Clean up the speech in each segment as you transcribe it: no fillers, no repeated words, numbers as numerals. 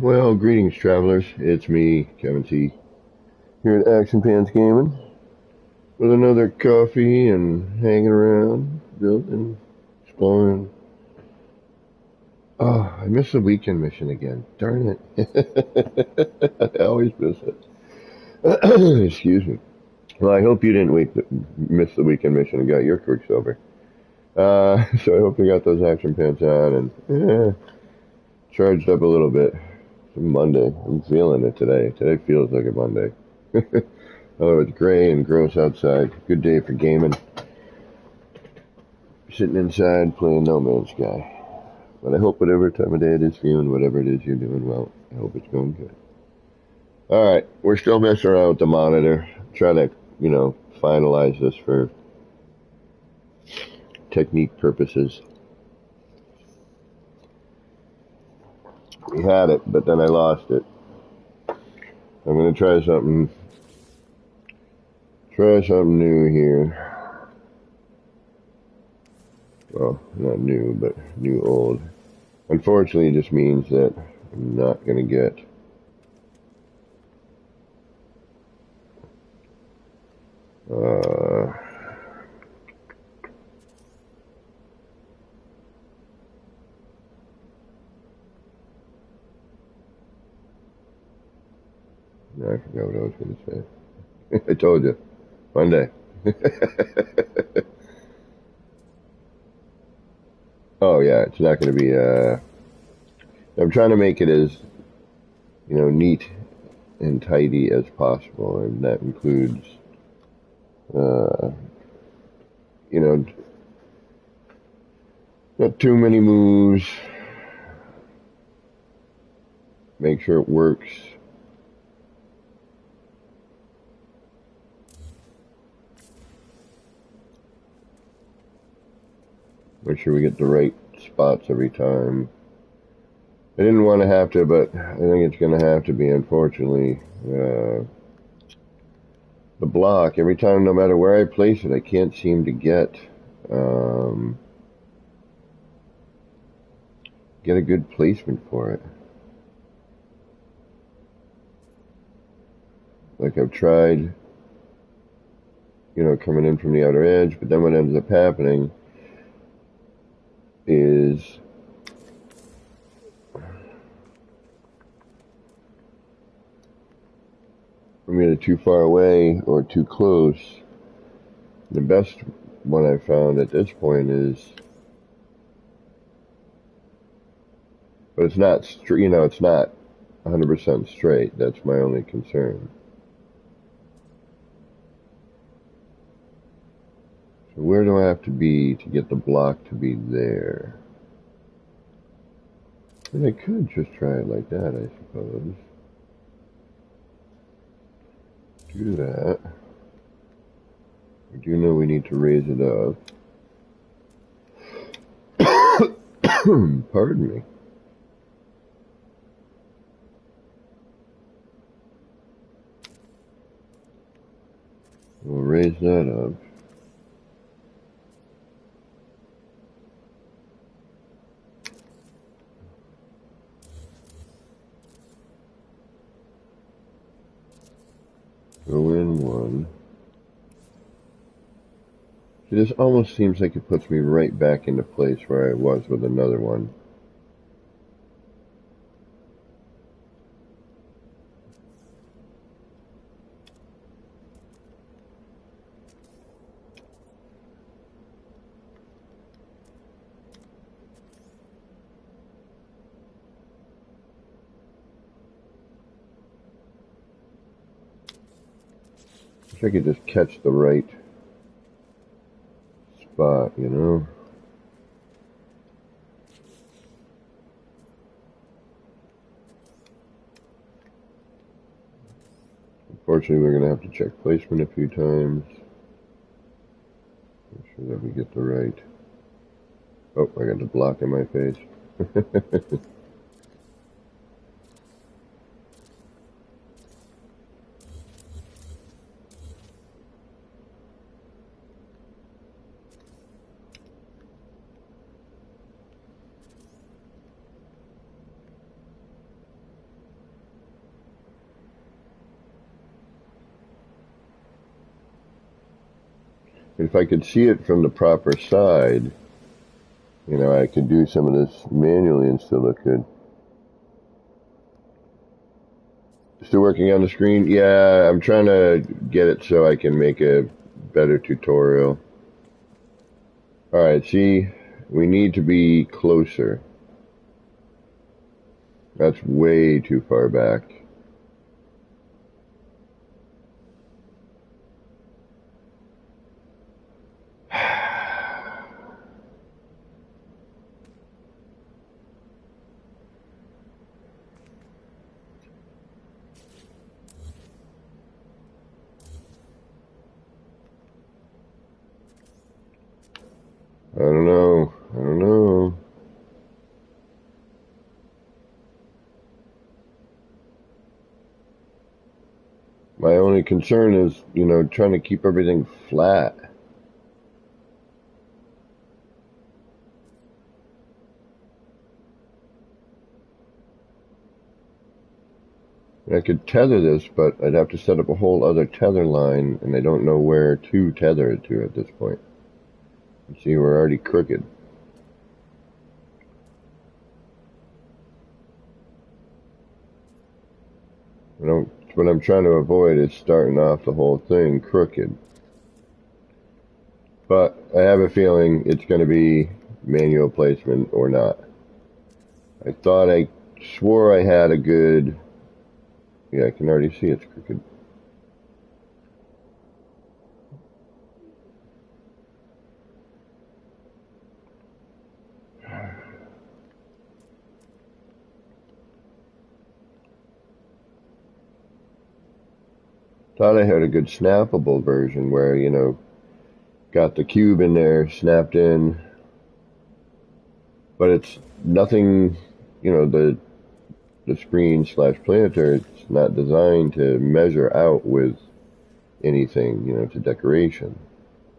Well, greetings, travelers. It's me, Kevin T, here at Action Pants Gaming, with another coffee and hanging around, building, exploring. Oh, I missed the weekend mission again. Darn it. I always miss it. Excuse me. Well, I hope you didn't miss the weekend mission and got your Quicksilver. So I hope you got those Action Pants on and charged up a little bit. It's Monday. I'm feeling it today. Today feels like a Monday. Although it's gray and gross outside. Good day for gaming. Sitting inside playing No Man's Sky. But I hope whatever time of day it is for you and whatever it is you're doing, well, I hope it's going good. Alright, we're still messing around with the monitor. Trying to, finalize this for technique purposes. We had it, but then I lost it. I'm going to try something new here. Well, not new, but new old. Unfortunately, it just means that I'm not going to get I forgot what I was going to say. I told you. Monday. Oh, yeah, it's not going to be, I'm trying to make it as, neat and tidy as possible, and that includes, uh, not too many moves, make sure it works. Make sure we get the right spots every time. I didn't want to have to, but I think it's going to have to be, unfortunately. The block, every time, no matter where I place it, I can't seem to get a good placement for it. Like I've tried, coming in from the outer edge, but then what ends up happening is I'm either too far away or too close. The best one I've found at this point is, but it's not it's not 100% straight. That's my only concern. So where do I have to be to get the block to be there? And I could just try it like that, I suppose. Do that. I do know we need to raise it up. Pardon me. We'll raise that up. Go in one. So this almost seems like it puts me right back into place where I was with another one. Wish I could just catch the right spot, Unfortunately, we're going to have to check placement a few times. Make sure that we get the right... Oh, I got the block in my face. If I could see it from the proper side, you know, I could do some of this manually and still look good. Still working on the screen? Yeah, I'm trying to get it so I can make a better tutorial. Alright, see, we need to be closer. That's way too far back. I don't know. I don't know. My only concern is, you know, trying to keep everything flat. I could tether this, but I'd have to set up a whole other tether line, and I don't know where to tether it to at this point. You see, we're already crooked. What I'm trying to avoid is starting off the whole thing crooked. But I have a feeling it's going to be manual placement or not. I swore I had a good... Yeah, I can already see it's crooked. Thought I had a good snappable version where, you know, got the cube in there, snapped in, but it's nothing, you know, the screen slash planter, it's not designed to measure out with anything, you know, it's a decoration.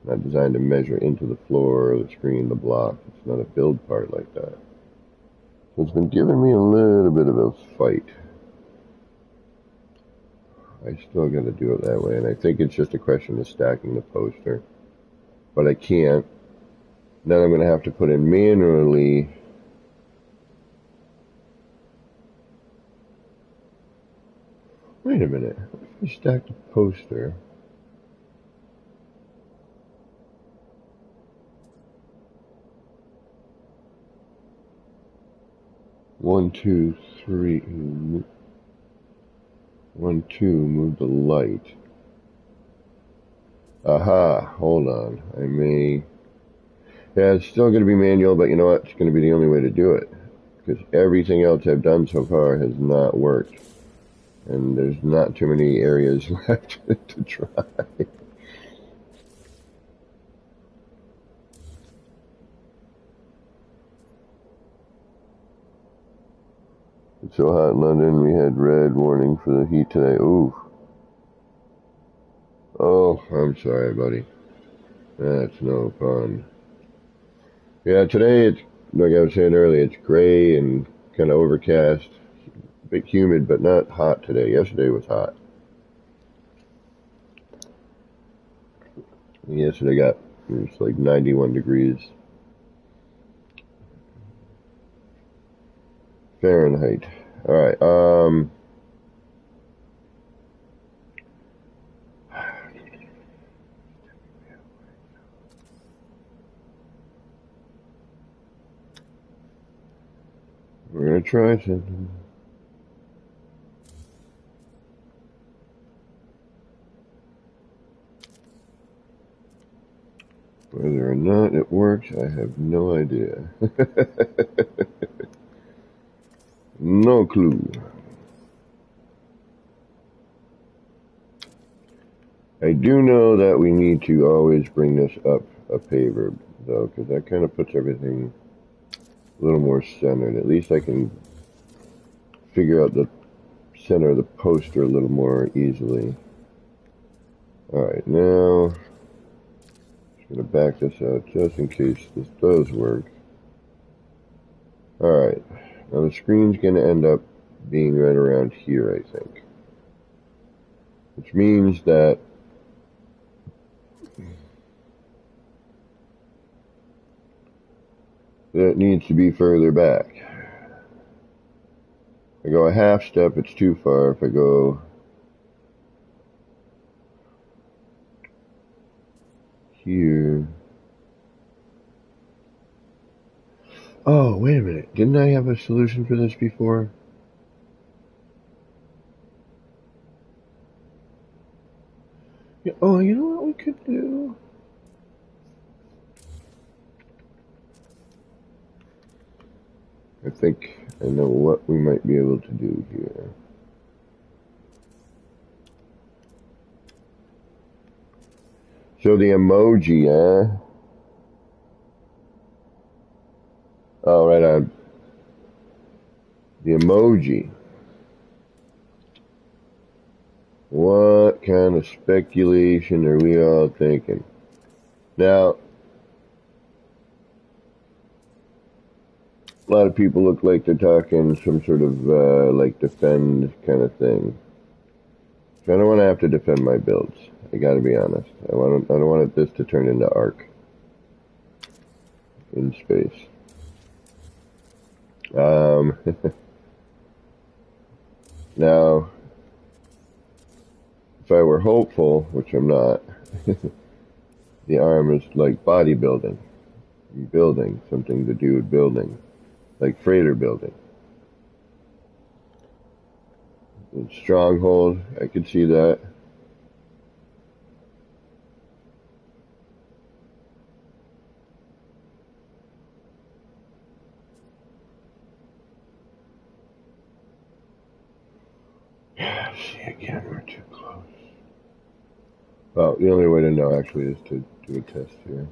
Not designed to measure into the floor or the screen, the block. It's not a build part like that. So it's been giving me a little bit of a fight. I still got to do it that way, and I think it's just a question of stacking the poster. But I can't. Then I'm going to have to put in manually. Wait a minute. If I stack the poster. One, two, three. 1, 2, move the light. Aha, hold on. I may... Yeah, it's still going to be manual, but you know what? It's going to be the only way to do it. Because everything else I've done so far has not worked. And there's not too many areas left to try. It's so hot in London, we had red warning for the heat today. Ooh. Oh, I'm sorry, buddy. That's no fun. Yeah, today it's, like I was saying earlier, it's gray and kind of overcast. A bit humid, but not hot today. Yesterday was hot. Yesterday it was like 91 degrees Fahrenheit. Alright, we're gonna try something. Whether or not it works, I have no idea. No clue. I do know that we need to always bring this up a paver, though, because that kind of puts everything a little more centered. At least I can figure out the center of the poster a little more easily. Alright, now, just going to back this out just in case this does work. Alright, now the screen's going to end up being right around here, I think. Which means that That needs to be further back. If I go a half step, it's too far. If I go here... Oh, wait a minute. Didn't I have a solution for this before? Yeah, oh, you know what we could do? I think I know what we might be able to do here. So the emoji, eh? Oh, right on. The emoji. What kind of speculation are we all thinking? Now, a lot of people look like they're talking some sort of like defend kind of thing. So I don't want to have to defend my builds. I got to be honest. I don't want this to turn into Ark in space. Now, if I were hopeful, which I'm not, the arm is like bodybuilding, building, something to do with building, like freighter building. And stronghold, I could see that. See, again, we're too close. Well, the only way to know actually is to do a test here.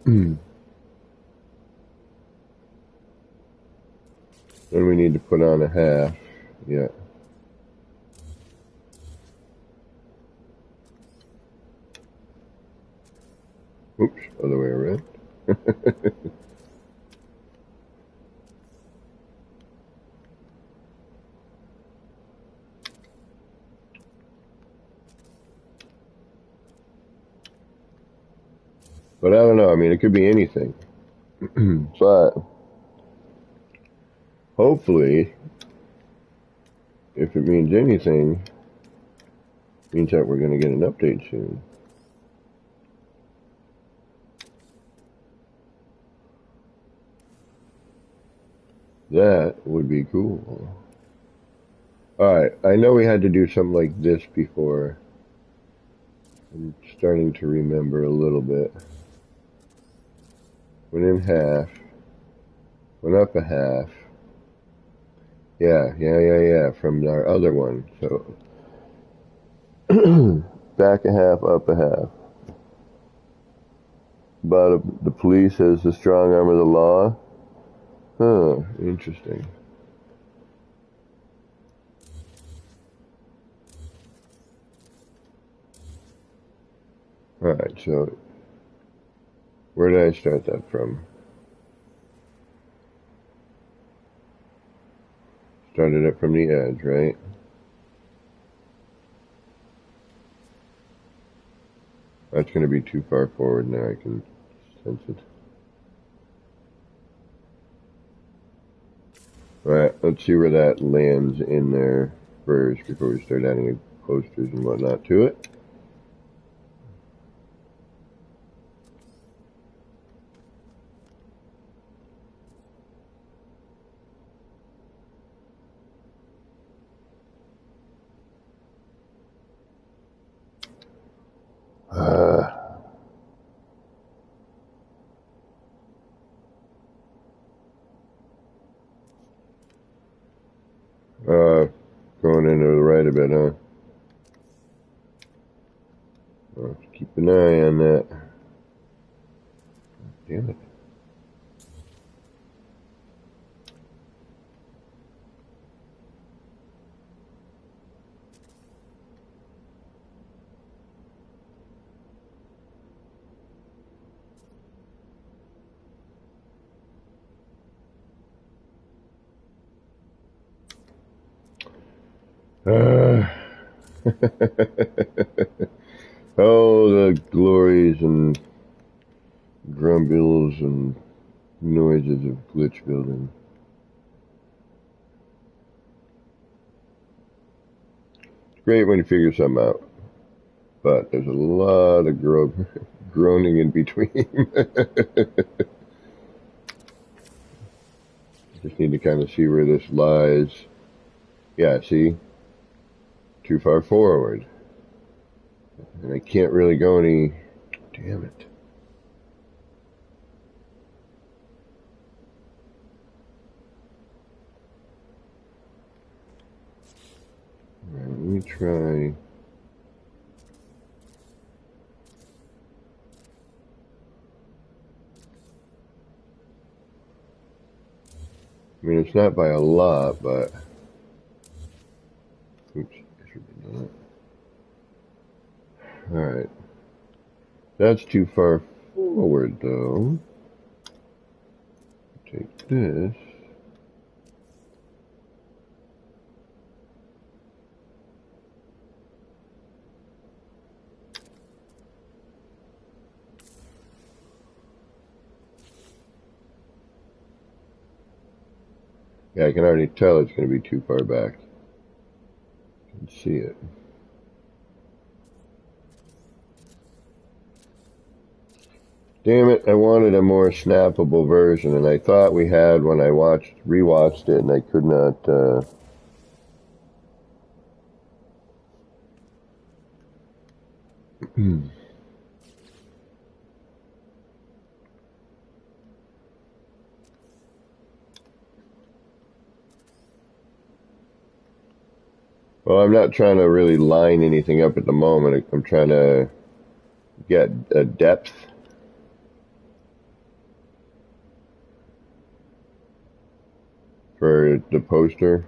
Then we need to put on a half. Yeah. Oops, other way around. But I don't know. I mean, it could be anything. But hopefully, if it means anything, it means that we're going to get an update soon. That would be cool. Alright, I know we had to do something like this before. I'm starting to remember a little bit. Went in half. Went up a half. Yeah, from our other one. So, back a half, up a half. But the police has the strong arm of the law. Huh, interesting. Alright, so where did I start that from? Started it from the edge, right? That's going to be too far forward now, I can sense it. Alright, let's see where that lands in there first before we start adding posters and whatnot to it. Going into the right a bit, huh? Well, keep an eye on that. Damn it. Oh, the glories and grumbles and Noises of glitch building. It's great when you figure something out, but there's a lot of groaning in between. Just need to kind of see where this lies. Yeah, see? Too far forward. And I can't really go any... Damn it. Alright, let me try... I mean, it's not by a lot, but... Oops, I should have done that. Alright. That's too far forward, though. Take this. Yeah, I can already tell it's going to be too far back. I can see it. Damn it, I wanted a more snappable version, and I thought we had when I rewatched it, and I could not, Well, I'm not trying to really line anything up at the moment. I'm trying to get a depth. For the poster.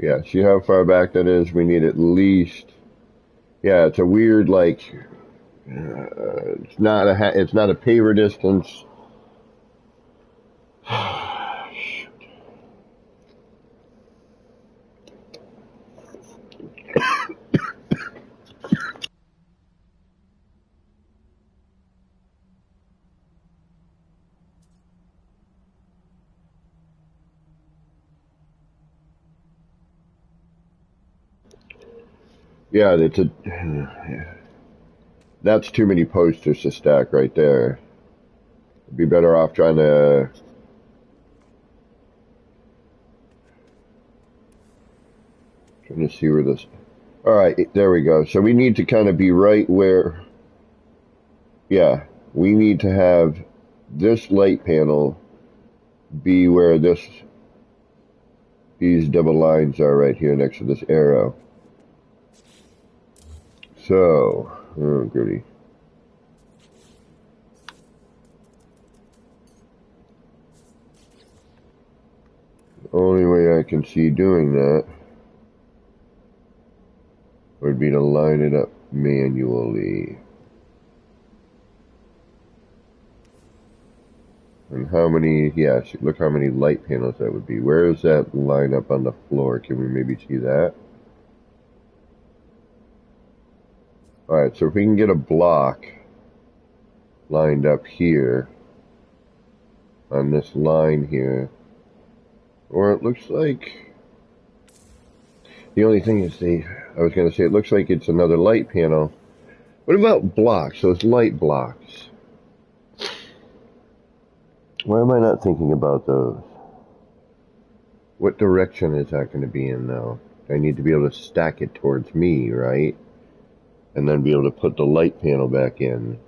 Yeah, see how far back that is? We need at least... Yeah, it's a weird, like... it's not a paver distance. Shoot. Yeah, that's too many posters to stack right there. I'd be better off trying to see where this... Alright, there we go. So we need to kind of be right where... Yeah, we need to have this light panel be where these double lines are right here next to this arrow. So, oh goody. The only way I can see doing that would be to line it up manually. And how many, yeah, look how many light panels that would be. Where is that line up on the floor? Can we maybe see that? Alright, so if we can get a block lined up here on this line here, or it looks like, the only thing is I was going to say it looks like it's another light panel. What about blocks, those light blocks? Why am I not thinking about those? What direction is that going to be in though? I need to be able to stack it towards me, right? And then be able to put the light panel back in.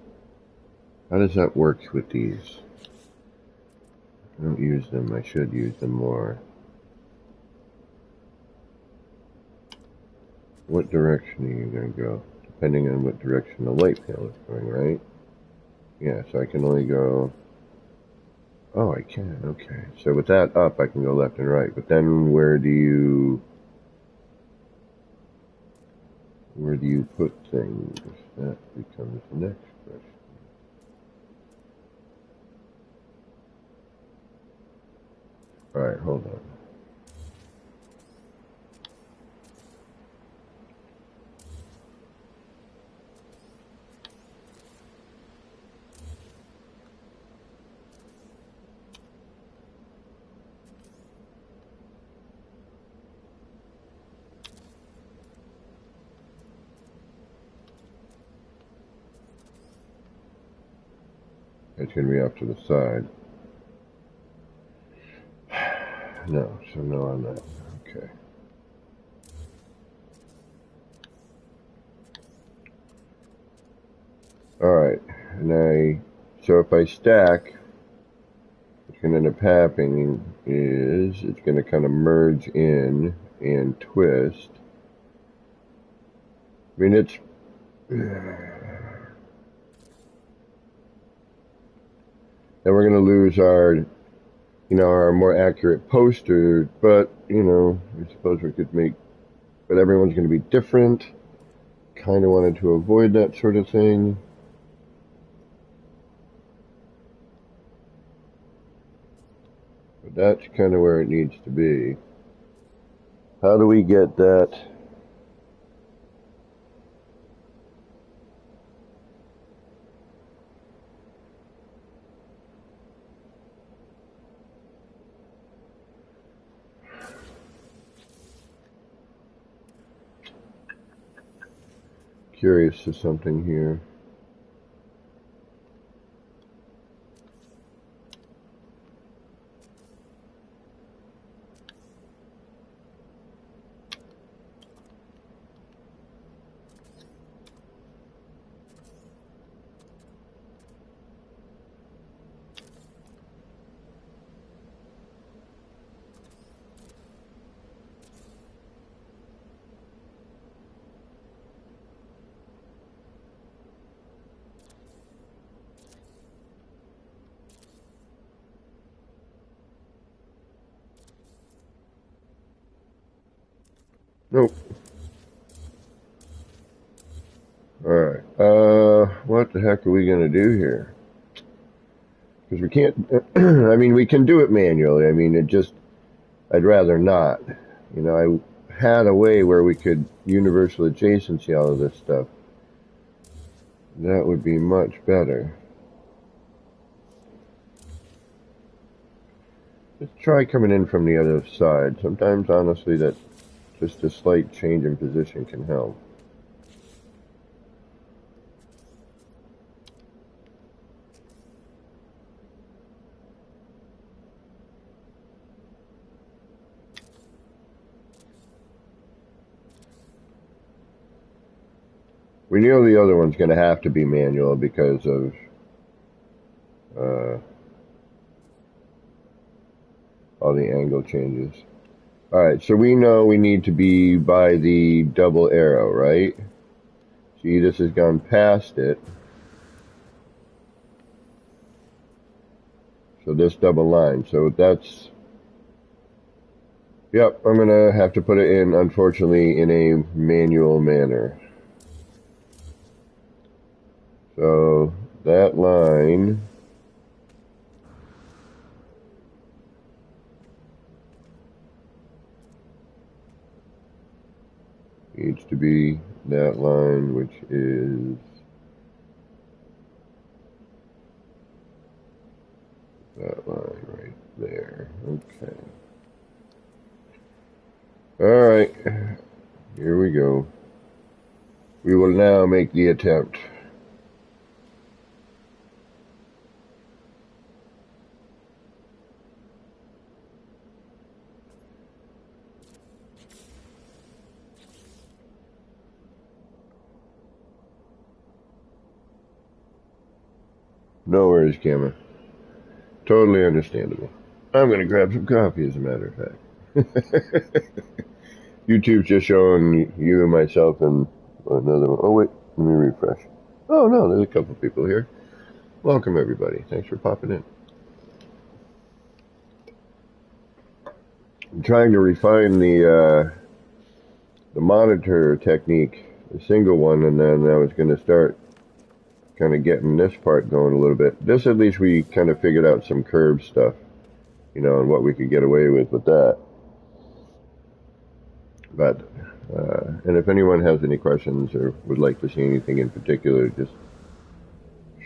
How does that work with these? I don't use them. I should use them more. What direction are you going to go? Depending on what direction the light panel is going, right? Yeah, so I can only go... Oh, I can. Okay. So with that up, I can go left and right. But then where do you... Where do you put things? That becomes the next question. Alright, hold on. It's going to be off to the side. No, so no on that. Okay. Alright, so if I stack, what's going to end up happening is it's going to kind of merge in and twist. I mean, it's... Then we're going to lose our more accurate poster, but, I suppose we could but everyone's going to be different. Kind of wanted to avoid that sort of thing. But that's kind of where it needs to be. How do we get that? Curious to something here. Nope. Alright. What the heck are we going to do here? Because we can't... I mean, we can do it manually. I mean, I'd rather not. I had a way where we could universal adjacency all of this stuff. That would be much better. Let's try coming in from the other side. Sometimes, honestly, that just a slight change in position can help. We know the other one's going to have to be manual because of all the angle changes. Alright, so we know we need to be by the double arrow, right? See, this has gone past it. So this double line. So that's... Yep, I'm going to have to put it in, unfortunately, in a manual manner. So that line... needs to be that line, which is that line right there. Okay. Alright. Here we go. We will now make the attempt. No worries, Gamma. Totally understandable. I'm going to grab some coffee, as a matter of fact. YouTube's just showing you and myself and another one. Oh, wait. Let me refresh. Oh, no. There's a couple people here. Welcome, everybody. Thanks for popping in. I'm trying to refine the monitor technique a single one, and then I was going to start kind of getting this part going a little bit. This, at least, we kind of figured out some curve stuff, you know, and what we could get away with that. But, and if anyone has any questions or would like to see anything in particular, just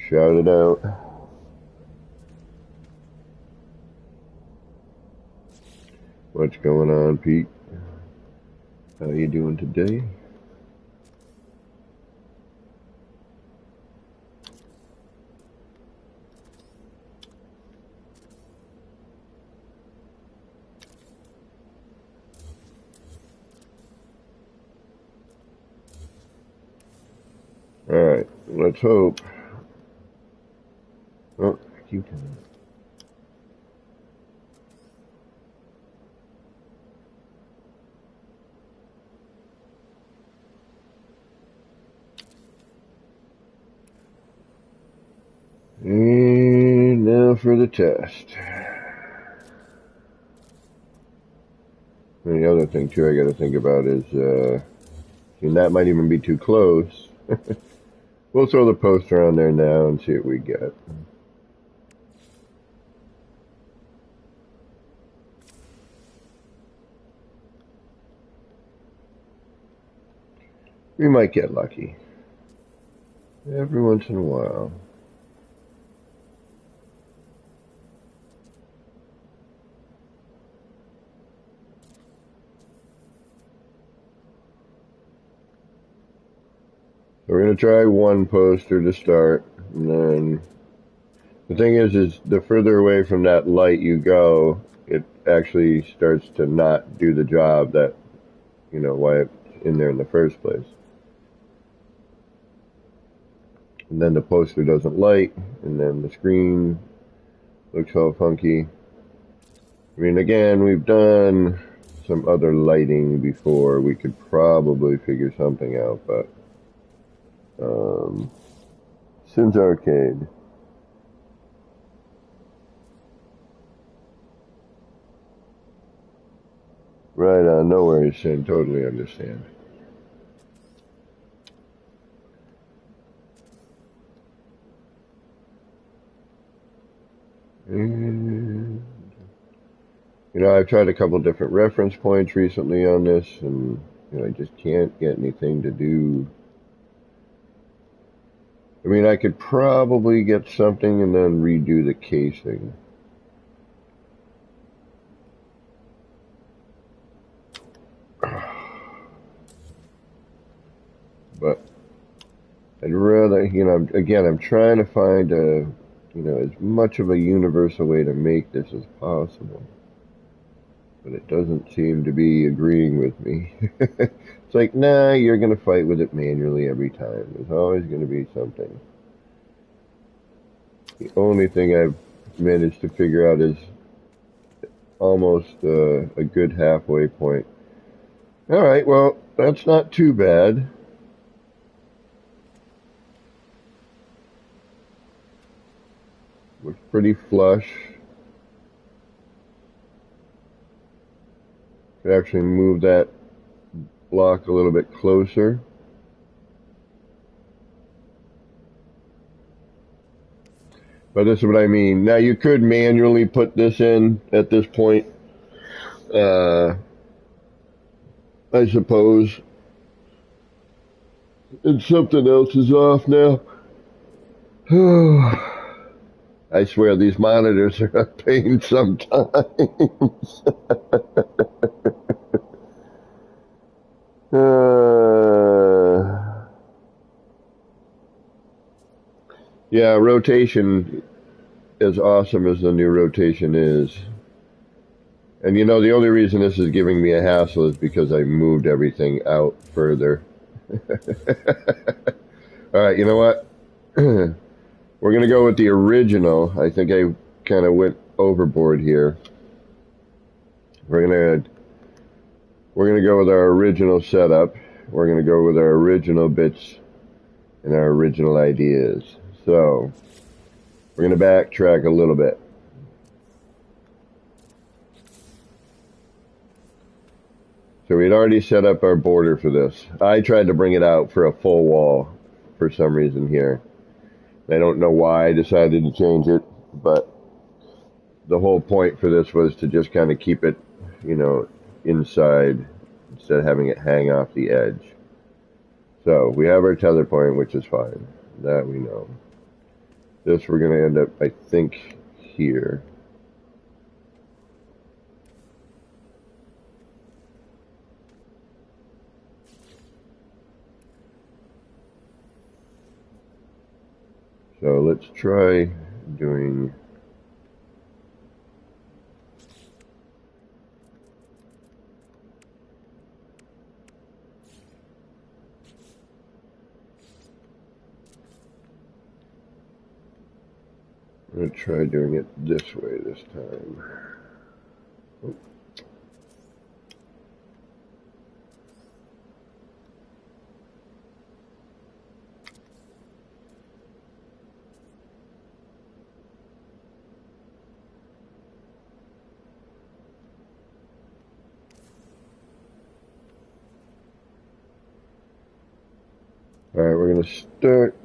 shout it out. What's going on, Pete? How you doing today? Alright, let's hope. Oh, keep telling And now for the test. And the other thing, too, I got to think about is, and that might even be too close. We'll throw the poster on there now and see what we get. We might get lucky. Every once in a while. We're going to try one poster to start, and then the thing is the further away from that light you go, it actually starts to not do the job that, you know, why it's in there in the first place. And then the poster doesn't light, and then the screen looks all funky. I mean, again, we've done some other lighting before. We could probably figure something out, but Sin's Arcade. Right on, no worries, Sin. Totally understand. And, you know, I've tried a couple different reference points recently on this, and you know, I just can't get anything to do. I mean, I could probably get something and then redo the casing. But I'd rather, you know, again, I'm trying to find a, you know, as much of a universal way to make this as possible. But it doesn't seem to be agreeing with me. It's like, nah, you're going to fight with it manually every time. There's always going to be something. The only thing I've managed to figure out is almost a good halfway point. All right, well, that's not too bad. Looks pretty flush. Could actually move that block a little bit closer. But this is what I mean. Now you could manually put this in at this point. I suppose. And something else is off now. I swear these monitors are a pain sometimes. Yeah, rotation, as awesome as the new rotation is. And you know, the only reason this is giving me a hassle is because I moved everything out further. Alright, you know what? We're going to go with the original. I think I kind of went overboard here. We're going to go with our original setup. We're going to go with our original bits and our original ideas. So, we're going to backtrack a little bit. So we'd already set up our border for this. I tried to bring it out for a full wall for some reason here. I don't know why I decided to change it, but the whole point for this was to just kind of keep it, you know, inside instead of having it hang off the edge. So we have our tether point, which is fine. That we know. This we're going to end up, I think, here. So let's try doing I'm going to try doing it this way this time. Oh. All right, we're going to start.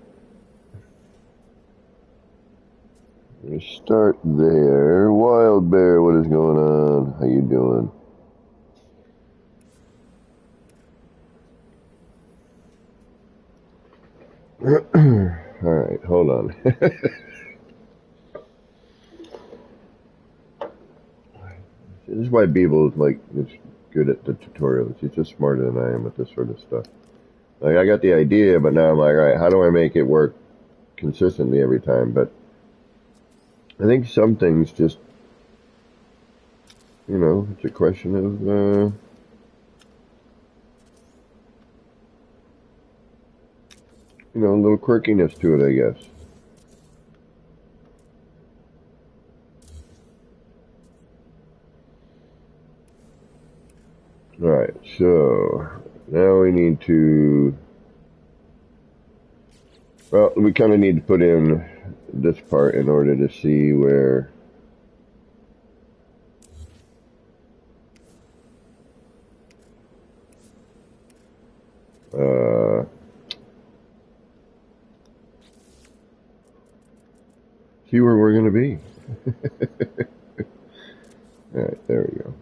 We're going to start there. Wild Bear, what is going on? How you doing? All right, hold on. This is why Beeble is good at the tutorials. He's just smarter than I am with this sort of stuff. Like, I got the idea, but now I'm like, all right, how do I make it work consistently every time? But I think some things just, you know, it's a question of, you know, a little quirkiness to it, I guess. Alright, so now we need to, well, we kind of need to put in this part in order to see where see where we're going to be. Alright, there we go.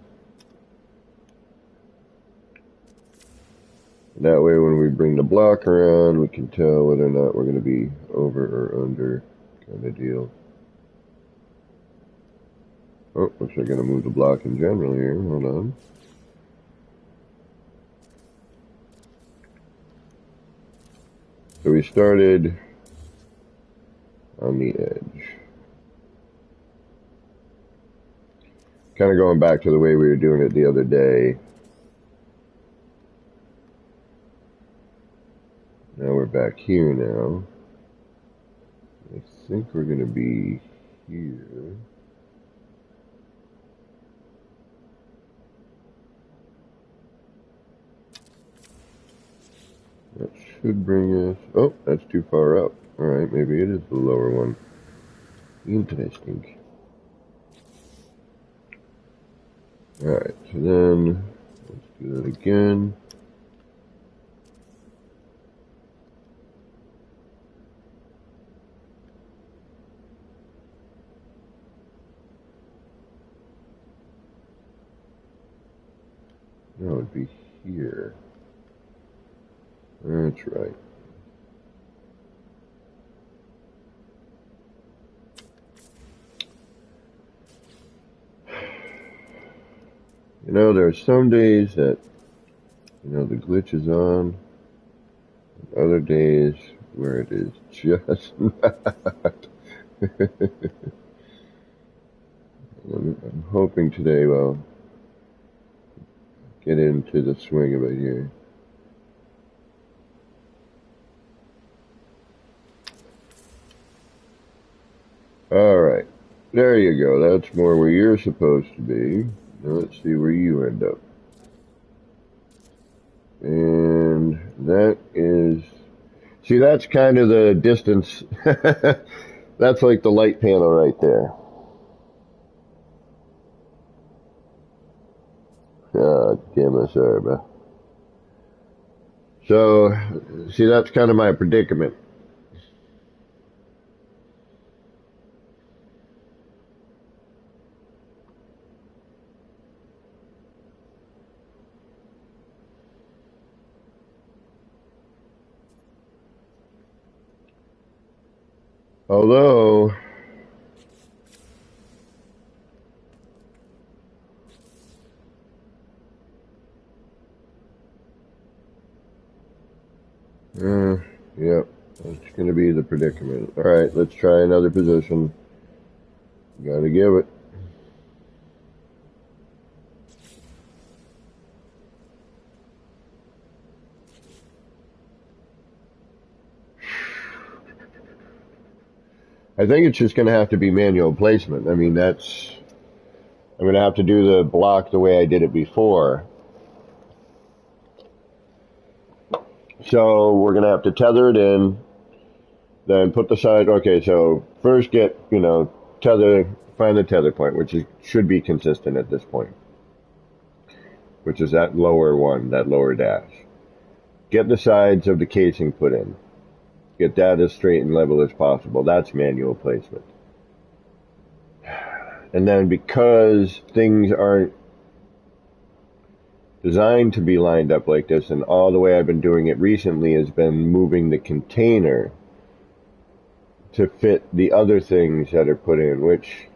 That way when we bring the block around, we can tell whether or not we're going to be over or under kind of deal. Oh, looks like I'm going to move the block in general here. Hold on. So we started on the edge. Kind of going back to the way we were doing it the other day. Now we're back here now. I think we're going to be here. That should bring us... Oh, that's too far up. Alright, maybe it is the lower one. Interesting. Alright, so then let's do that again. That would be here. That's right. You know, there are some days that, you know, the glitch is on, and other days where it is just not. I'm hoping today we'll get into the swing of it here. Alright, there you go. That's more where you're supposed to be. Now let's see where you end up. And that is... See, that's kind of the distance. That's like the light panel right there. Damn it, sorry, bro. So, see, that's kind of my predicament. Although, yep, that's going to be the predicament. All right, let's try another position. Gotta give it. I think it's just going to have to be manual placement. I mean, I'm going to have to do the block the way I did it before. So we're going to have to tether it in, then put the side. Okay, so first get, find the tether point, which should be consistent at this point, which is that lower one, that lower dash. Get the sides of the casing put in. Get that as straight and level as possible. That's manual placement. And then because things aren't designed to be lined up like this, and all the way I've been doing it recently has been moving the container to fit the other things that are put in, which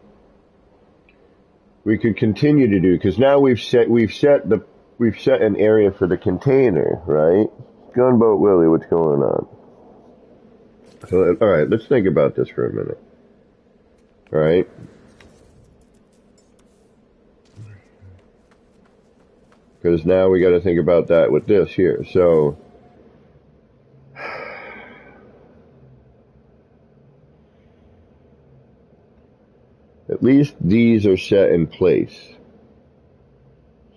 we could continue to do, because now we've set an area for the container, right? Gunboat Willie, what's going on? So, all right, let's think about this for a minute. All right. Because now we got to think about that with this here. So, at least these are set in place.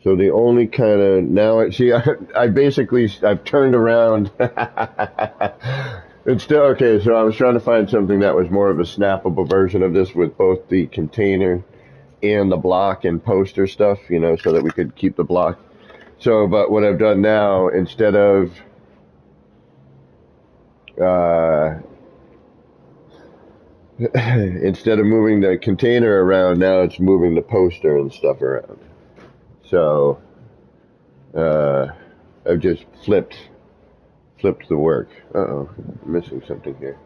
So the only kind of, now, I've turned around. It's still, okay, so I was trying to find something that was more of a snappable version of this with both the container and the block and poster stuff, so that we could keep the block. So, but what I've done now, instead of moving the container around, now it's moving the poster and stuff around. So, I've just flipped the work. Uh-oh, I'm missing something here.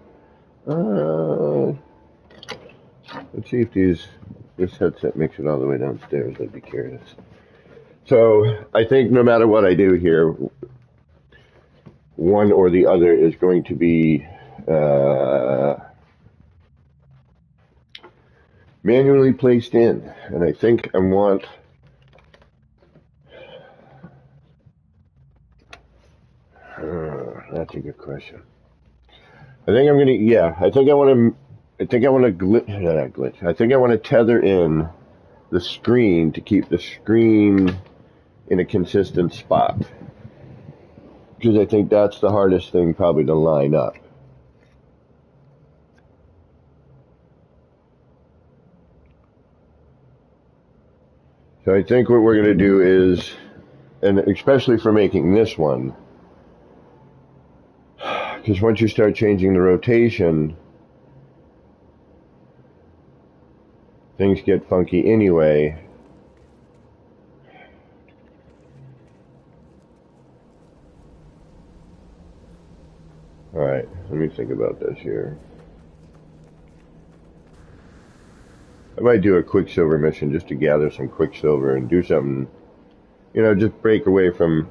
Let's see if this headset makes it all the way downstairs. I'd be curious. So, I think no matter what I do here, one or the other is going to be manually placed in. And I think I want... that's a good question. I think I'm gonna, I think I want to tether in the screen to keep the screen in a consistent spot. Because I think that's the hardest thing probably to line up. So I think what we're going to do is, and especially for making this one, because once you start changing the rotation, things get funky anyway. Alright, let me think about this here. I might do a Quicksilver mission just to gather some Quicksilver and do something, just break away from,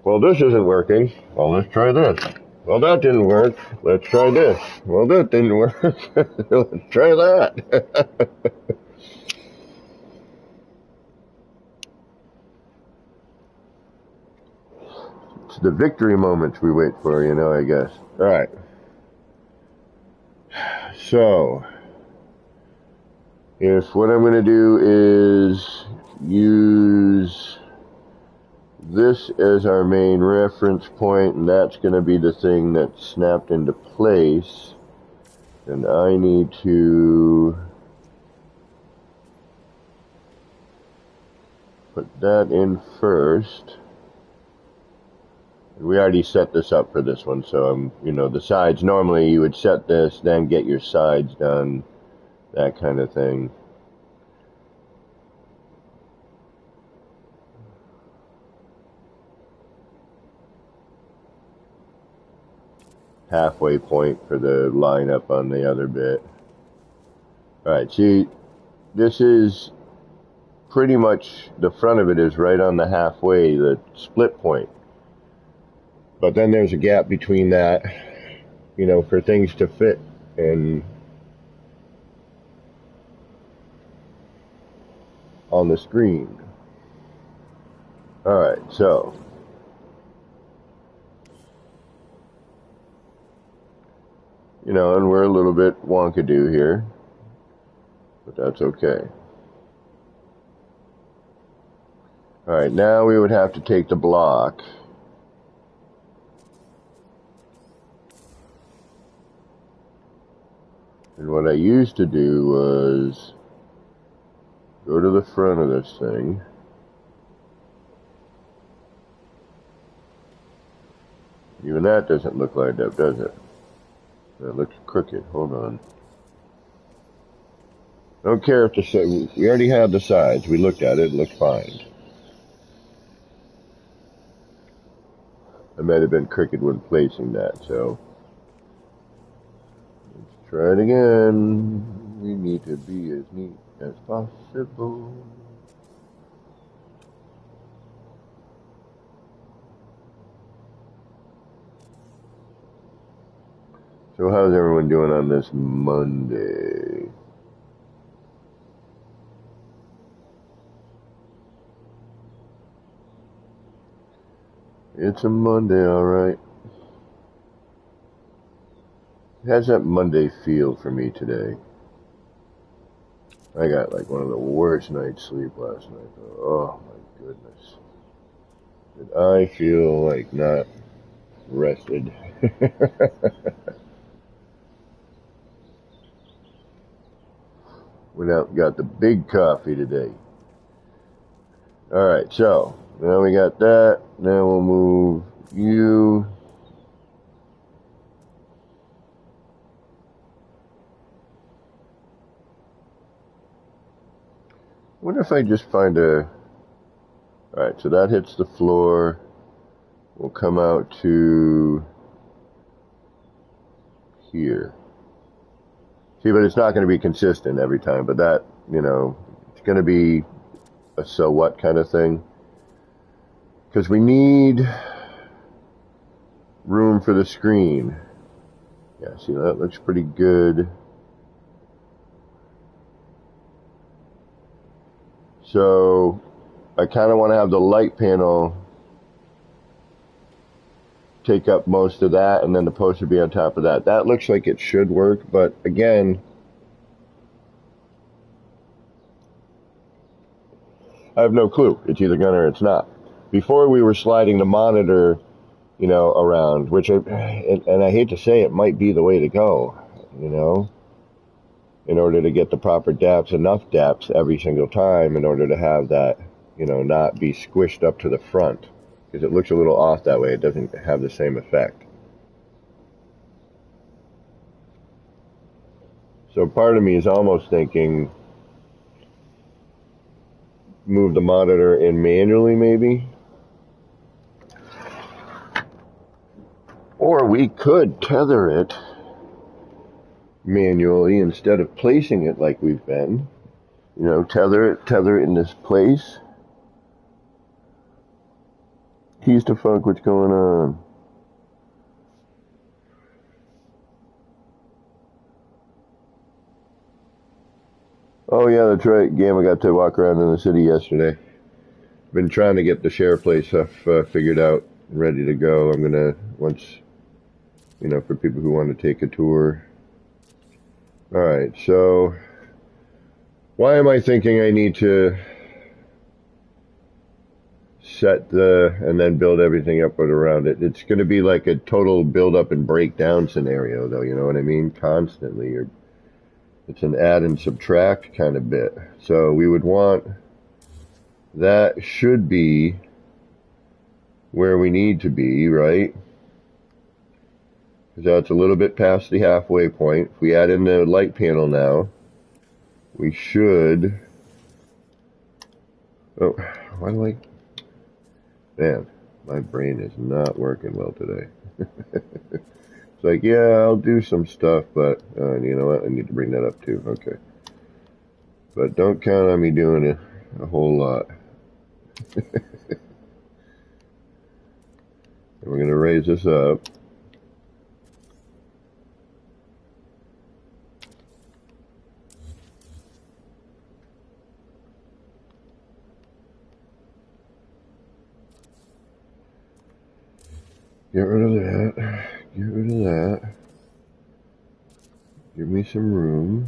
well, this isn't working. Well, let's try this. Well, that didn't work. Let's try this. Well, that didn't work. Let's try that. It's the victory moments we wait for, I guess. All right. So, if what I'm going to do is use this as our main reference point, and that's going to be the thing that's snapped into place, and I need to put that in first. We already set this up for this one, so the sides, normally you would set this, then get your sides done, that kind of thing. Halfway point for the lineup on the other bit. Alright, see, this is pretty much, the front of it is right on the halfway, the split point. But then there's a gap between that, for things to fit and on the screen. Alright, so and we're a little bit wonkadoo here, but that's okay. Alright, now we would have to take the block and what I used to do was go to the front of this thing. Even that doesn't look lined up, does it? That looks crooked. Hold on. I don't care if we already had the sides. We looked at it. It looked fine. I might have been crooked when placing that, so let's try it again. We need to be as neat as possible. So how's everyone doing on this Monday? It's a Monday, alright. It has that Monday feel for me today. I got like one of the worst night's sleep last night. Oh my goodness. Did I feel like not rested? Went out and got the big coffee today. Alright, so now we got that. Now we'll move you. I wonder if I just find a... Alright, so that hits the floor. We'll come out to here. See, but it's not going to be consistent every time, but that, it's going to be a so what kind of thing. Because we need room for the screen. Yeah, see, that looks pretty good. So I kind of want to have the light panel take up most of that, and then the poster be on top of that. That looks like it should work, but again, I have no clue. It's either gonna or it's not. Before we were sliding the monitor, around, which and I hate to say it might be the way to go, in order to get the proper depths, enough depths every single time in order to have that, not be squished up to the front. Because it looks a little off that way. It doesn't have the same effect. So part of me is almost thinking move the monitor in manually maybe. Or we could tether it manually instead of placing it like we've been. Tether it in this place. Keys to Funk, what's going on? Oh yeah, that's right. Gamma got to walk around in the city yesterday. Been trying to get the share place stuff figured out, ready to go. I'm gonna, once, for people who want to take a tour. Alright, so why am I thinking I need to set and then build everything up around it? It's going to be like a total build up and breakdown scenario, though, you know what I mean? Constantly. It's an add and subtract kind of bit. So we would want that should be where we need to be, right? Because that's a little bit past the halfway point. If we add in the light panel now, we should... Oh, why do I... Man, my brain is not working well today. It's like, yeah, I'll do some stuff, but you know what? I need to bring that up too. Okay. But don't count on me doing a whole lot. And we're going to raise this up. Get rid of that. Get rid of that. Give me some room.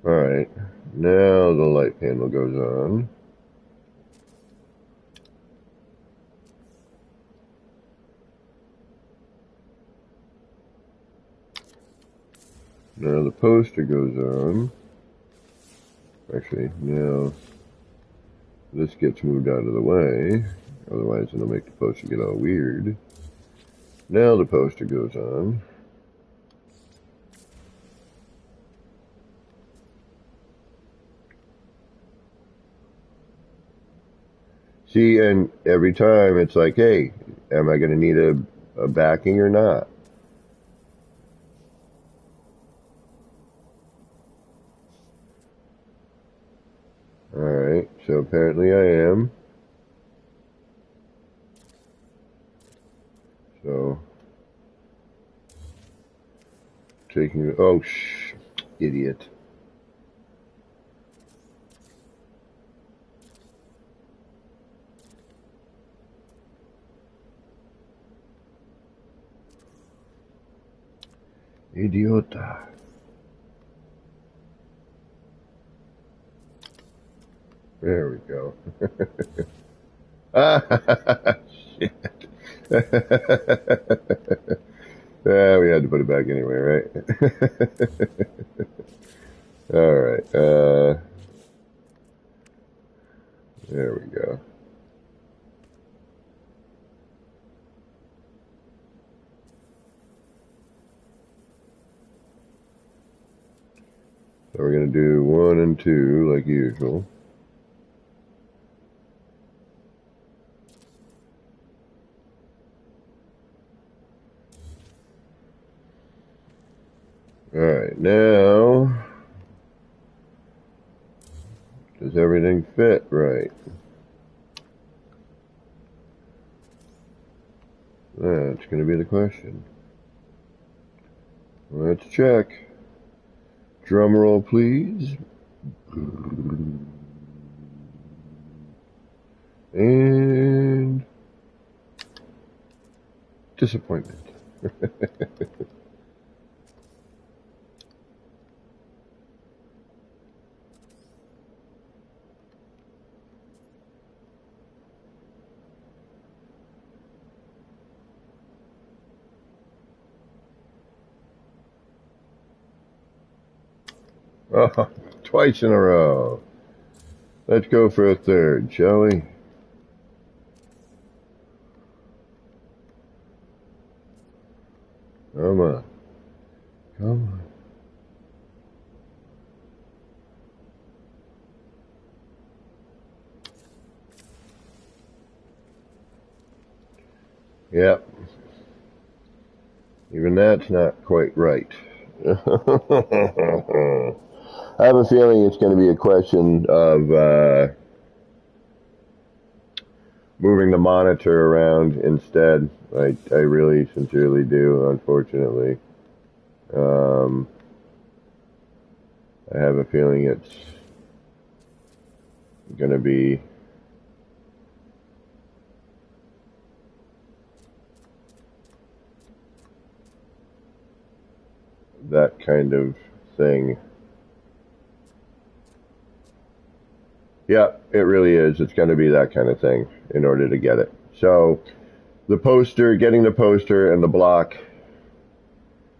Alright. Now the light panel goes on. Now the poster goes on. Actually, now this gets moved out of the way. Otherwise it'll make the poster get all weird. Now the poster goes on. See, and every time it's like, hey, am I going to need a backing or not? Alright, so apparently I am. So, taking, oh, idiot. Idiota. There we go. Ah, shit. Yeah, we had to put it back anyway, right? All right. There we go. So we're going to do 1 and 2 like usual. Alright, now, does everything fit right? That's going to be the question. Let's check. Drum roll, please. And disappointment. Oh, twice in a row. Let's go for a third, shall we? Come on. Come on. Yep. Even that's not quite right. I have a feeling it's going to be a question of moving the monitor around instead. I really sincerely do, unfortunately. I have a feeling it's going to be that kind of thing. Yeah, it really is. It's going to be that kind of thing in order to get it. So the poster, getting the poster and the block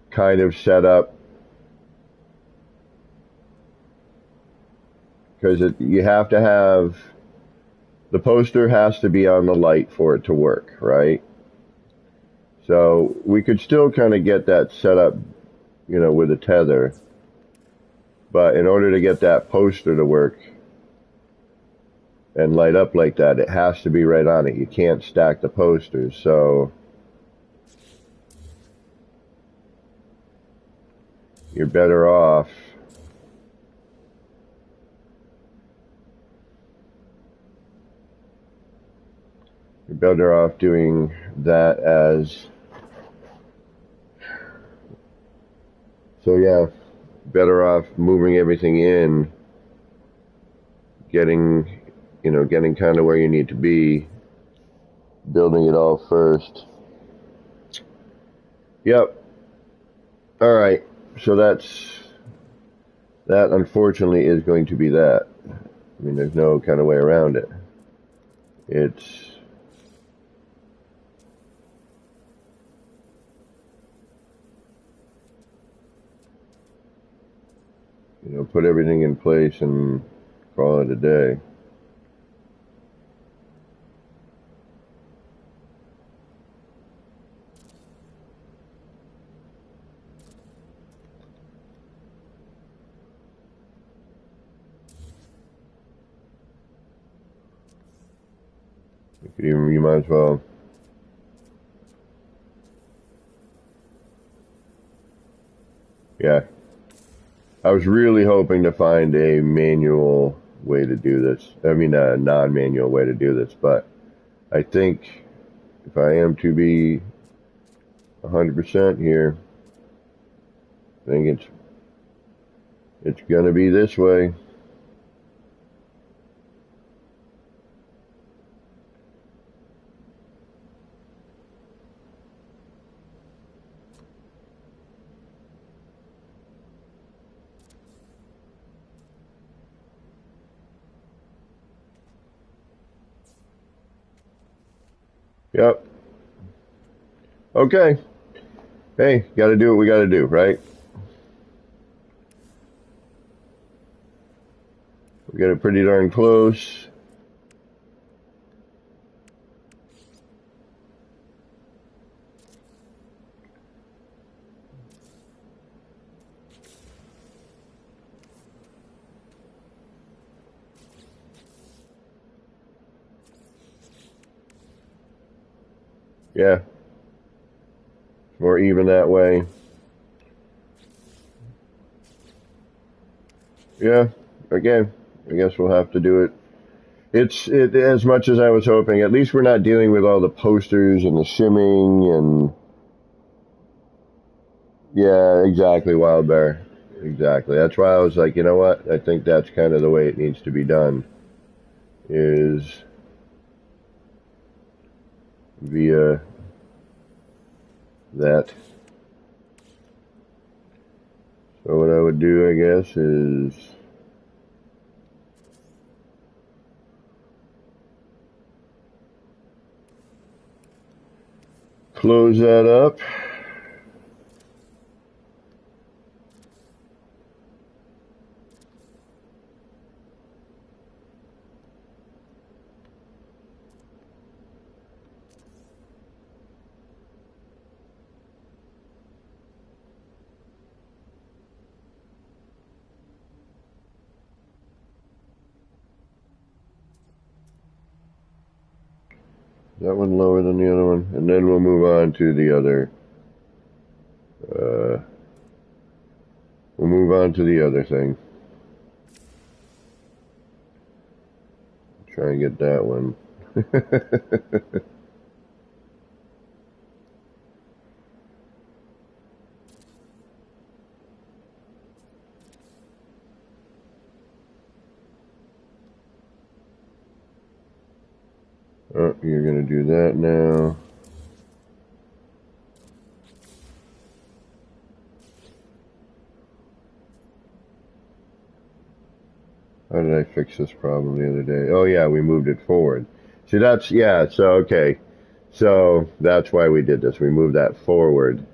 kind of set up. because you have to have, the poster has to be on the light for it to work, right? So we could still kind of get that set up, you know, with a tether. But in order to get that poster to work and light up like that, it has to be right on it. You can't stack the posters. So you're better off doing that as, so yeah, better off moving everything in, getting, you know, getting kind of where you need to be, building it all first. Yep. All right. So that unfortunately is going to be that. I mean, there's no kind of way around it. It's, you know, put everything in place and call it a day. You might as well. Yeah. I was really hoping to find a manual way to do this. I mean, a non-manual way to do this, but I think if I am to be 100% here, I think it's gonna be this way. Yep. Okay. Hey, gotta do what we gotta do, right? We got it pretty darn close. Yeah. More even that way. Yeah. Okay. I guess we'll have to do it. It's as much as I was hoping. At least we're not dealing with all the posters and the shimming and yeah, exactly, Wild Bear. Exactly. That's why I was like, you know what? I think that's kind of the way it needs to be done. Is via that. So what I would do, I guess, is close that up. That one lower than the other one, and then we'll move on to the other. We'll move on to the other thing. Try and get that one. Oh, you're gonna do that now. How did I fix this problem the other day? Oh yeah, we moved it forward. See, that's, yeah, so okay. So that's why we did this. We moved that forward.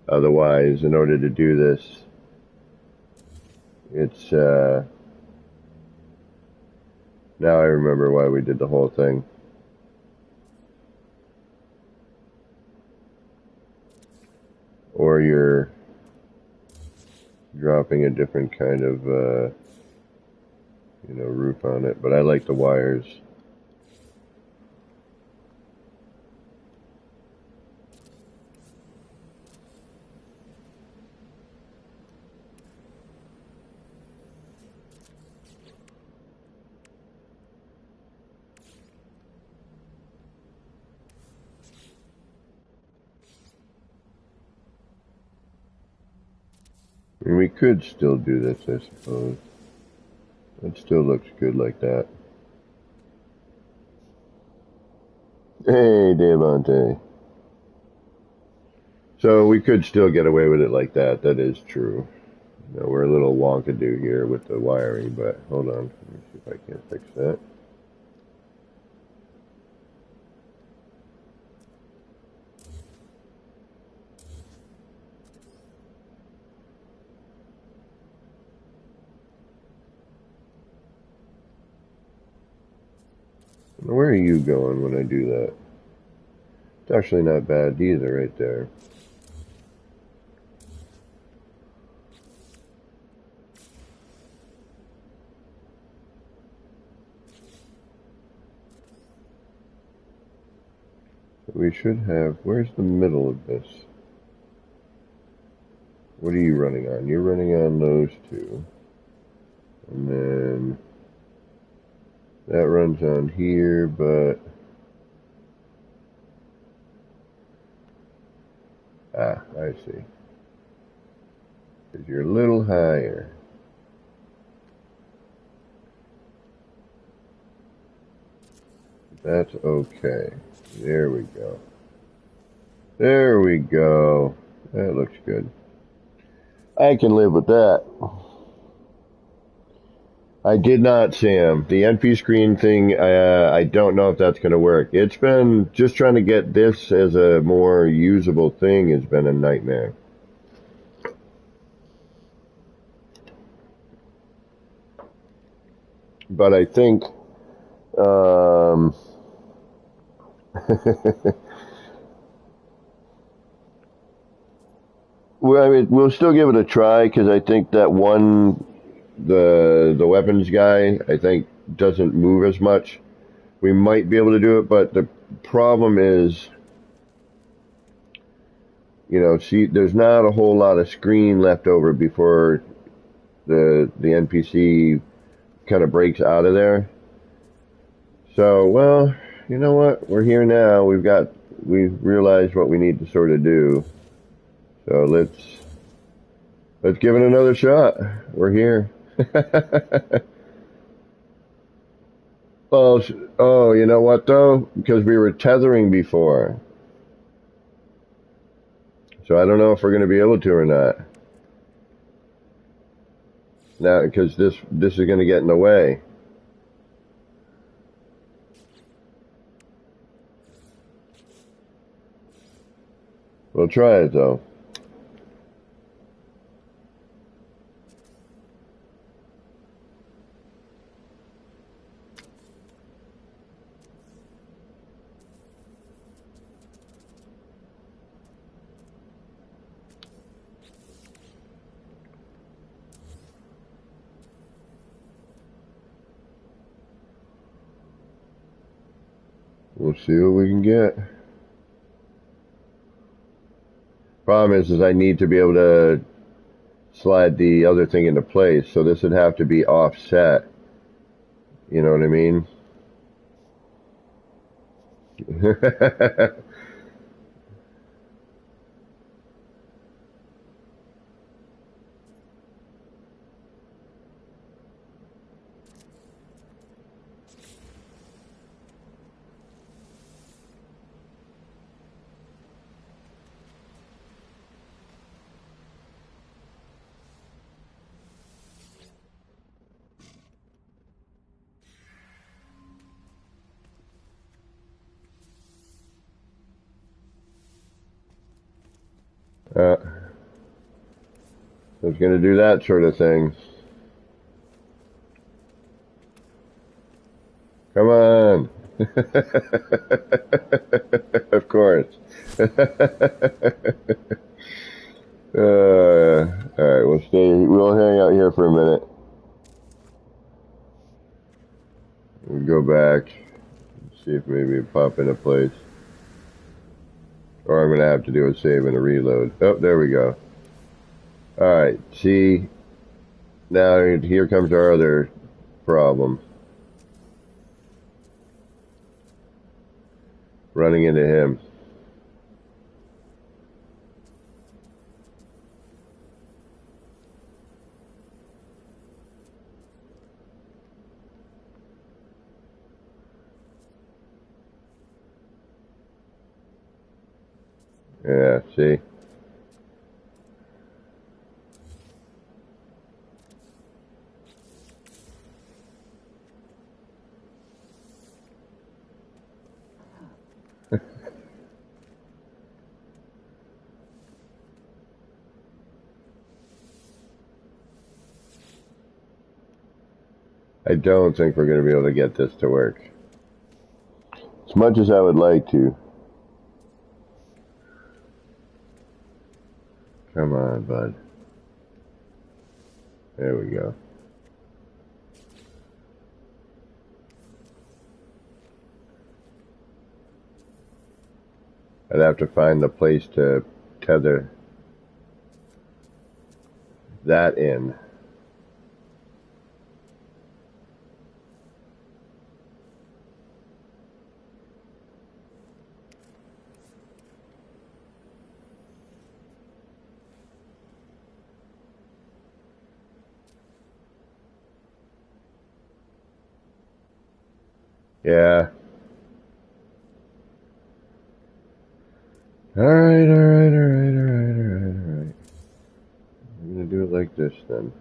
Otherwise, in order to do this, It's, now I remember why we did the whole thing. Or you're dropping a different kind of, roof on it. But I like the wires. I mean, we could still do this, I suppose. It still looks good like that. Hey, Devontae. So we could still get away with it like that. That is true. We're a little wonkadoo here with the wiring, but hold on. Let me see if I can fix that. Where are you going when I do that? It's actually not bad either right there. We should have, where's the middle of this? What are you running on? You're running on those two. And then that runs on here, but I see. Because you're a little higher. That's okay. There we go. There we go. That looks good. I can live with that. I did not, Sam. The NP screen thing, I don't know if that's going to work. It's been, just trying to get this as a more usable thing has been a nightmare. But I think, well, I mean, we'll still give it a try because I think that one, the weapons guy, I think doesn't move as much. We might be able to do it, but the problem is, see, there's not a whole lot of screen left over before the NPC kind of breaks out of there. So, well, you know what? We're here now. We've realized what we need to sort of do. So let's give it another shot. We're here. Oh, you know what though? Because we were tethering before. So I don't know if we're going to be able to or not. Now, because this is going to get in the way. We'll try it though. We'll see what we can get. Problem is I need to be able to slide the other thing into place, so this would have to be offset. You know what I mean? I was going to do that sort of thing. Come on. Of course. Alright, we'll hang out here for a minute. We'll go back, see if maybe it pop into place. Or I'm going to have to do a save and a reload. Oh, there we go. Alright, see, now here comes our other problem. Running into him. Yeah, see? I don't think we're going to be able to get this to work. As much as I would like to. Come on, bud. There we go. I'd have to find the place to tether that in. Yeah. Alright. I'm gonna do it like this then.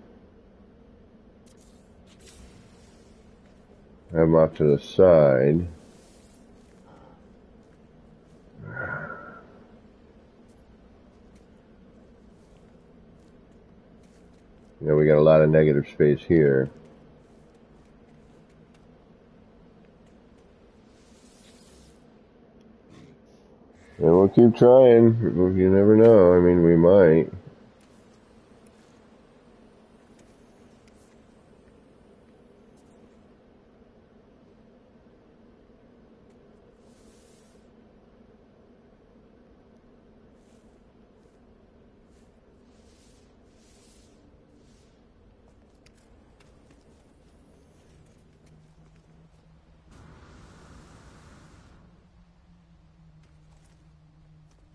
I'm off to the side. You know, we got a lot of negative space here. And we'll keep trying. You never know. I mean, we might.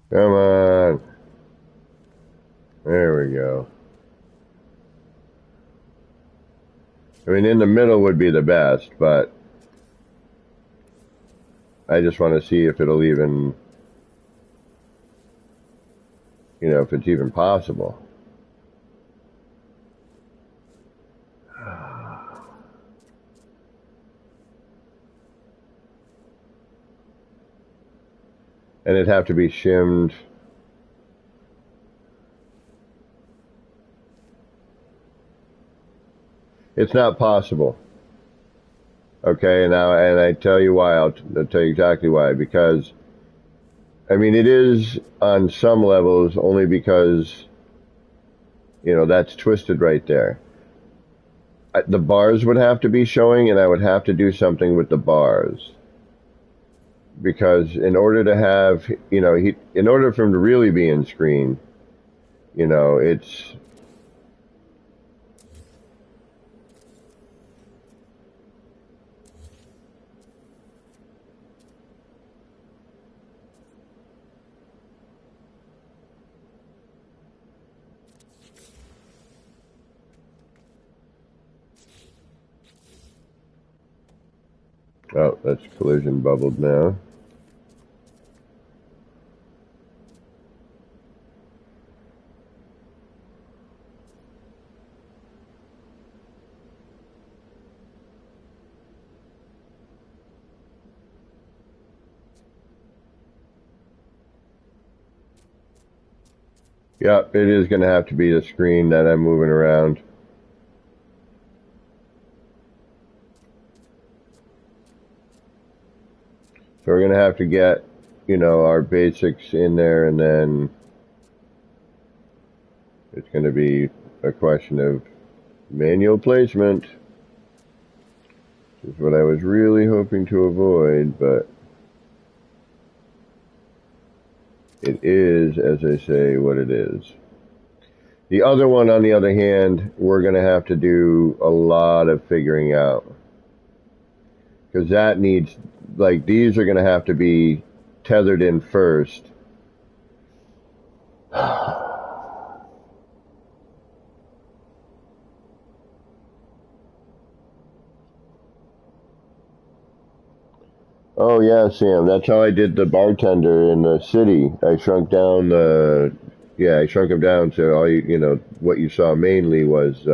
Come on. There we go. I mean, in the middle would be the best, but I just want to see if it'll even, you know, if it's even possible. And it'd have to be shimmed. It's not possible. Okay, now, and I tell you why. I'll tell you exactly why. Because, I mean, it is on some levels only because, you know, that's twisted right there. The bars would have to be showing, and I would have to do something with the bars. Because in order to have, you know, in order for him to really be in screen, you know, it's... Oh, that's collision bubbled now. Yep, it is going to have to be the screen that I'm moving around. So we're going to have to get, our basics in there, and then it's going to be a question of manual placement, which is what I was really hoping to avoid, but it is, as I say, what it is. The other one, on the other hand, we're going to have to do a lot of figuring out. Because that needs, these are going to have to be tethered in first. Oh yeah, Sam, that's how I did the bartender in the city. I shrunk down I shrunk him down to what you saw mainly was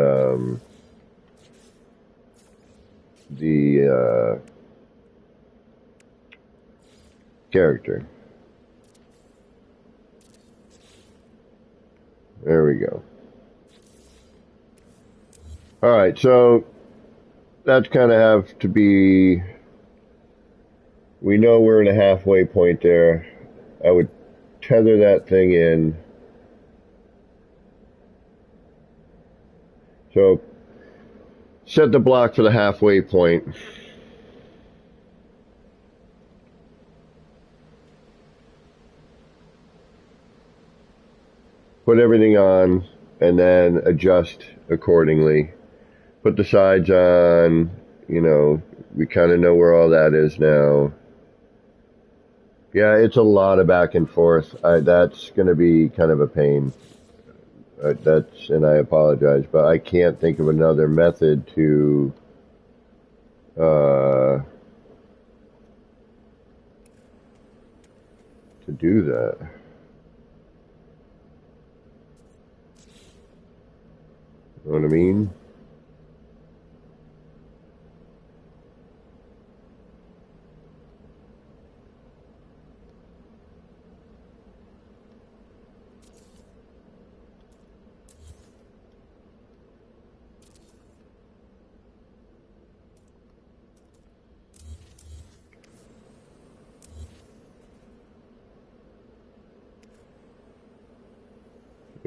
the character. There we go. All right, so that's kind of have to be. We know we're in a halfway point there. I would tether that thing in. So set the block for the halfway point. Put everything on, and then adjust accordingly. Put the sides on, we kind of know where all that is now. Yeah, it's a lot of back and forth. That's going to be kind of a pain. And I apologize, but I can't think of another method to do that. You know what I mean?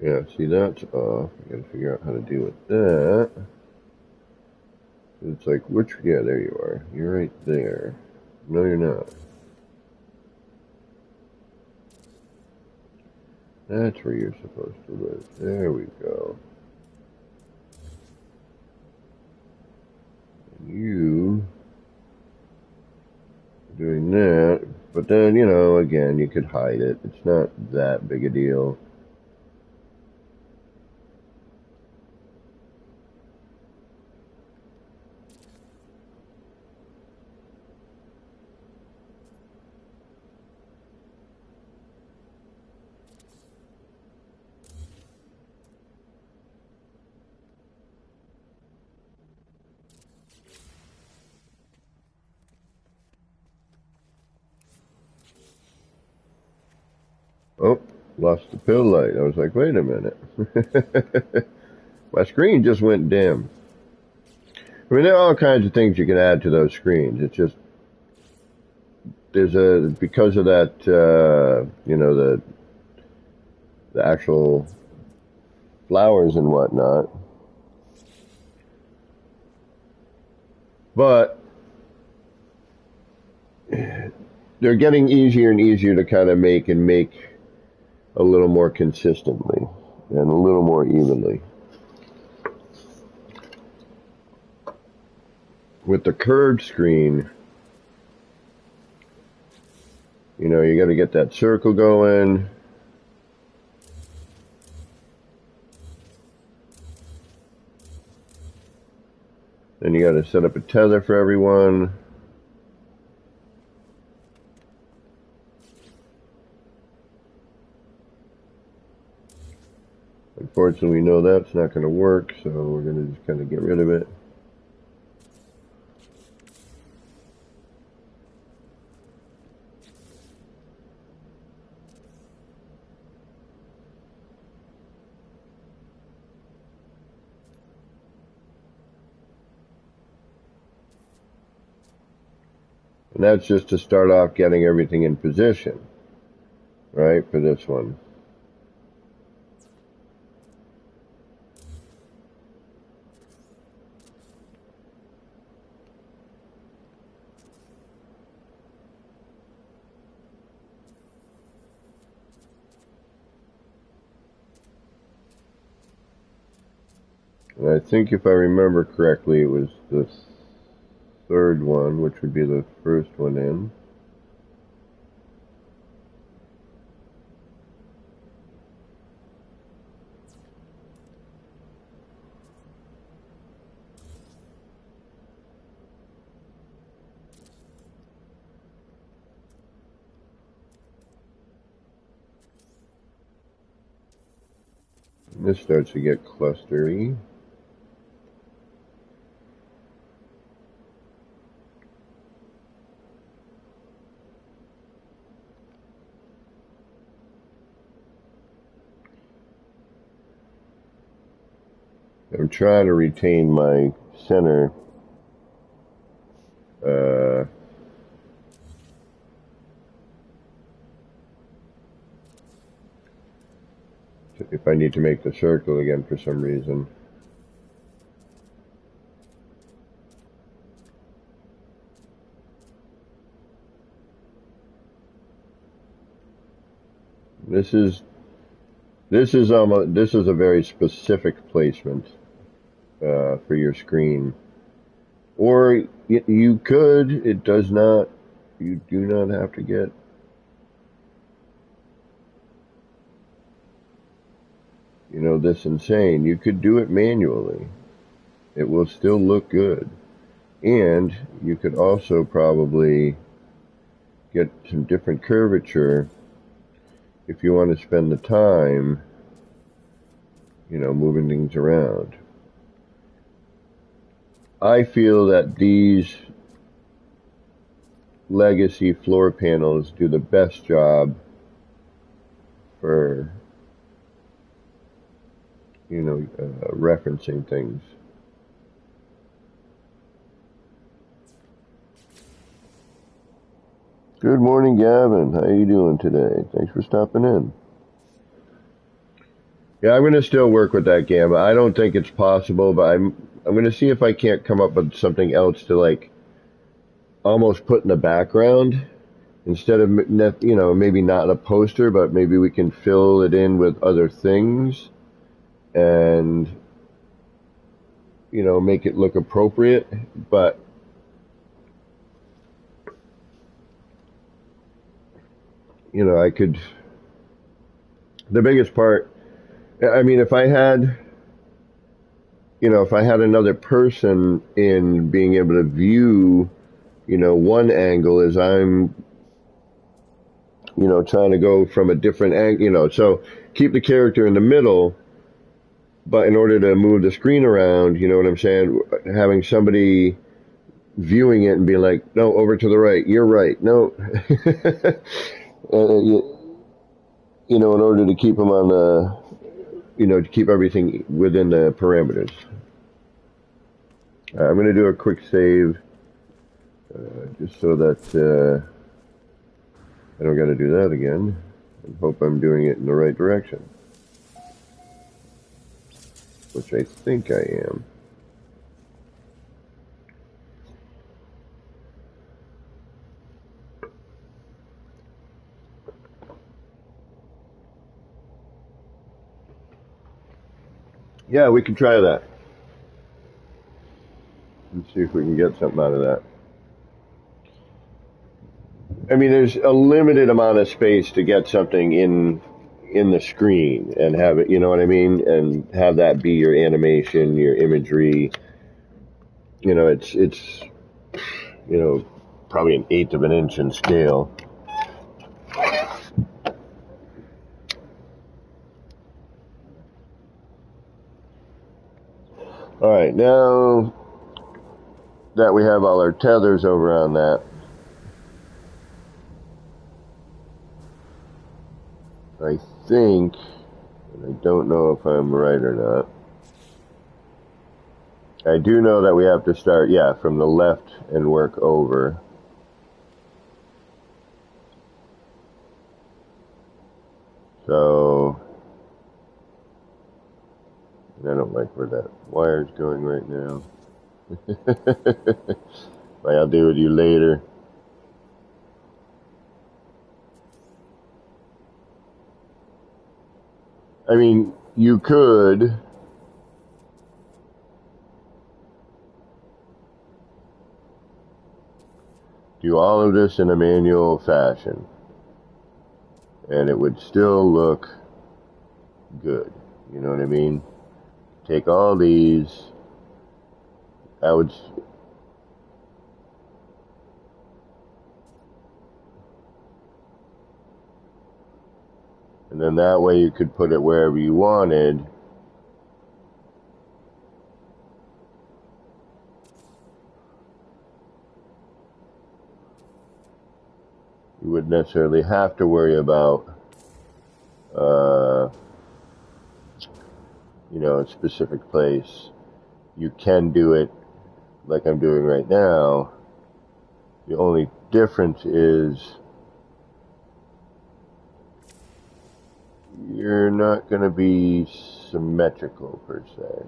Yeah, see, that's off. I gotta figure out how to deal with that. It's like, yeah, there you are. You're right there. No, you're not. That's where you're supposed to live. There we go. You doing that, but then, again, you could hide it. It's not that big a deal. Oh, lost the pill light. I was like, wait a minute. My screen just went dim. I mean, there are all kinds of things you can add to those screens. It's just, because of that, the actual flowers and whatnot. But they're getting easier and easier to kind of make a little more consistently and a little more evenly. With the curved screen, you got to get that circle going. Then you got to set up a tether for everyone. Unfortunately, we know that's not going to work, so we're going to just kind of get rid of it. And that's just to start off getting everything in position, right, for this one. And I think if I remember correctly, it was the third one, which would be the first one in. And this starts to get clustery. I'm trying to retain my center if I need to make the circle again for some reason. This is a very specific placement for your screen. Or you could, it does not, you do not have to get this insane. You could do it manually. It will still look good. And you could also probably get some different curvature if you want to spend the time, moving things around. I feel that these legacy floor panels do the best job for referencing things. Good morning, Gavin. How are you doing today? Thanks for stopping in. Yeah, I'm going to still work with that gamma. I don't think it's possible, but I'm going to see if I can't come up with something else to almost put in the background instead of maybe not a poster, but maybe we can fill it in with other things and make it look appropriate, but I could, the biggest part, I mean, if I had another person in being able to view, one angle as I'm, trying to go from a different angle, so keep the character in the middle, but in order to move the screen around, you know what I'm saying, having somebody viewing it and being like, no, over to the right, you're right, no. In order to keep them on the, to keep everything within the parameters. I'm going to do a quick save, just so that I don't got to do that again, and hope I'm doing it in the right direction, which I think I am. Yeah, we can try that. Let's see if we can get something out of that. I mean, there's a limited amount of space to get something in the screen and have it, you know what I mean, and have that be your animation, your imagery. It's probably 1/8 of an inch in scale. All right, now that we have all our tethers over on that, I think, and I don't know if I'm right or not, I do know that we have to start, from the left and work over. So, I don't like where that wire's going right now. Like, I'll deal with you later. I mean, you could do all of this in a manual fashion, and it would still look good. You know what I mean? Take all these. I would. And then that way you could put it wherever you wanted. You wouldn't necessarily have to worry about, you know, a specific place. You can do it like I'm doing right now. The only difference is you're not going to be symmetrical per se.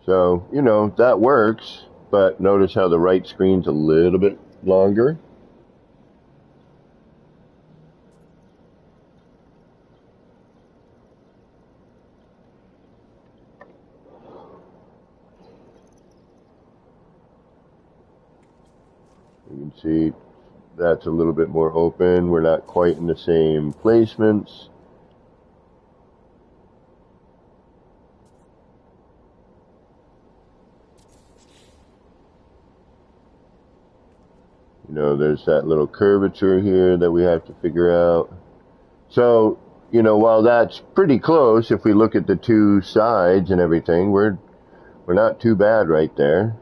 So, you know, that works, but notice how the right screen's a little bit longer. You can see that's a little bit more open. We're not quite in the same placements. You know, there's that little curvature here that we have to figure out. So, you know, while that's pretty close, if we look at the two sides and everything, we're not too bad right there.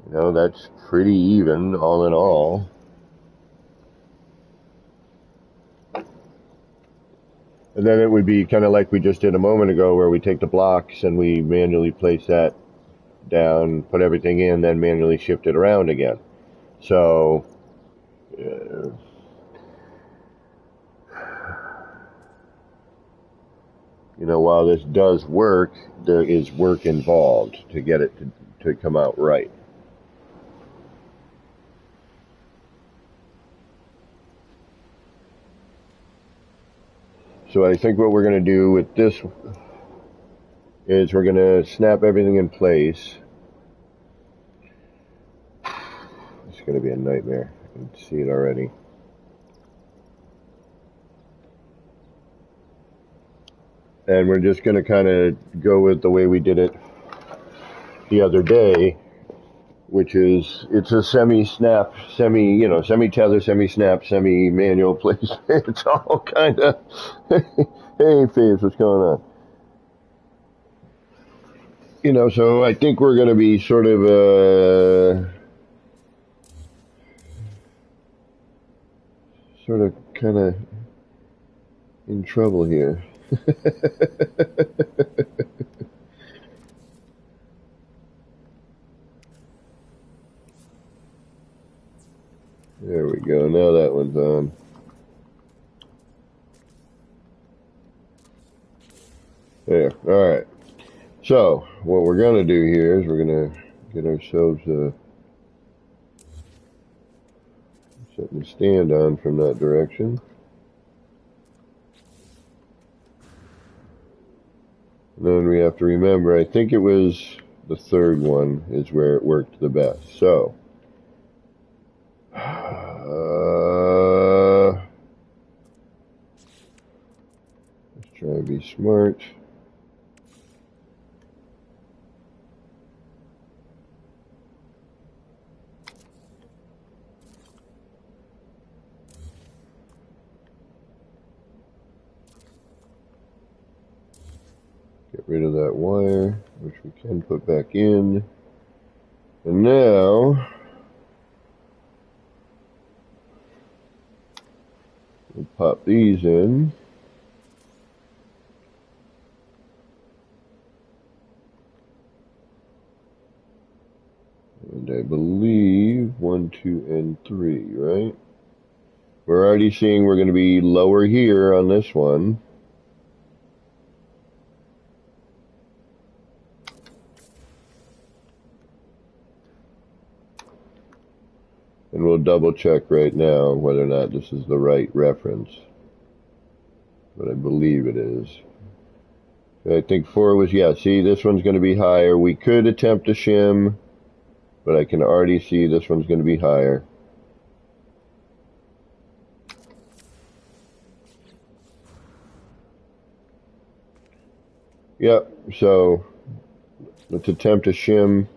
You know, that's pretty even all in all. And then it would be kind of like we just did a moment ago, where we take the blocks and we manually place that down, put everything in, then manually shift it around again. So, you know, while this does work, there is work involved to get it to come out right. So I think what we're going to do with this is we're going to snap everything in place. It's going to be a nightmare. I can see it already. And we're just going to kind of go with the way we did it the other day, which is, it's a semi-snap, semi-tether, semi-snap, semi-manual placement. It's all kind of, hey, Faves, what's going on? You know, so I think we're going to be sort of, kind of in trouble here. There we go. Now that one's on. There. All right. So what we're going to do here is we're going to get ourselves something to stand on from that direction. And then we have to remember, I think it was the third one is where it worked the best. So, let's try to be smart. Get rid of that wire, which we can put back in. And now, we'll pop these in. And I believe 1, 2, and 3, right? We're already seeing we're going to be lower here on this one. And we'll double check right now whether or not this is the right reference. But I believe it is. I think 4 was, yeah, see, this one's going to be higher. We could attempt a shim, but I can already see this one's going to be higher. Yep, so let's attempt a shim.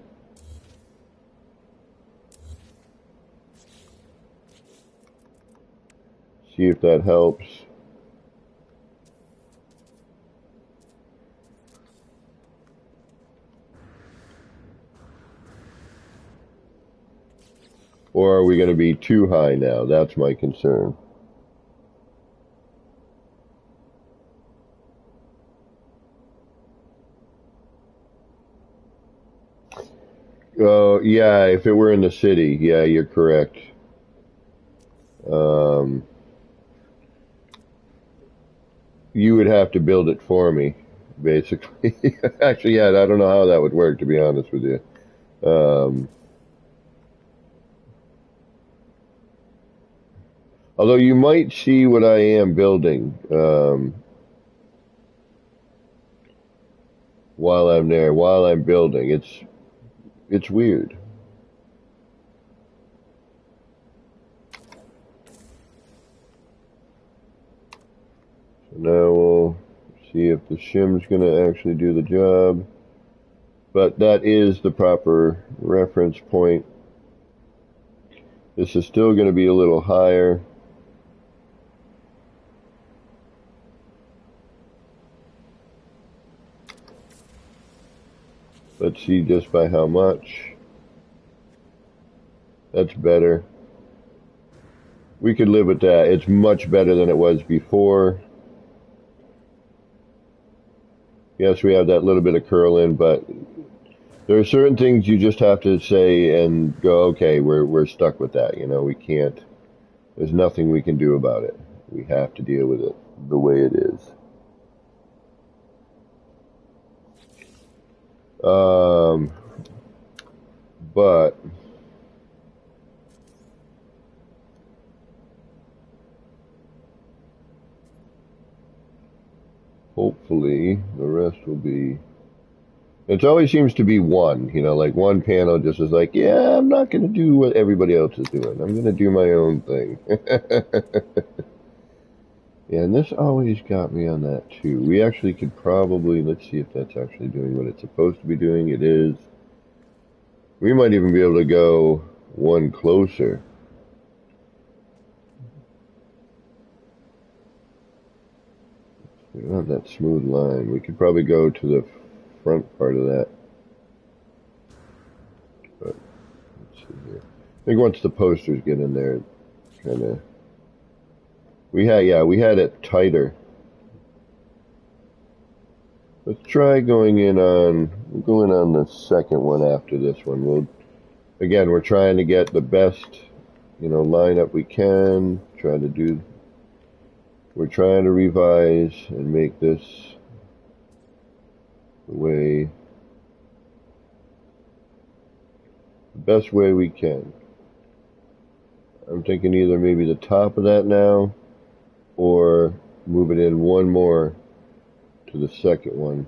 See if that helps. Or are we going to be too high now? That's my concern. Oh, yeah, if it were in the city, yeah, you're correct. You would have to build it for me, basically. Actually, yeah, I don't know how that would work, to be honest with you. Although you might see what I am building while I'm there, while I'm building. It's weird. So now we'll see if the shim's going to actually do the job. But that is the proper reference point. This is still going to be a little higher. Let's see just by how much. That's better. We could live with that. It's much better than it was before. Yes, we have that little bit of curl in, but there are certain things you just have to say and go, okay, we're stuck with that. You know, we can't, there's nothing we can do about it. We have to deal with it the way it is. But hopefully the rest will be, it always seems to be one, you know, like one panel just is like, yeah, I'm not going to do what everybody else is doing. I'm going to do my own thing. Yeah, and this always got me on that too. We actually could probably, let's see if that's actually doing what it's supposed to be doing. It is. We might even be able to go one closer. We don't have that smooth line. We could probably go to the front part of that. But let's see here. I think once the posters get in there, kind of. We had it tighter. Let's try going in on the second one after this one. Again, we're trying to get the best, you know, lineup we can. We're trying to revise and make this the best way we can. I'm thinking either maybe the top of that now, or move it in one more to the second one,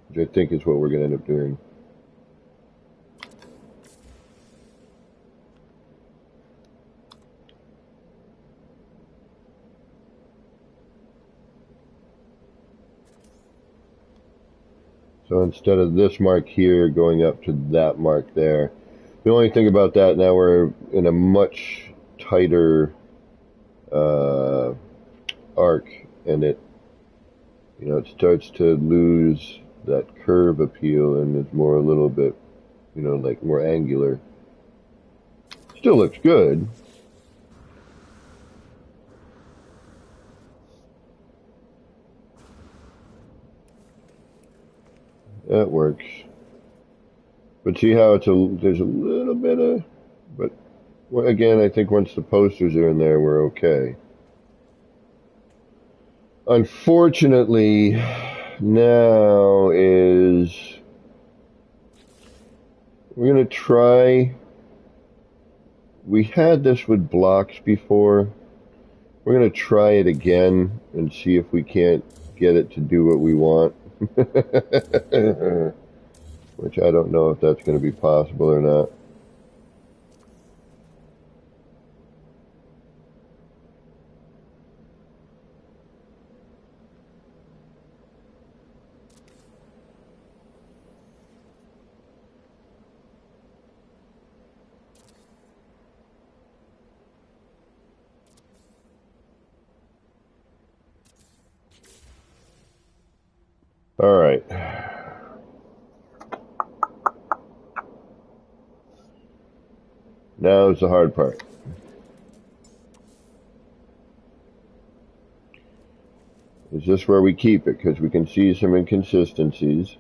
which I think is what we're going to end up doing. So instead of this mark here going up to that mark there, the only thing about that, now we're in a much tighter arc, and it starts to lose that curve appeal and is more a little bit, like more angular. Still looks good. That works. But see how there's a little bit of, but well, again, I think once the posters are in there, we're okay. Unfortunately, now is we're gonna try. We had this with blocks before. We're gonna try it again and see if we can't get it to do what we want. Which I don't know if that's going to be possible or not. All right. Now is the hard part. Is this where we keep it? Because we can see some inconsistencies,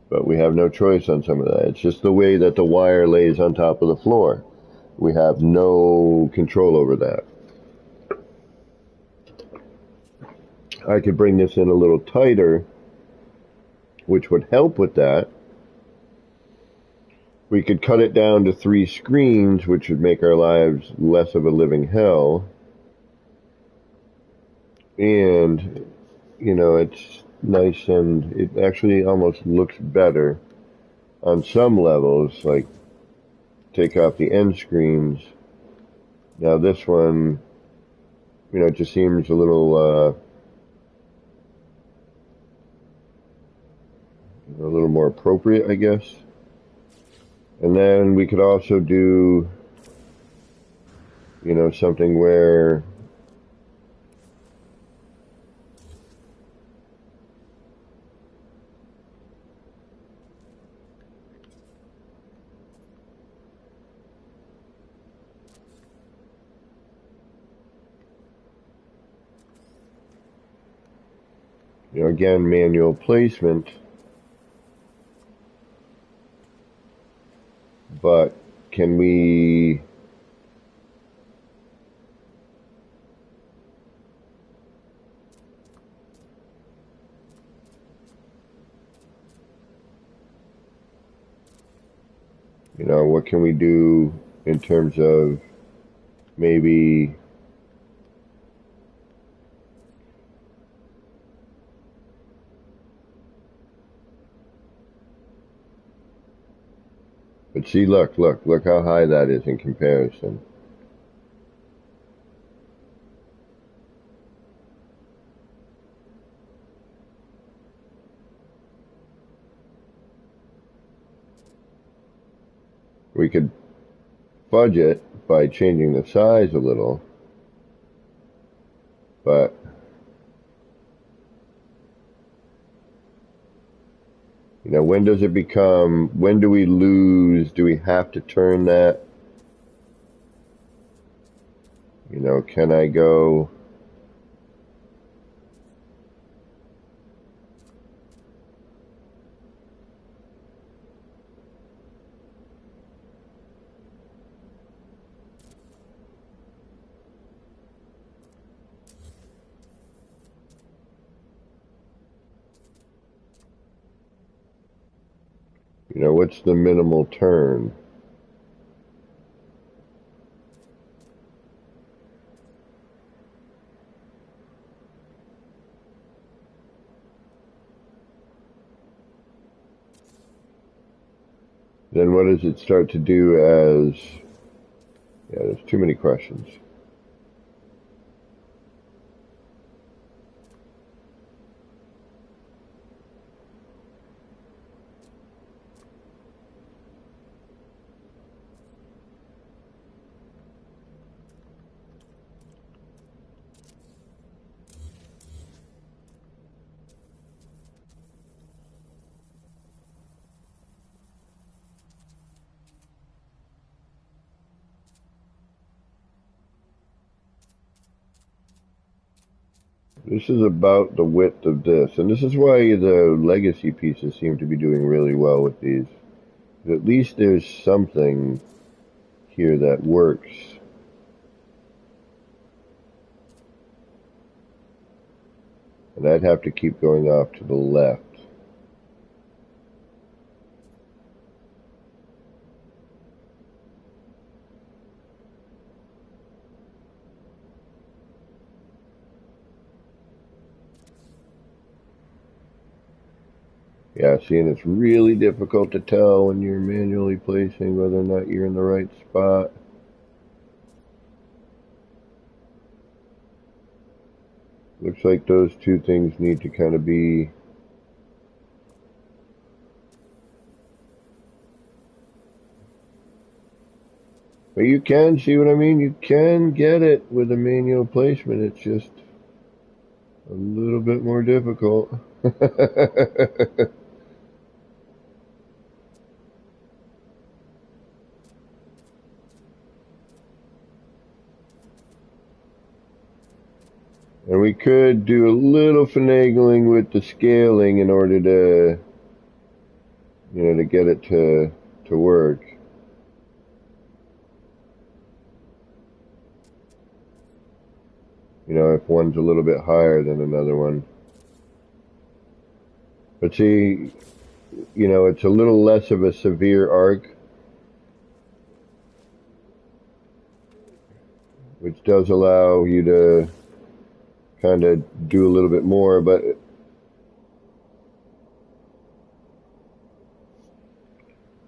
but we have no choice on some of that. It's just the way that the wire lays on top of the floor. We have no control over that. I could bring this in a little tighter, which would help with that. We could cut it down to 3 screens, which would make our lives less of a living hell. And, you know, it's nice and it actually almost looks better on some levels, like take off the end screens. Now this one, you know, it just seems a little more appropriate, I guess. And then we could also do, you know, something where you know, again, manual placement, but can we you know, what can we do in terms of maybe but see, look how high that is in comparison. We could fudge it by changing the size a little, but you know, when does it become, when do we lose, do we have to turn that? You know, can I go, you know, what's the minimal turn? Then what does it start to do as, yeah, there's too many questions. This is about the width of this, and this is why the legacy pieces seem to be doing really well with these. At least there's something here that works. And I'd have to keep going off to the left. Yeah, see, and it's really difficult to tell when you're manually placing whether or not you're in the right spot. Looks like those two things need to kind of be... But you can, see what I mean? You can get it with a manual placement. It's just a little bit more difficult. And we could do a little finagling with the scaling in order to, to get it to work. If one's a little bit higher than another one. But see, it's a little less of a severe arc, which does allow you to kind of do a little bit more, but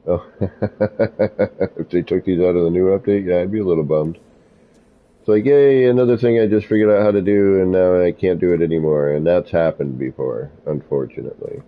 oh, if they took these out of the new update, yeah, I'd be a little bummed. It's like, yay, another thing I just figured out how to do, and now I can't do it anymore, and that's happened before, unfortunately.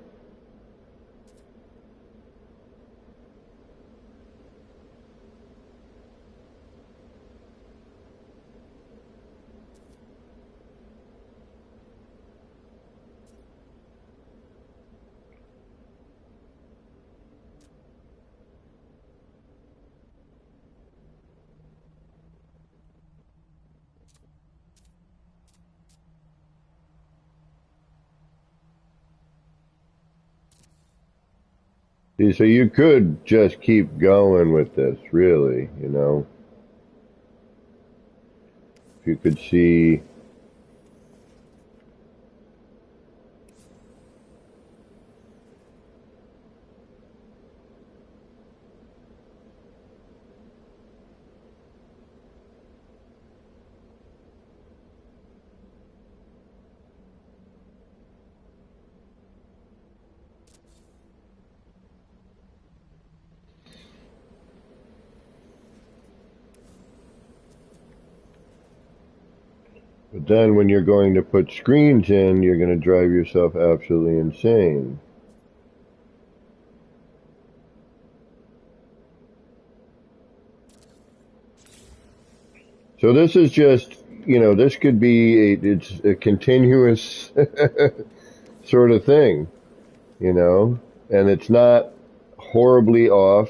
See, so you could just keep going with this, really, If you could see... But then when you're going to put screens in, you're going to drive yourself absolutely insane. So this is just, this could be it's a continuous sort of thing, and it's not horribly off.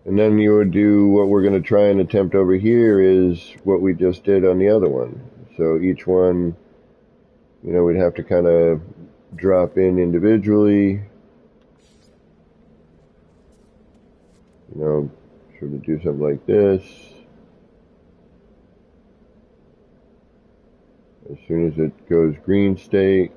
And then you would do what we're going to try and attempt over here is what we just did on the other one. So each one, we'd have to kind of drop in individually, sort of do something like this. As soon as it goes green state,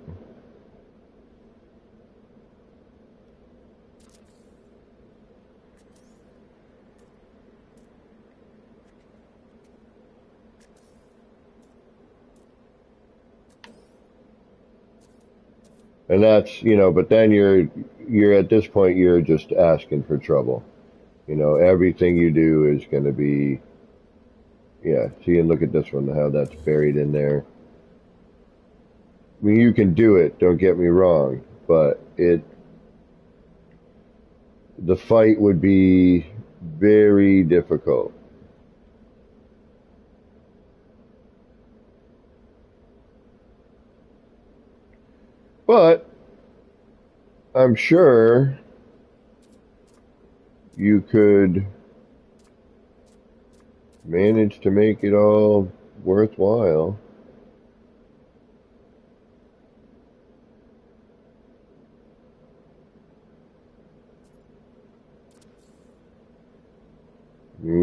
and that's, but then you're at this point, you're just asking for trouble. Everything you do is going to be, yeah, see, and look at this one, how that's buried in there. I mean, you can do it, don't get me wrong, but the fight would be very difficult. But I'm sure you could manage to make it all worthwhile.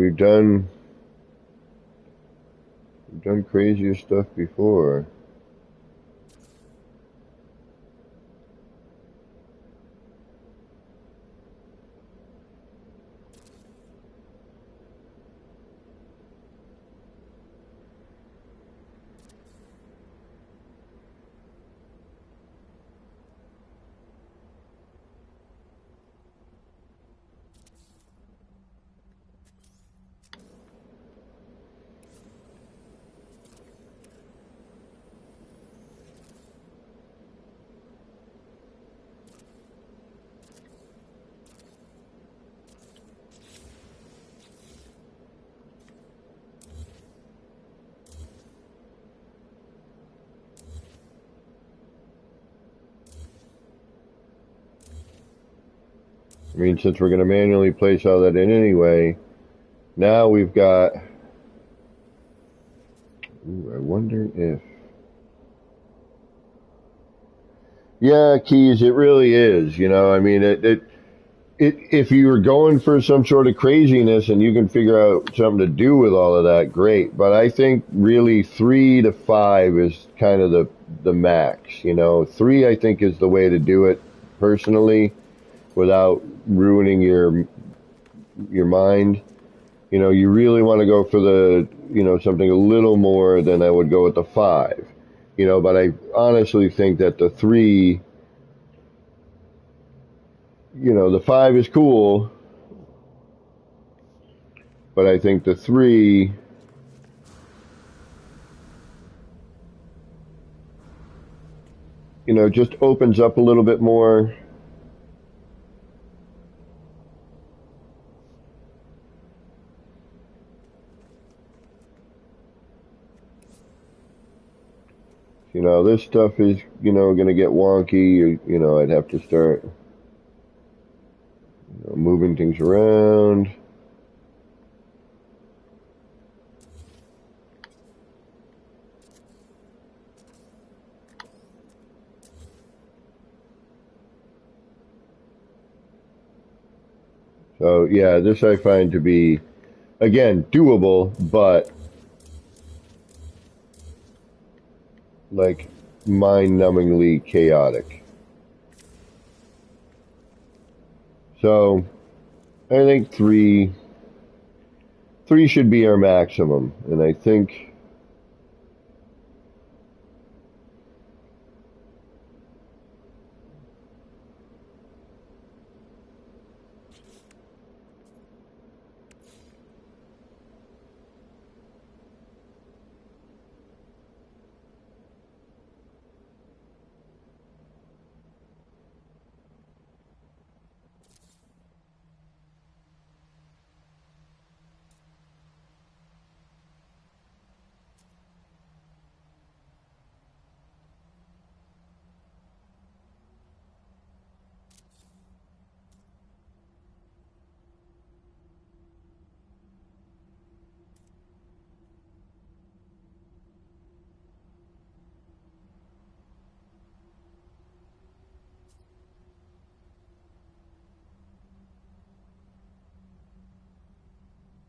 we've done crazier stuff before. I mean, since we're going to manually place all that in anyway, now we've got... Ooh, I wonder if... Yeah, Keys, it really is. You know, I mean, if you were going for some sort of craziness and you can figure out something to do with all of that, great. But I think really 3 to 5 is kind of the max. You know, 3 I think is the way to do it personally, without ruining your mind. You know, you really want to go for the, you know, something a little more than I would go with the 5. You know, but I honestly think that the 3, you know, the 5 is cool, but I think the 3, you know, just opens up a little bit more. You know, this stuff is, you know, going to get wonky. You know, I'd have to start, you know, moving things around. So, yeah, this I find to be, again, doable, but like mind-numbingly chaotic. So, I think 3 should be our maximum, and I think,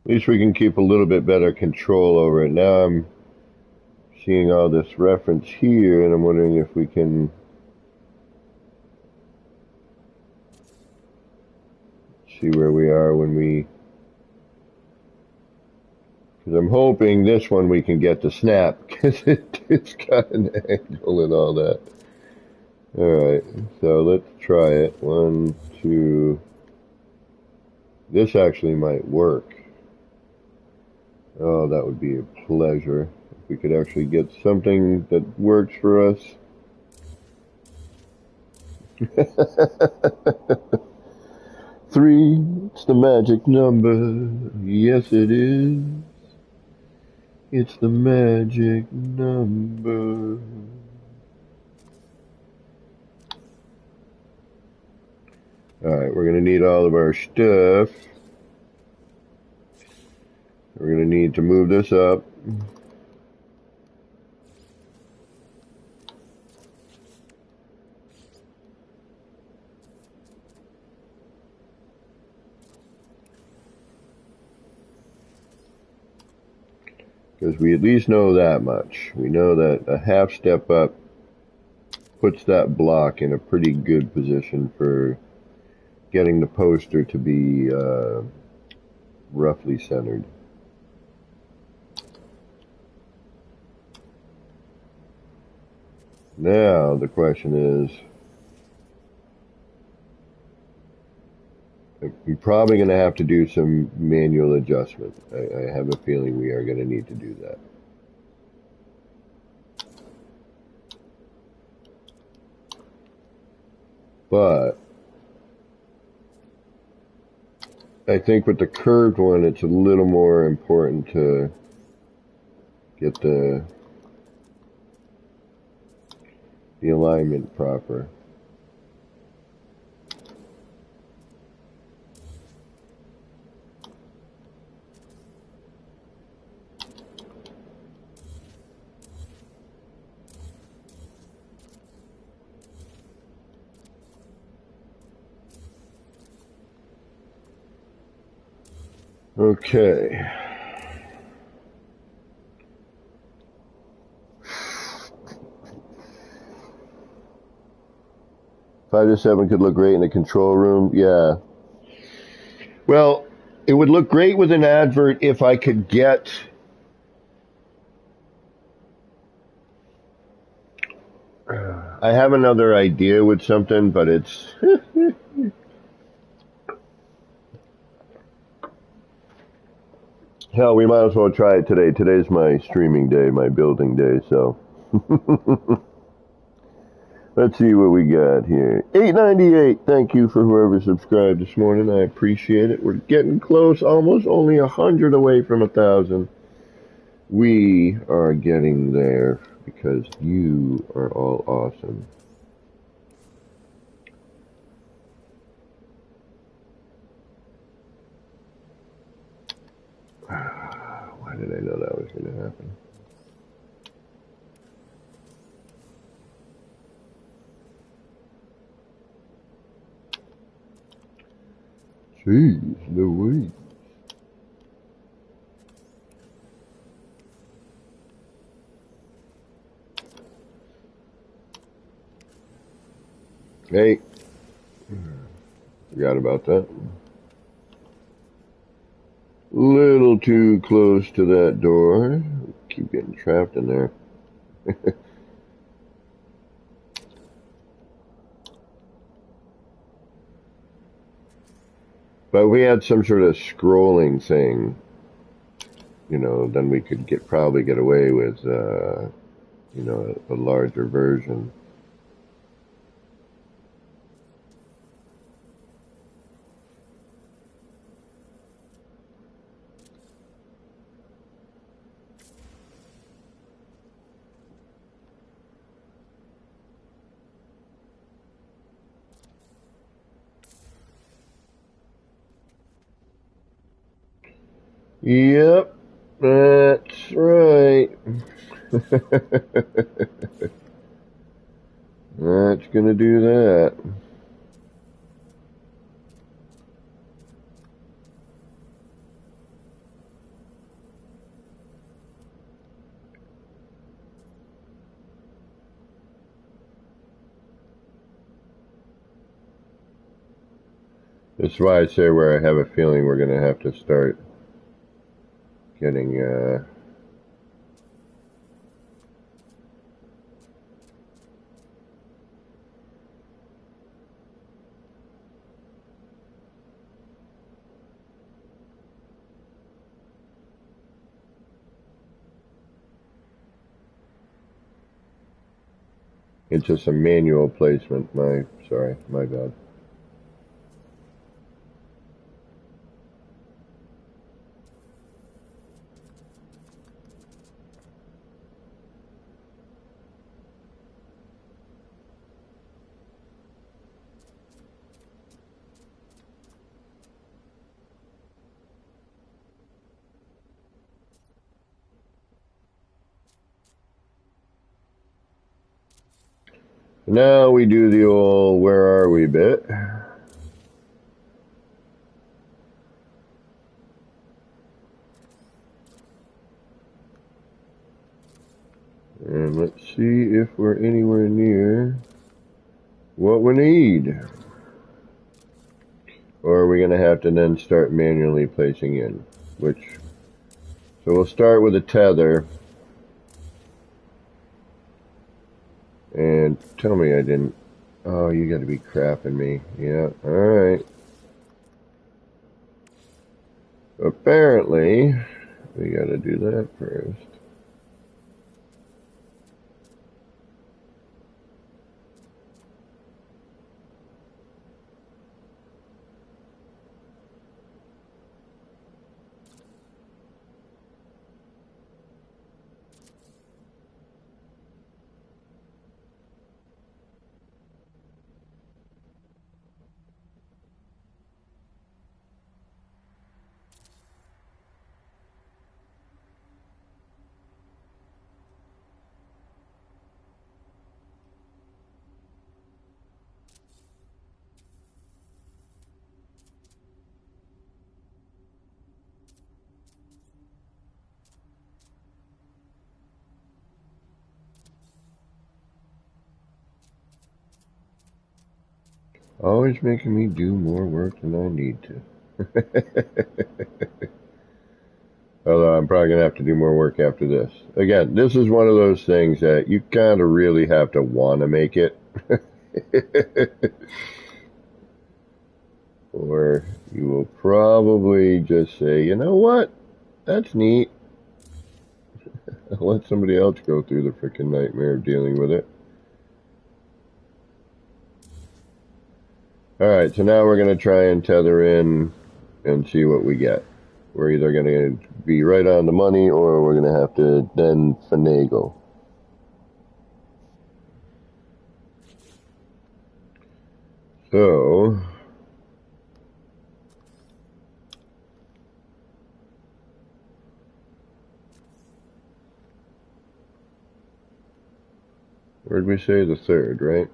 at least we can keep a little bit better control over it. Now I'm seeing all this reference here, and I'm wondering if we can see where we are when we... Because I'm hoping this one we can get to snap, because it's got an angle and all that. Alright, so let's try it. 1, 2... This actually might work. Oh, that would be a pleasure. If we could actually get something that works for us. 3, it's the magic number. Yes, it is. It's the magic number. Alright, we're going to need all of our stuff. We're going to need to move this up. Because we at least know that much. We know that a half step up puts that block in a pretty good position for getting the poster to be roughly centered. Now the question is, we're probably going to have to do some manual adjustment. I have a feeling we are going to need to do that. But I think with the curved one, it's a little more important to get the alignment proper. Okay. Five to seven could look great in the control room. Yeah. Well, it would look great with an advert if I could get I have another idea with something, but it's hell, we might as well try it today. Today's my streaming day, my building day, so let's see what we got here. 898. Thank you for whoever subscribed this morning. I appreciate it. We're getting close, almost only 100 away from 1,000. We are getting there because you are all awesome. Why did I know that was going to happen? Jeez, no way. Hey, forgot about that. Little too close to that door. Keep getting trapped in there. But if we had some sort of scrolling thing, you know, then we could probably get away with, you know, a larger version. Yep, that's right. That's gonna do that. That's why I say where I have a feeling we're gonna have to start getting, it's just a manual placement. Sorry, my bad. Now we do the old where are we bit. And let's see if we're anywhere near what we need. Or are we going to have to then start manually placing in? So we'll start with a tether. And tell me I didn't. Oh, you got to be crapping me. Yeah, alright. Apparently, we got to do that first. Always making me do more work than I need to. Although I'm probably going to have to do more work after this. Again, this is one of those things that you kind of really have to want to make it. Or you will probably just say, you know what? That's neat. I'll let somebody else go through the freaking nightmare of dealing with it. Alright, so now we're going to try and tether in and see what we get. We're either going to be right on the money or we're going to have to then finagle. So, where'd we say the 3rd, right?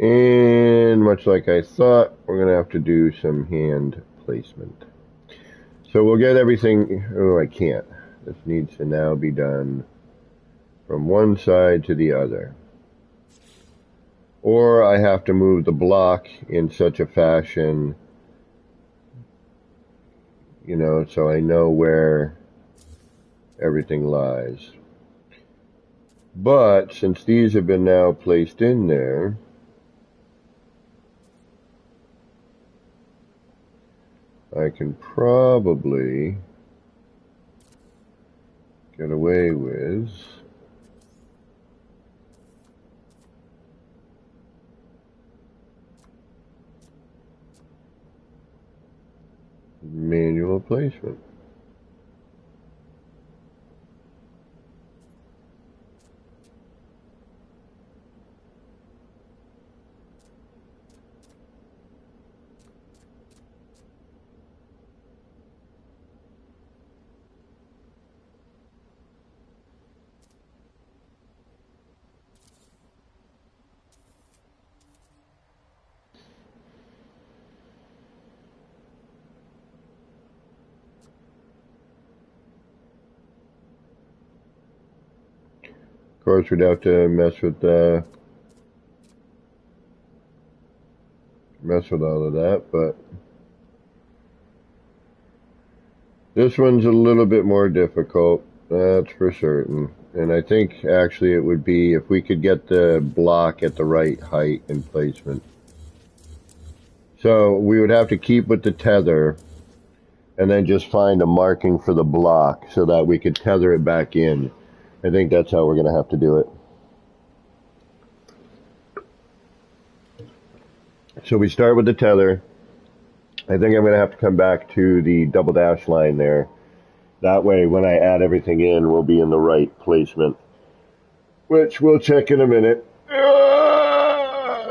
And much like I thought, we're going to have to do some hand placement. So we'll get everything. Oh, I can't. This needs to now be done from one side to the other. Or I have to move the block in such a fashion, you know, so I know where everything lies. But since these have been now placed in there, I can probably get away with manual placement. Of course, we'd have to mess with all of that, but this one's a little bit more difficult, that's for certain. And I think actually it would be if we could get the block at the right height and placement. So we would have to keep with the tether and then just find a marking for the block so that we could tether it back in. I think that's how we're going to have to do it. So we start with the tether. I think I'm going to have to come back to the double dash line there. That way, when I add everything in, we'll be in the right placement. Which we'll check in a minute.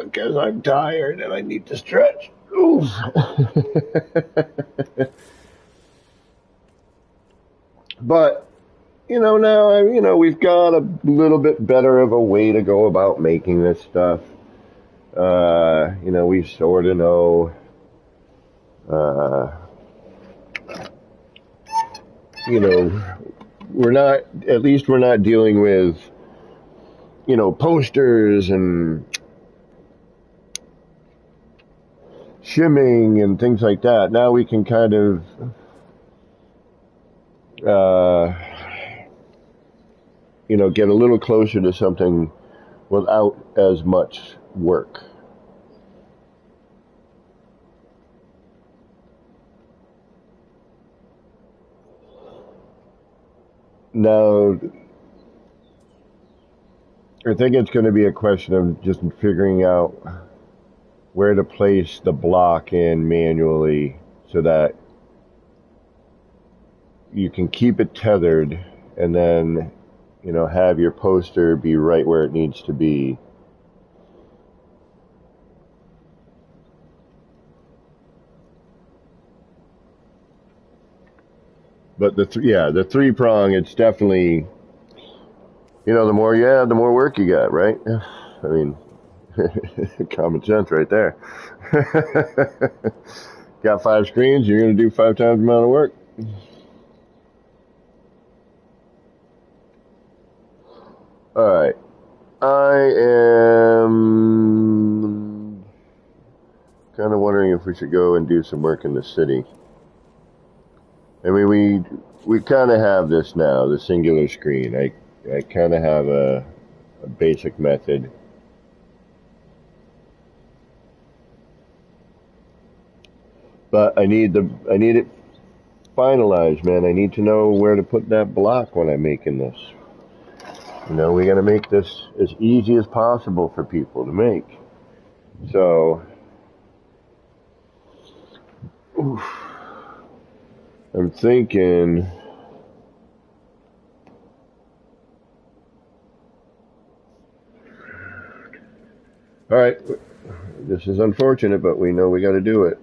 Because I'm tired and I need to stretch. Oof. But now we've got a little bit better of a way to go about making this stuff. We sort of know. Uh, you know, we're not. At least we're not dealing with posters and shimming and things like that. Now we can kind of uh, get a little closer to something without as much work. Now, I think it's going to be a question of just figuring out where to place the block in manually so that you can keep it tethered and then, have your poster be right where it needs to be. But the three prong, it's definitely, the more you add, the more work you got, right? I mean, common sense right there. Got 5 screens, you're going to do 5 times the amount of work. Alright. I am kind of wondering if we should go and do some work in the city. I mean, we kind of have this now, the singular screen. I kind of have a basic method. But I need it finalized, man. I need to know where to put that block when I'm making this. We got to make this as easy as possible for people to make. So, I'm thinking, all right, this is unfortunate, but we know we got to do it.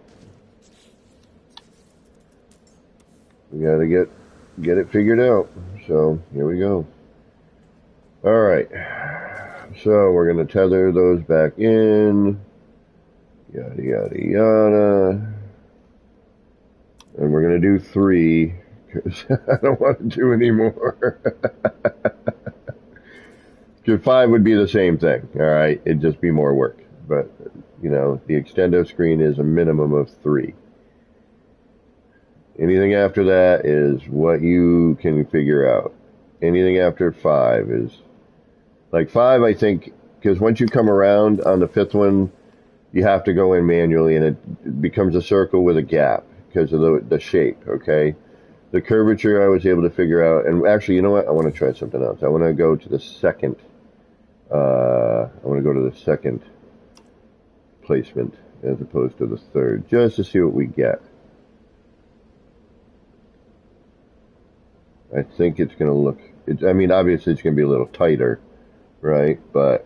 We got to get it figured out. So, here we go. All right. So, we're going to tether those back in. Yada, yada, yada. And we're going to do 3 because I don't want to do any more. 5 would be the same thing, all right? It'd just be more work. But, the extendo screen is a minimum of 3. Anything after that is what you can figure out. Anything after 5 is... Like 5, I think, because once you come around on the 5th one, you have to go in manually, and it becomes a circle with a gap because of the shape, okay? The curvature I was able to figure out, and actually, you know what? I want to try something else. I want to go to the second placement as opposed to the 3rd, just to see what we get. I think it's going to look, obviously it's going to be a little tighter, right? But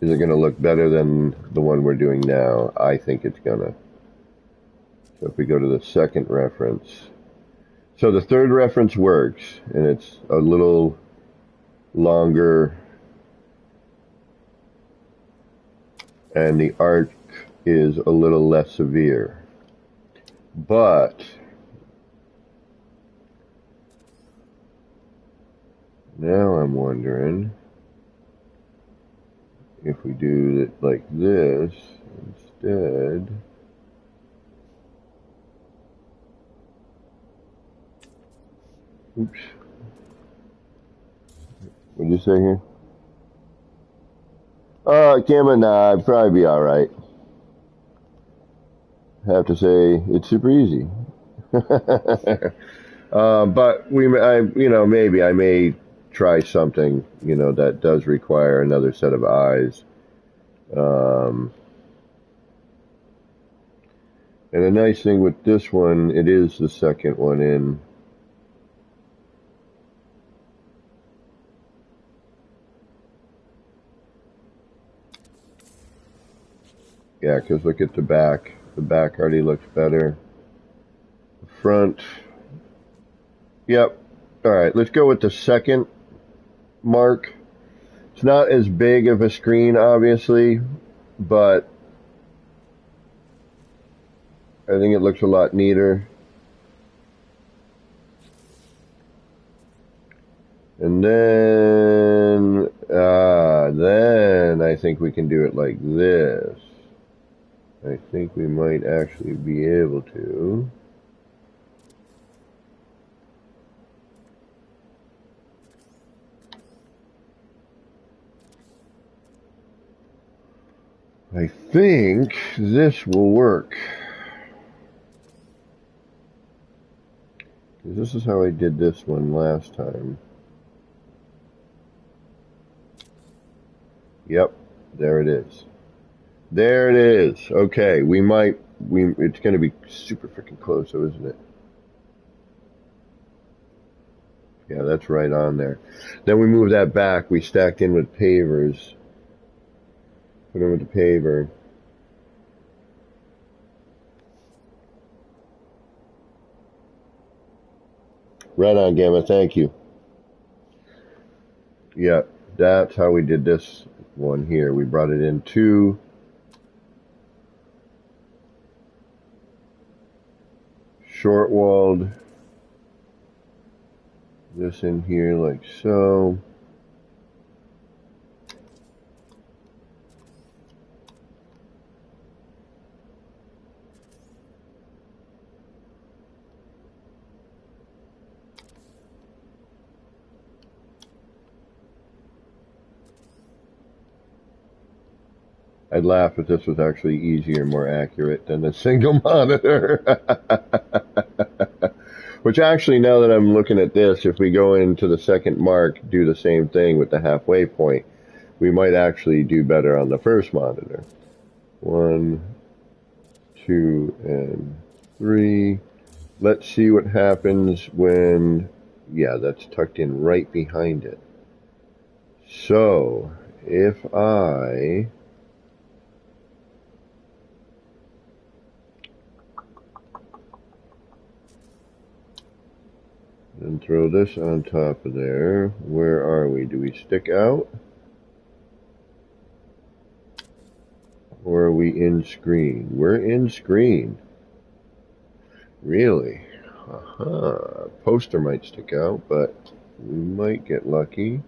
is it going to look better than the one we're doing now? I think it's going to. So if we go to the second reference, so the 3rd reference works, and it's a little longer, and the arc is a little less severe. But now I'm wondering if we do it like this instead. Oops. What'd you say here? Camera, nah, I'd probably be alright. I have to say, it's super easy. But maybe I may try something, that does require another set of eyes. And the nice thing with this one, it is the second one in. Yeah, because look at the back. The back already looks better. The front. Yep. All right, let's go with the second mark. It's not as big of a screen, obviously, but I think it looks a lot neater. And then I think we can do it like this. I think we might actually be able to. I think this will work. This is how I did this one last time. Yep, there it is. There it is. Okay, it's going to be super freaking close, though, isn't it? Yeah, that's right on there. Then we move that back. We stacked in with pavers. Put in with the paver. Right on, Gamma. Thank you. Yeah, that's how we did this one here. We brought it in two. Short walled this in here like so. I'd laugh if this was actually easier and more accurate than a single monitor. Which actually, now that I'm looking at this, if we go into the second mark, do the same thing with the halfway point, we might actually do better on the first monitor. 1, 2, and 3. Let's see what happens when, yeah, that's tucked in right behind it. So, if I and throw this on top of there, where are we? Do we stick out? Or are we in screen? We're in screen. Really? Aha. Poster might stick out, but we might get lucky.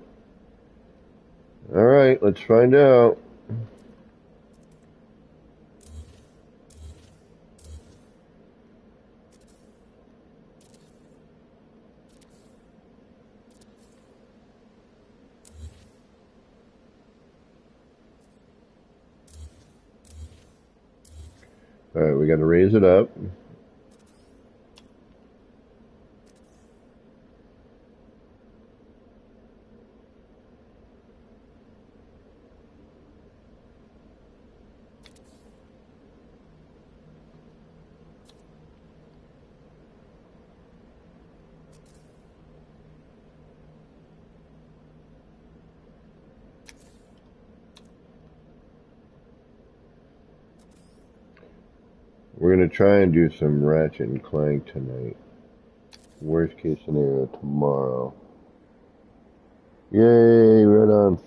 Alright, let's find out. Alright, we gotta raise it up. We're going to try and do some Ratchet and Clank tonight. Worst case scenario, tomorrow. Yay, right on.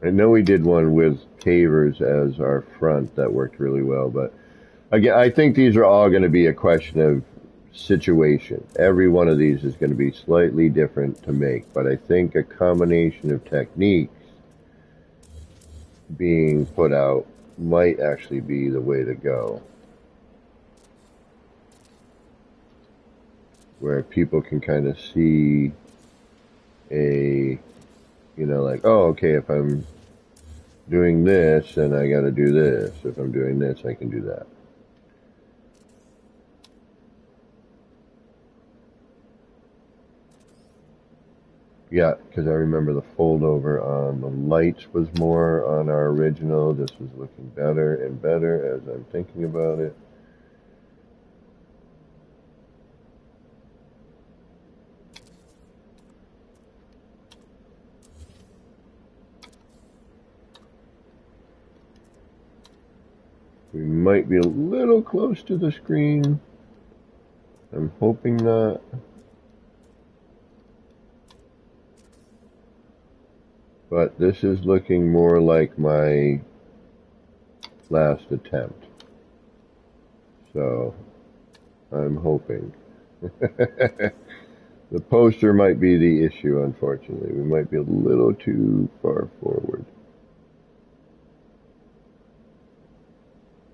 I know we did one with pavers as our front that worked really well, but again, I think these are all going to be a question of situation. Every one of these is going to be slightly different to make, but I think a combination of techniques being put out might actually be the way to go. Where people can kind of see like, oh, okay, if I'm doing this, then I got to do this. If I'm doing this, I can do that. Yeah, because I remember the fold over on the lights was more on our original. This is looking better and better as I'm thinking about it. We might be a little close to the screen. I'm hoping not. But this is looking more like my last attempt. So I'm hoping. The poster might be the issue, unfortunately. We might be a little too far forward.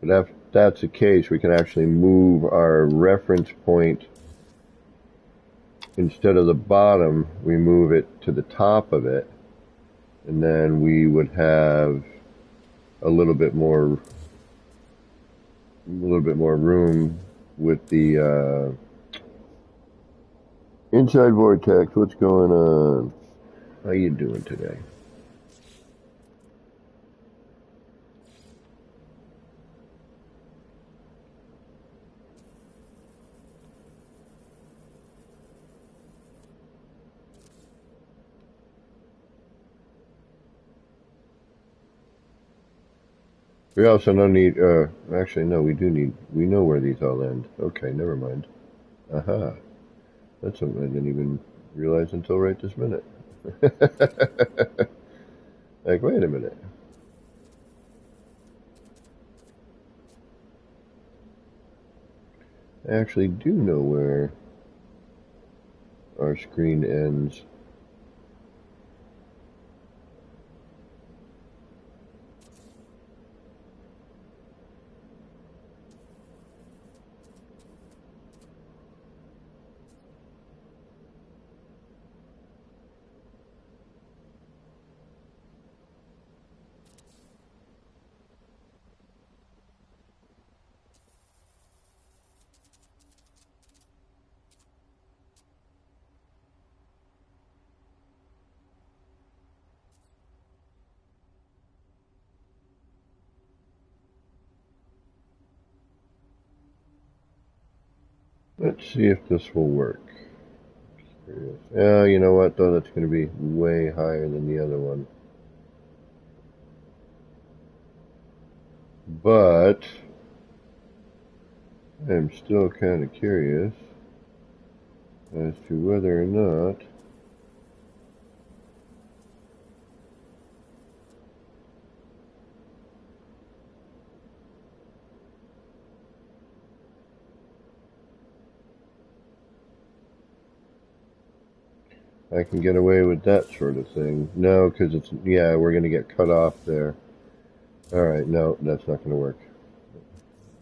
But if that's the case, we can actually move our reference point. Instead of the bottom, we move it to the top of it, and then we would have a little bit more room with the inside vortex. What's going on? How you doing today? We also don't need, actually no, we do need, we know where these all end. Okay, never mind. Aha. That's something I didn't even realize until right this minute. Like, wait a minute. I actually do know where our screen ends. Let's see if this will work. Yeah, you know what though, that's going to be way higher than the other one. But I'm still kind of curious as to whether or not I can get away with that sort of thing. No, because it's, yeah, we're going to get cut off there. Alright, no, that's not going to work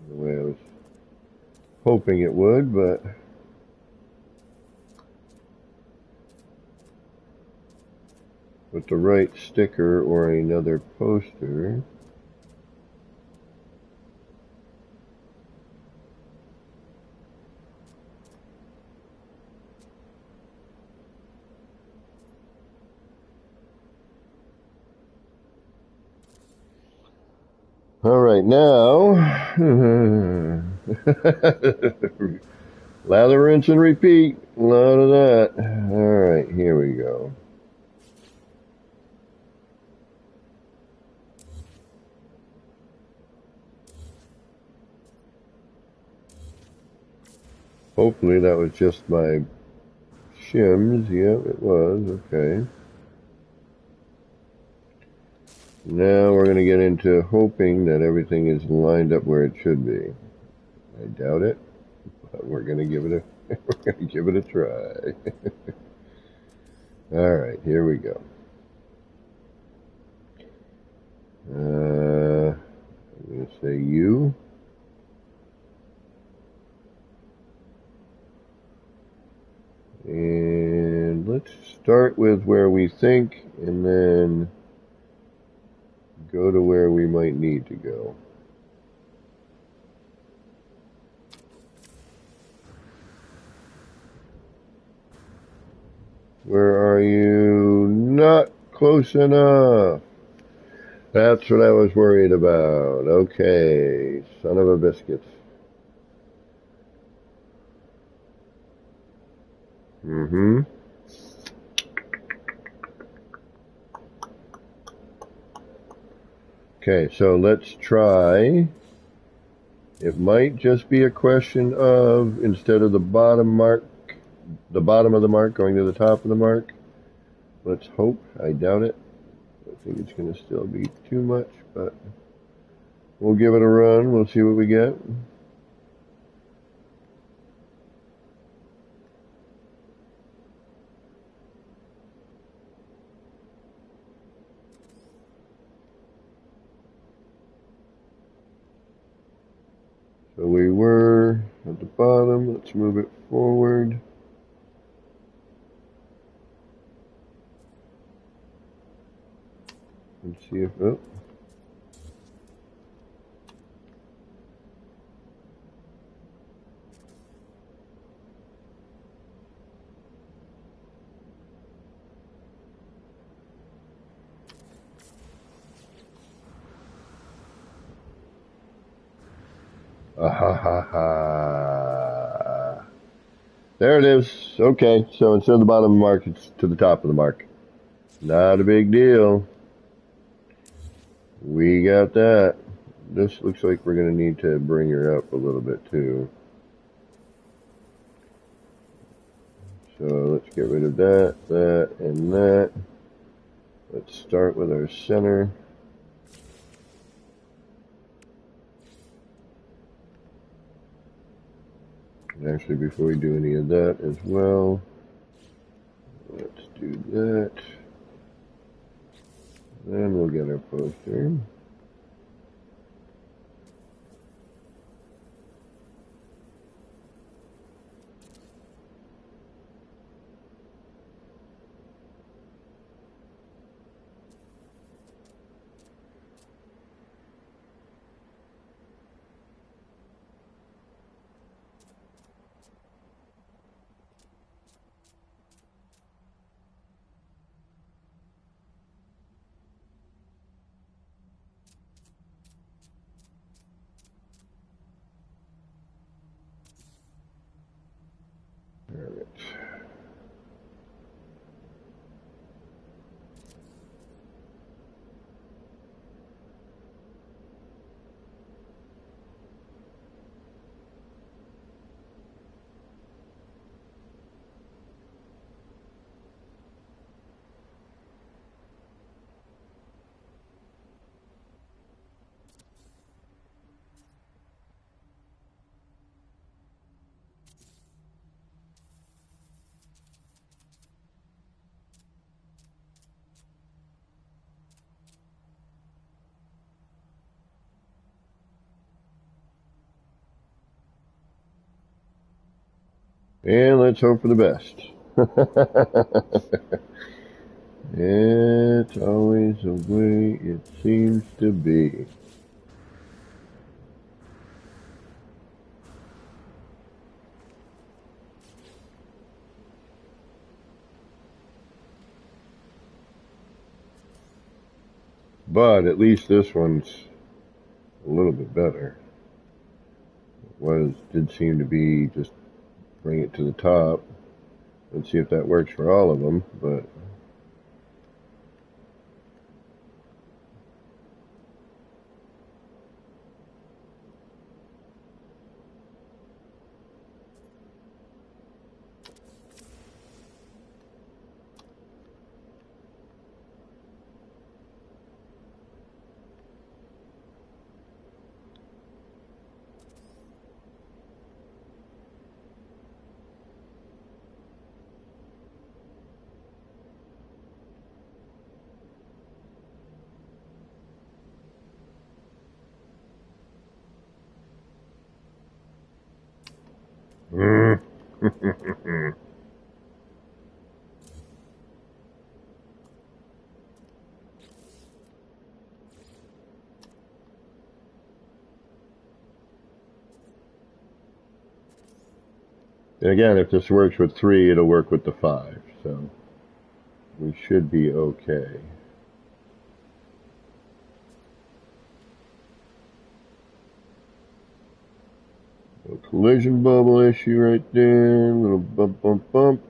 the way I was hoping it would, but with the right sticker or another poster. Alright, now, lather, rinse, and repeat. A lot of that. Alright, here we go. Hopefully that was just my shims. Yep, it was. Okay. Now we're going to get into hoping that everything is lined up where it should be. I doubt it, but we're going to give it a we're going to give it a try. All right, here we go. I'm going to say U. And let's start with where we think and then go to where we might need to go. Where are you? Not close enough. That's what I was worried about. Okay, son of a biscuit. Mm-hmm. Okay, so let's try. It might just be a question of, instead of the bottom mark, the bottom of the mark going to the top of the mark. Let's hope. I doubt it. I think it's going to still be too much, but we'll give it a run. We'll see what we get. So we were at the bottom. Let's move it forward. Let's see if, oh. Ah, ha, ha, ha. There it is. Okay, so instead of the bottom of the mark, it's to the top of the mark. Not a big deal. We got that. This looks like we're going to need to bring her up a little bit too. So let's get rid of that, that, and that. Let's start with our center. Actually, before we do any of that as well, let's do that. Then we'll get our poster. Alright. And let's hope for the best. It's always the way it seems to be. But at least this one's a little bit better. Did seem to be just bring it to the top. Let's see if that works for all of them, but and again, if this works with 3, it'll work with the 5. So we should be okay. A collision bubble issue right there, little bump, bump, bump.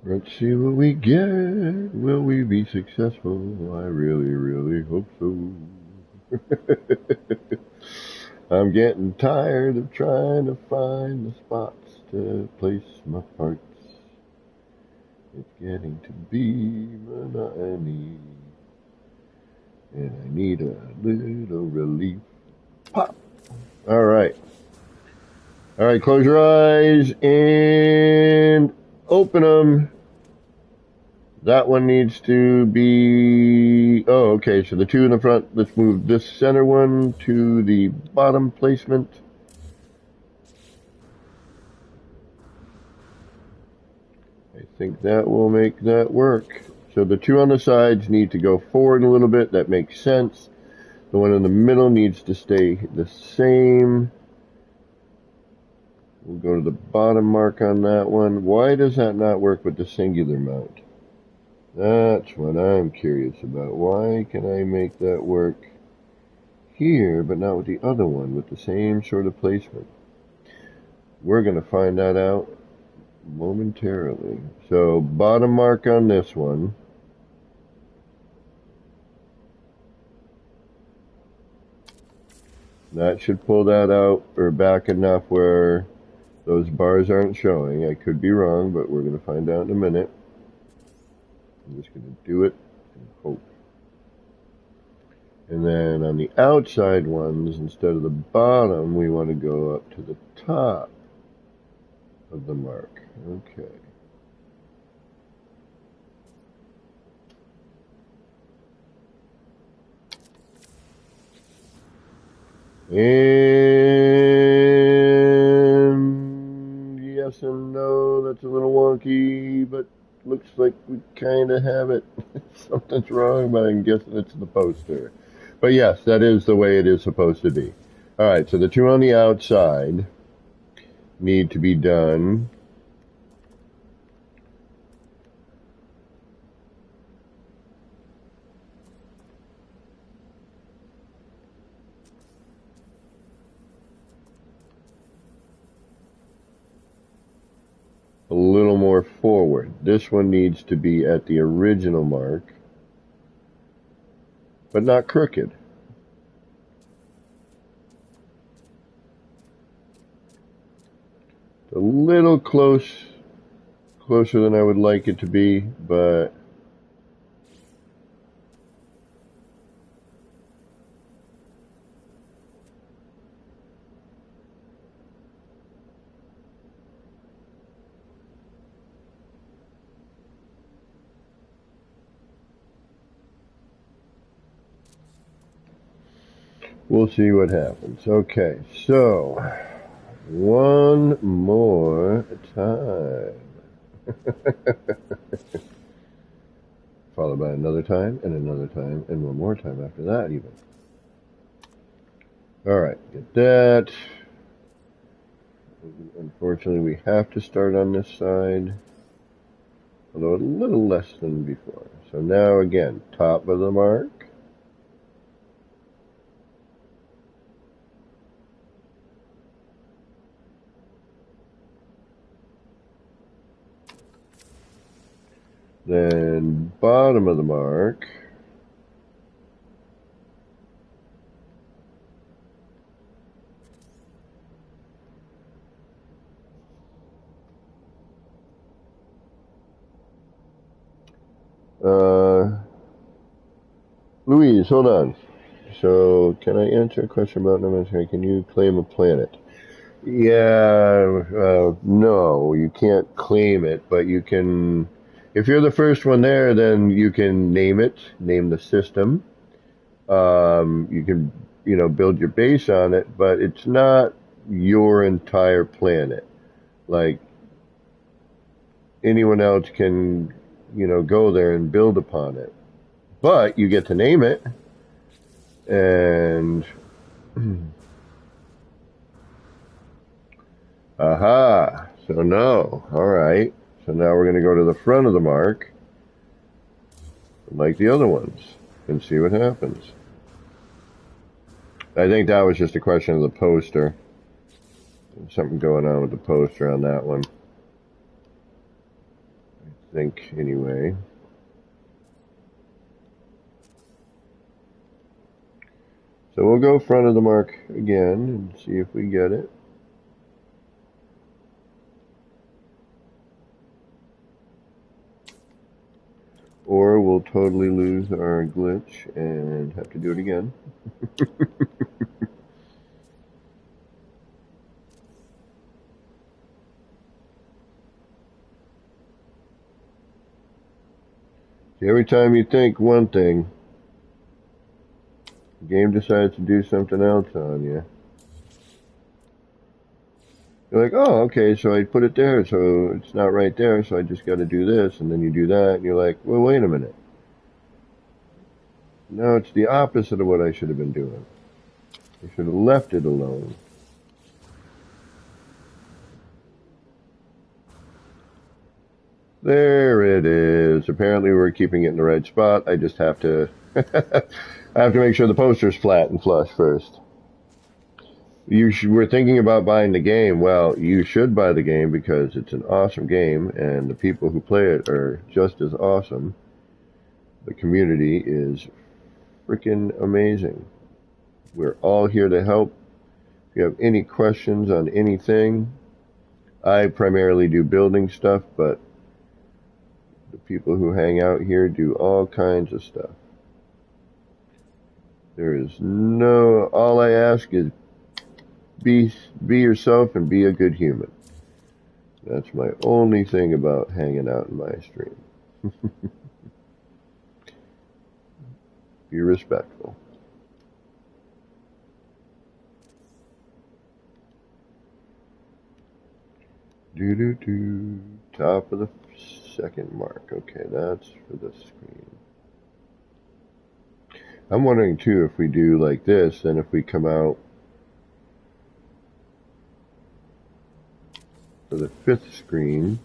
Let's see what we get. Will we be successful? I really, really hope so. I'm getting tired of trying to find the spots to place my parts. It's getting to be monotony, and I need a little relief. Pop! Alright. Alright, close your eyes and open them. That one needs to be... Oh, okay, so the two in the front, let's move this center one to the bottom placement. I think that will make that work. So the two on the sides need to go forward a little bit. That makes sense. The one in the middle needs to stay the same. We'll go to the bottom mark on that one. Why does that not work with the singular mount? That's what I'm curious about. Why can I make that work here, but not with the other one, with the same sort of placement? We're going to find that out momentarily. So, bottom mark on this one. That should pull that out or back enough where those bars aren't showing. I could be wrong, but we're going to find out in a minute. I'm just going to do it and hope. And then on the outside ones, instead of the bottom, we want to go up to the top of the mark. Okay. And yes and no, that's a little wonky, but looks like we kind of have it. Something's wrong, but I'm guessing it's the poster. But yes, that is the way it is supposed to be. Alright, so the two on the outside need to be done. A little more forward. This one needs to be at the original mark, but not crooked. A little closer than I would like it to be, but we'll see what happens. Okay, so one more time. Followed by another time, and another time, and one more time after that even. Alright, get that. Unfortunately, we have to start on this side, although a little less than before. So now again, top of the mark. Then bottom of the mark. Louise, hold on. So, can I answer a question about military? Can you claim a planet? Yeah, no, you can't claim it, but you can, if you're the first one there, then you can name it, name the system. You can, build your base on it, but it's not your entire planet. like anyone else can, go there and build upon it. But you get to name it, and aha, so no, all right. So now we're going to go to the front of the mark, like the other ones, and see what happens. I think that was just a question of the poster. There's something going on with the poster on that one. I think, anyway. So we'll go front of the mark again and see if we get it. Or we'll totally lose our glitch and have to do it again. Every time you think one thing, the game decides to do something else on you. You're like, oh, okay, so I put it there, so it's not right there, so I just got to do this, and then you do that, and you're like, well, wait a minute. No, it's the opposite of what I should have been doing. I should have left it alone. There it is. Apparently we're keeping it in the right spot. I just have to I have to make sure the poster's flat and flush first. We're thinking about buying the game. Well, you should buy the game because it's an awesome game and the people who play it are just as awesome. The community is freaking amazing. We're all here to help. If you have any questions on anything, I primarily do building stuff, but the people who hang out here do all kinds of stuff. All I ask is be yourself and be a good human. That's my only thing about hanging out in my stream. Be respectful. Top of the second mark. Okay, that's for the screen. I'm wondering too if we do like this, then if we come out for the fifth screen.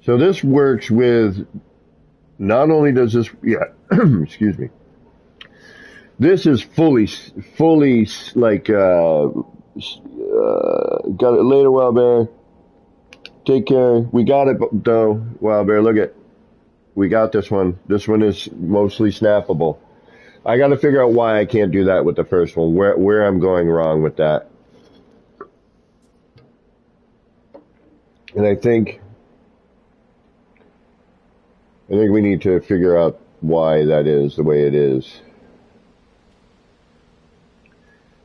So this works with, not only does this, excuse me. This is fully like, got it later, Wild Bear. Take care. We got it though, Wild Bear. Look at, we got this one. This one is mostly snappable. I got to figure out why I can't do that with the first one. Where I'm going wrong with that. And I think we need to figure out why that is the way it is.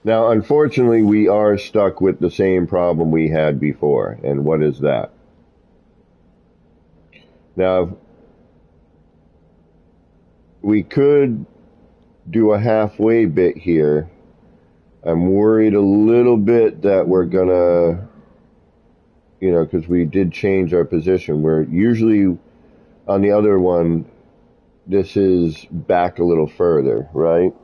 Now, unfortunately, we are stuck with the same problem we had before. And what is that? Now, we could do a halfway bit here. I'm worried a little bit that we're gonna, because we did change our position. We're usually on the other one, this is back a little further, right?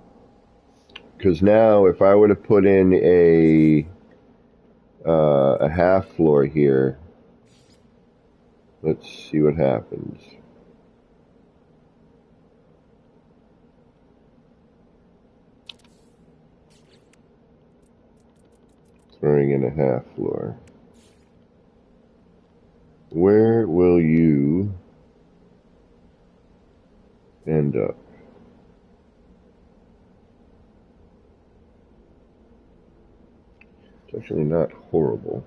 Because now, if I were to put in a half floor here, let's see what happens. Throwing in a half floor. Where will you end up? It's actually not horrible.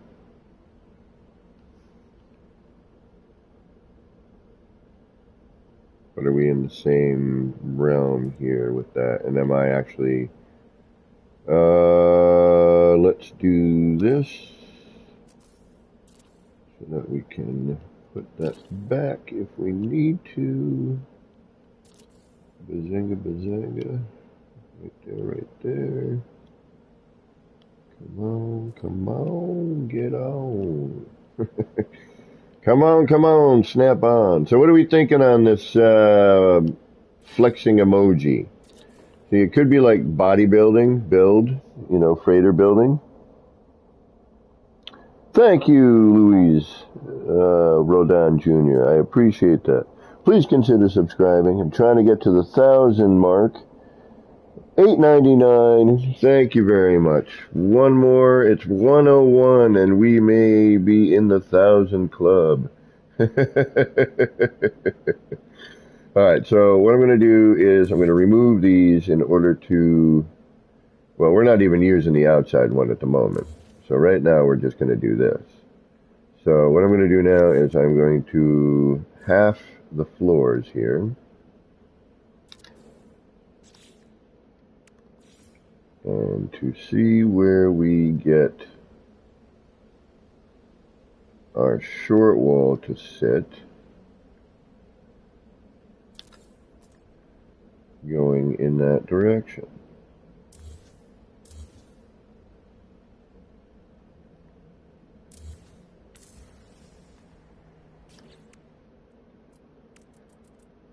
But are we in the same realm here with that? And am I actually... let's do this so that we can put that back if we need to. Bazinga, bazinga. Right there, right there. Come on, Come on, get on. Come on, snap on. So what are we thinking on this flexing emoji? See, it could be like bodybuilding, freighter building. Thank you, Louise Rodon Jr. I appreciate that. Please consider subscribing. I'm trying to get to the 1,000 mark. $8.99. Thank you very much. One more. It's 101, and we may be in the 1,000 club. All right, so what I'm going to do is I'm going to remove these in order to, well, we're not even using the outside one at the moment. So right now we're just going to do this. So what I'm going to do now is I'm going to half the floors here. And to see where we get our short wall to sit, going in that direction.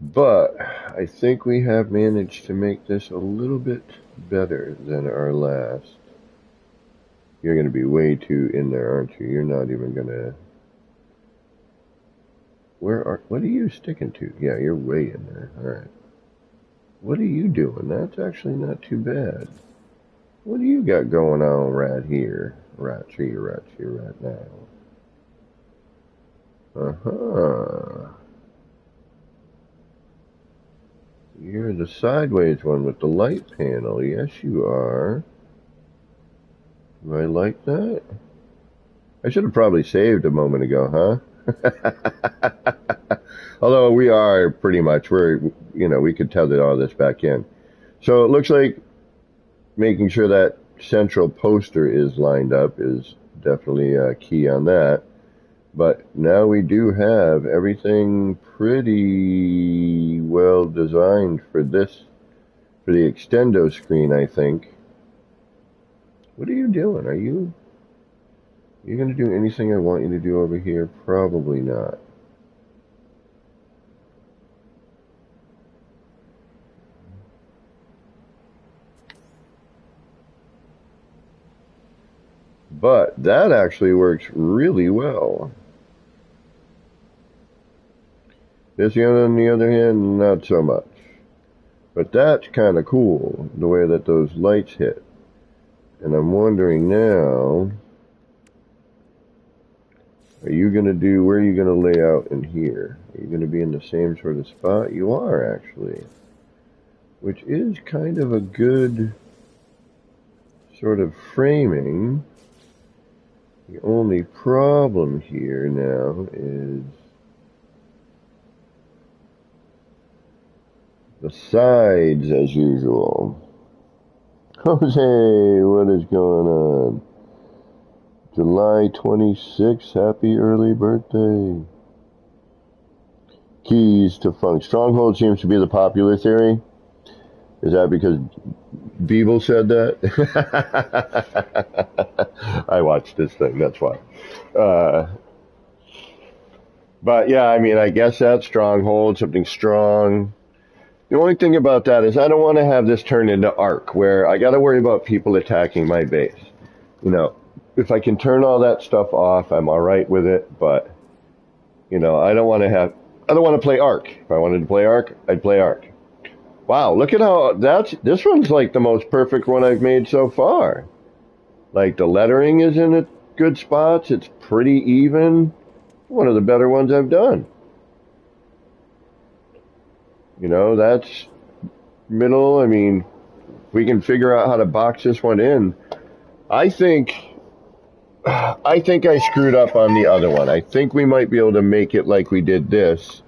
But I think we have managed to make this a little bit better than our last. You're going to be way too in there, aren't you? You're not even going to... What are you sticking to? Yeah, you're way in there. All right. What are you doing? That's actually not too bad. What do you got going on right here? Right now. Uh-huh. You're the sideways one with the light panel. Yes, you are. Do I like that? I should have probably saved a moment ago, huh? Although we are pretty much, we could tether all this back in. So it looks like making sure that central poster is lined up is definitely key on that. But now we do have everything pretty well designed for the extendo screen, I think. What are you doing? Are you going to do anything I want you to do over here? Probably not. But that actually works really well. This on the other hand, not so much. But that's kind of cool, the way that those lights hit. And I'm wondering now, where are you going to lay out in here? Are you going to be in the same sort of spot? You are, actually. Which is kind of a good sort of framing. The only problem here now is the sides, as usual. Jose, what is going on? July 26th, happy early birthday. Keys to funk. Stronghold seems to be the popular theory. Is that because Beeble said that? I watched this thing, that's why. But yeah, I mean, I guess that's Stronghold, something strong. The only thing about that is I don't want to have this turn into Ark, where I got to worry about people attacking my base. If I can turn all that stuff off, I'm all right with it. But I don't want to play Ark. If I wanted to play Ark, I'd play Ark. Wow, look at how this one's like the most perfect one I've made so far. Like the lettering is in good spots. It's pretty even. One of the better ones I've done. That's middle. I mean, we can figure out how to box this one in. I think I screwed up on the other one. I think we might be able to make it like we did this.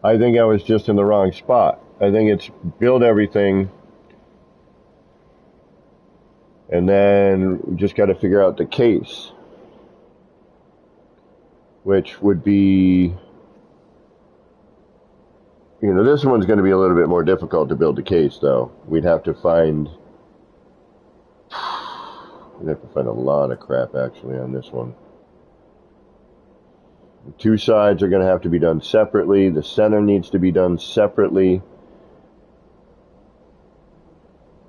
I think I was just in the wrong spot. I think it's build everything, and then we just got to figure out the case, which would be You know, this one's going to be a little bit more difficult to build the case, though. We'd have to find a lot of crap, actually, on this one. The two sides are going to have to be done separately. The center needs to be done separately.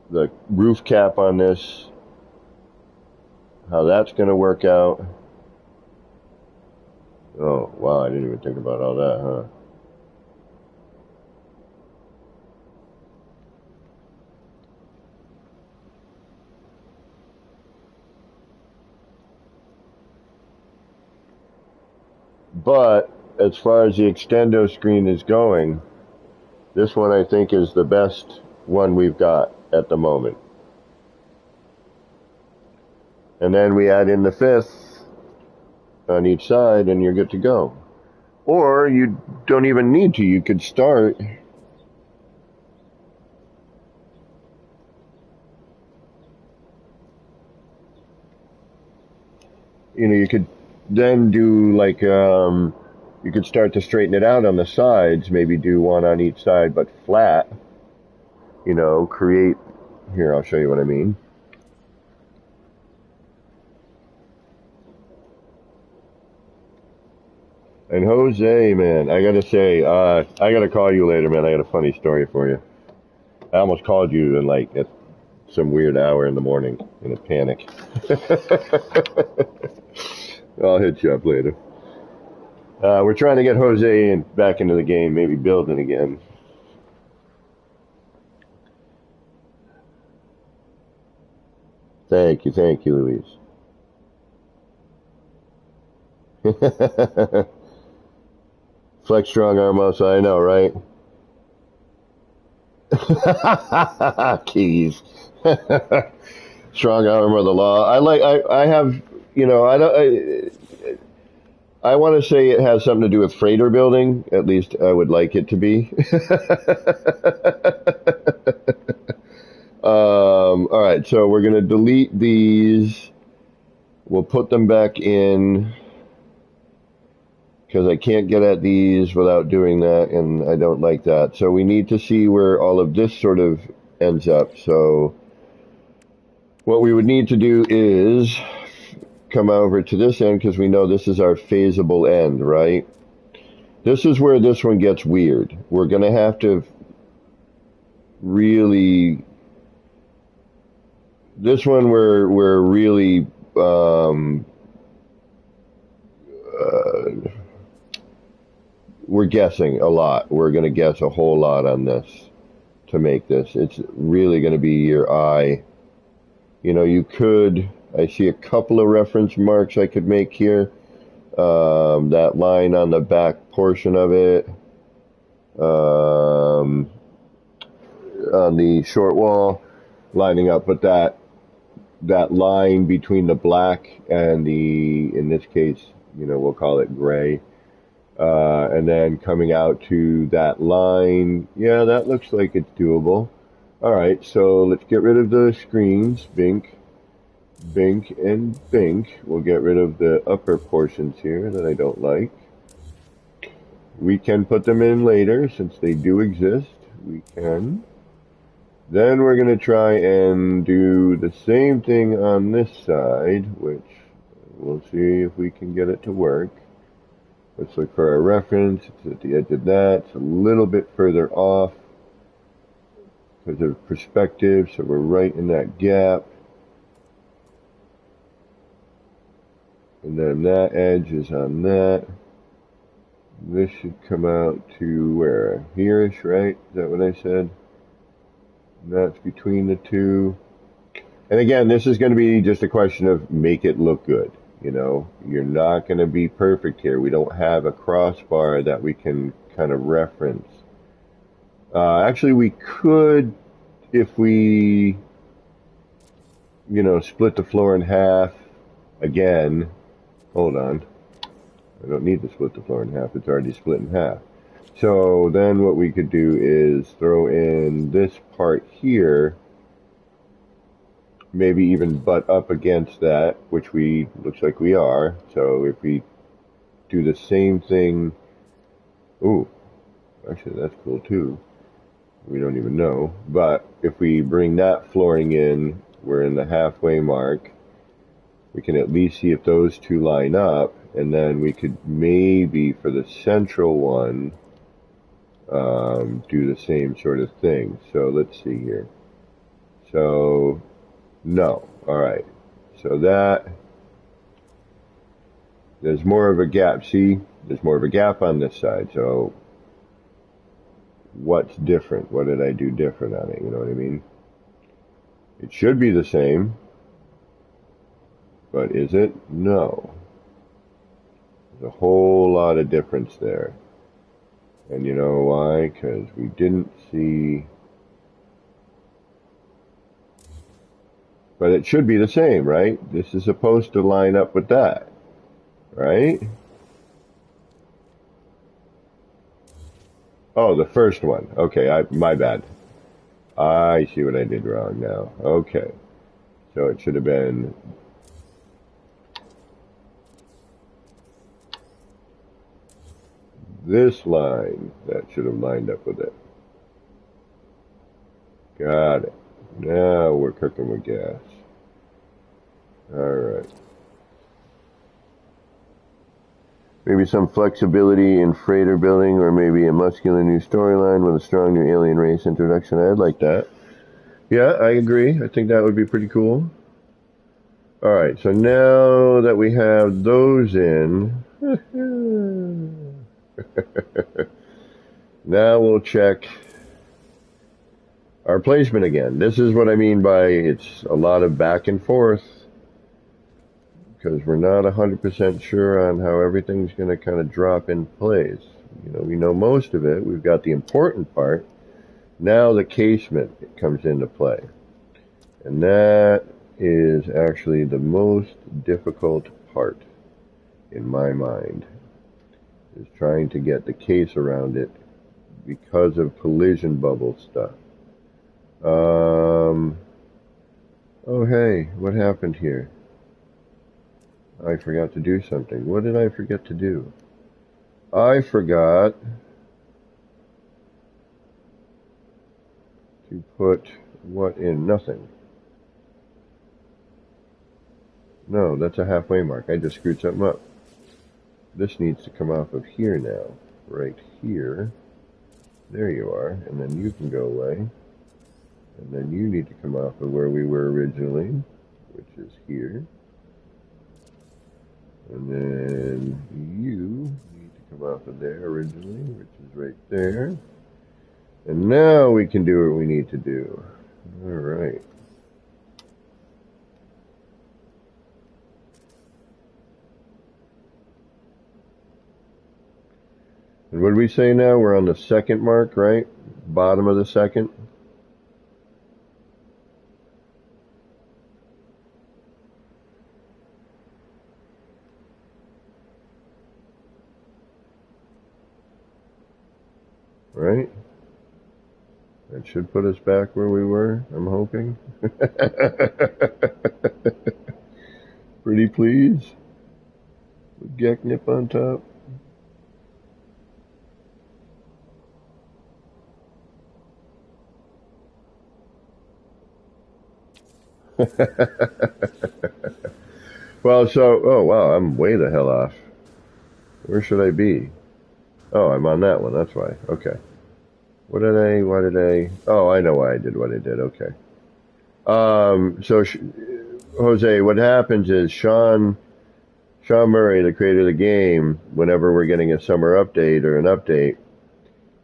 The roof cap on this, how that's going to work out. Oh, wow, I didn't even think about all that, huh? But as far as the extendo screen is going, this one I think is the best one we've got at the moment. And then we add in the fifth on each side and you're good to go. Or you don't even need to. You could start you could then do like you could start to straighten it out on the sides, maybe do one on each side but flat. Create here, I'll show you what I mean. And Jose, man, I gotta say, I gotta call you later, man. I got a funny story for you. I almost called you in like at some weird hour in the morning in a panic. I'll hit you up later. We're trying to get Jose back into the game, maybe building again. Thank you, Louise. Flex strong arm muscle, I know, right? Keys. Strong arm of the law. I have, I want to say it has something to do with freighter building. At least I would like it to be. All right, so we're going to delete these. We'll put them back in because I can't get at these without doing that, and I don't like that. So we need to see where all of this sort of ends up. So what we would need to do is come over to this end because we know this is our phasable end, right? This is where this one gets weird. We're going to have to really... This one we're really... we're guessing a lot. We're going to guess a whole lot on this to make this. It's really going to be your eye. You could... I see a couple of reference marks I could make here. That line on the back portion of it. On the short wall, lining up with that line between the black and the, in this case, we'll call it gray. And then coming out to that line. Yeah, that looks like it's doable. All right, so let's get rid of the screens. Bink, and bink. We'll get rid of the upper portions here that I don't like. We can put them in later since they do exist. We can. Then we're going to try and do the same thing on this side, which we'll see if we can get it to work. Let's look for our reference. It's at the edge of that. It's a little bit further off because of perspective, so we're right in that gap. And then that edge is on that. This should come out to where? Here-ish, right? Is that what I said? And that's between the two. And again, this is going to be just a question of make it look good. You're not going to be perfect here. We don't have a crossbar that we can kind of reference. Actually, we could, if we, split the floor in half again. Hold on. I don't need to split the floor in half. It's already split in half. So then what we could do is throw in this part here, maybe even butt up against that, which looks like we are. So if we do the same thing, ooh, Actually, that's cool too. We don't even know. But if we bring that flooring in, we're in the halfway mark. We can at least see if those two line up, and then we could maybe for the central one do the same sort of thing. So let's see here. So no, all right. So that there's more of a gap. See, there's more of a gap on this side. So what's different? What did I do different on it? You know what I mean? It should be the same, but is it? No. There's a whole lot of difference there. And you know why? Because we didn't see... But it should be the same, right? This is supposed to line up with that, right? Oh, the first one. Okay, my bad. I see what I did wrong now. Okay. So it should have been... this line that should have lined up with it. Got it. Now we're cooking with gas. Alright. Maybe some flexibility in freighter building, or maybe a muscular new storyline with a strong new alien race introduction. I'd like that. Yeah, I agree. I think that would be pretty cool. Alright, so now that we have those in, now we'll check our placement again. This is what I mean by it's a lot of back and forth, because we're not 100% sure on how everything's going to kind of drop in place. You know, we know most of it. We've got the important part. Now the casement comes into play. And that is actually the most difficult part in my mind, is trying to get the case around it because of collision bubble stuff. Oh hey, what happened here? I forgot to do something. What did I forget to do? I forgot to put what in? Nothing. No, that's a halfway mark. I just screwed something up. This needs to come off of here now. Right here. There you are. And then you can go away. And then you need to come off of where we were originally, which is here. And then you need to come off of there originally, which is right there. And now we can do what we need to do. All right. And what did we say now? We're on the second mark, right? Bottom of the second. Right? That should put us back where we were, I'm hoping. Pretty please. With Geknip on top. Well, so, oh wow, I'm way the hell off. Where should I be? Oh, I'm on that one, that's why. Okay. Why did I, oh, I know why I did what I did, okay. So, Jose, what happens is Sean Murray, the creator of the game, whenever we're getting a summer update or an update,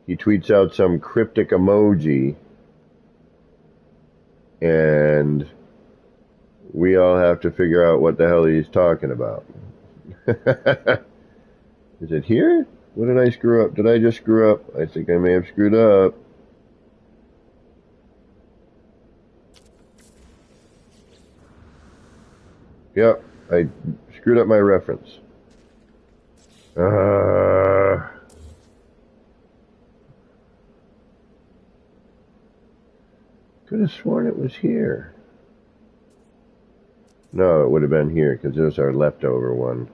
he tweets out some cryptic emoji, and we all have to figure out what the hell he's talking about. Is it here? What did I screw up? Did I just screw up? I think I may have screwed up. Yep, I screwed up my reference. Could have sworn it was here. No, it would have been here, because there's our leftover one.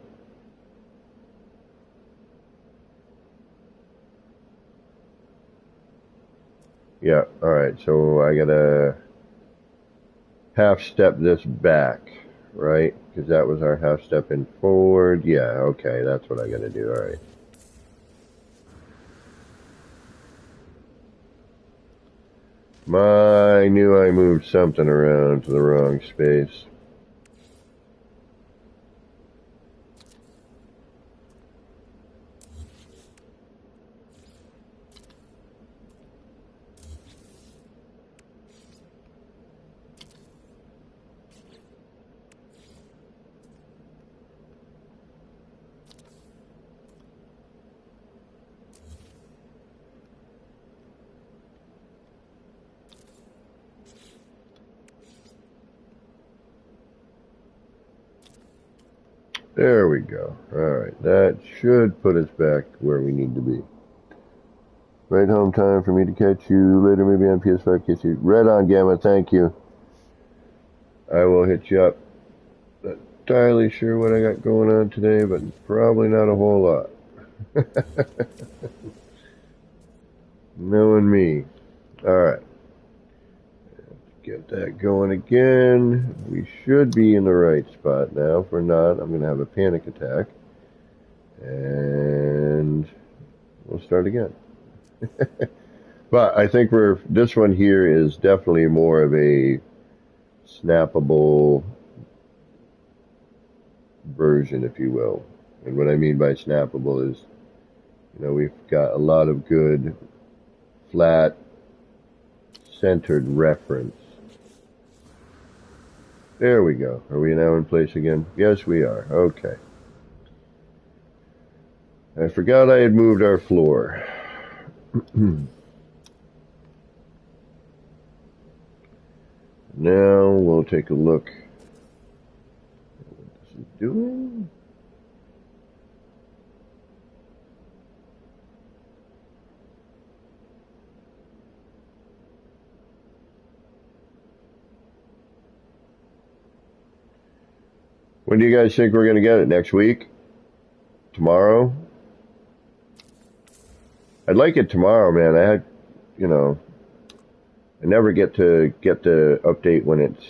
Yeah, alright, so I gotta half step this back, right? Because that was our half step in forward. Yeah, okay, that's what I gotta do, alright. I knew I moved something around to the wrong space. There we go. Alright, that should put us back where we need to be. Right home time for me to catch you later, maybe on PS5. Catch you. Red on, Gamma, thank you. I will hit you up. Not entirely sure what I got going on today, but probably not a whole lot. Knowing me. Alright. Get that going again. We should be in the right spot now. If we're not, I'm going to have a panic attack. And we'll start again. But I think this one here is definitely more of a snappable version, if you will. And what I mean by snappable is, we've got a lot of good flat centered reference. There we go. Are we now in place again? Yes, we are. Okay. I forgot I had moved our floor. Now we'll take a look at what this is doing. When do you guys think we're going to get it? Next week? Tomorrow? I'd like it tomorrow, man. I never get to get the update when it's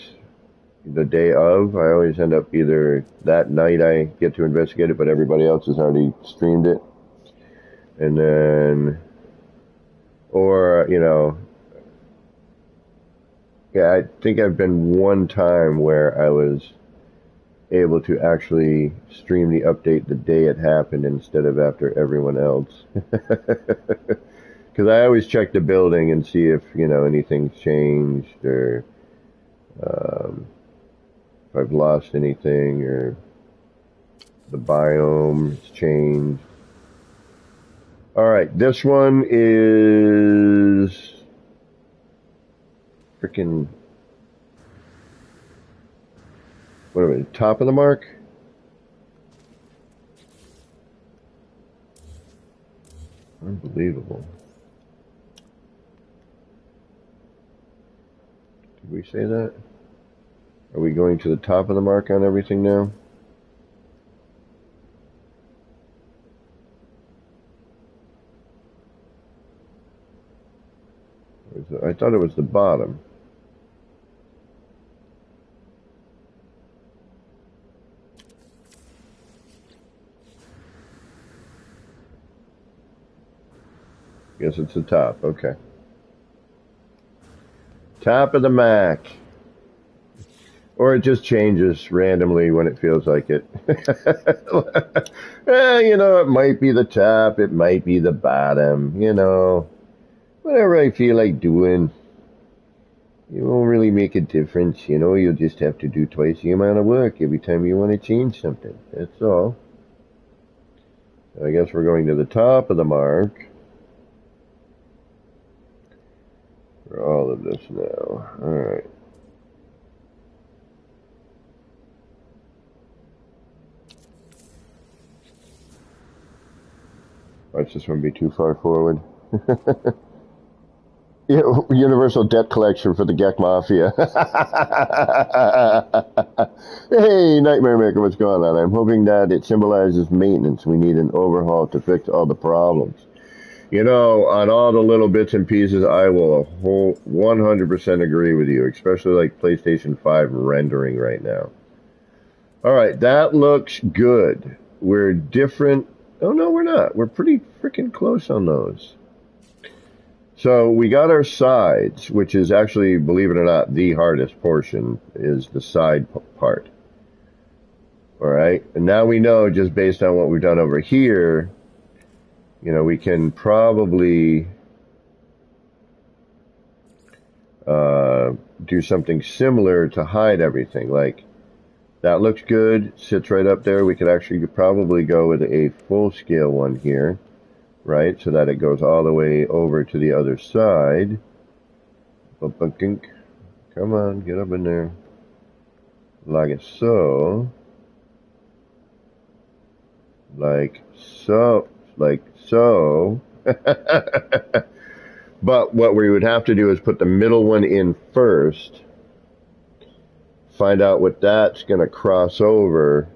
the day of. I always end up either that night I get to investigate it, but everybody else has already streamed it. And then, or, yeah, I think I've been one time where I was able to actually stream the update the day it happened instead of after everyone else. Because I always check the building and see if, anything's changed or if I've lost anything or the biome has changed. Alright, this one is freaking, what are we, top of the mark? Unbelievable. Did we say that? Are we going to the top of the mark on everything now? I thought it was the bottom. Guess it's the top. Okay. Top of the Mac. Or it just changes randomly when it feels like it. It might be the top, it might be the bottom, whatever I feel like doing. It won't really make a difference, you'll just have to do twice the amount of work every time you want to change something. That's all. I guess we're going to the top of the mark for all of this now. Alright. Watch this one be too far forward. Yeah, universal debt collection for the Gek Mafia. Hey, Nightmare Maker, what's going on? I'm hoping that it symbolizes maintenance. We need an overhaul to fix all the problems. You know, on all the little bits and pieces, I will a whole 100% agree with you, especially like PlayStation 5 rendering right now. All right, that looks good. We're different. Oh, no, we're not. We're pretty freaking close on those. So we got our sides, which is actually, believe it or not, the hardest portion is the side part. All right, and now we know just based on what we've done over here, you know, we can probably do something similar to hide everything. Like, that looks good, sits right up there. We could actually probably go with a full scale one here, right? So that it goes all the way over to the other side. Come on, get up in there. Like so. Like so. Like so. But what we would have to do is put the middle one in first. Find out what that's going to cross over.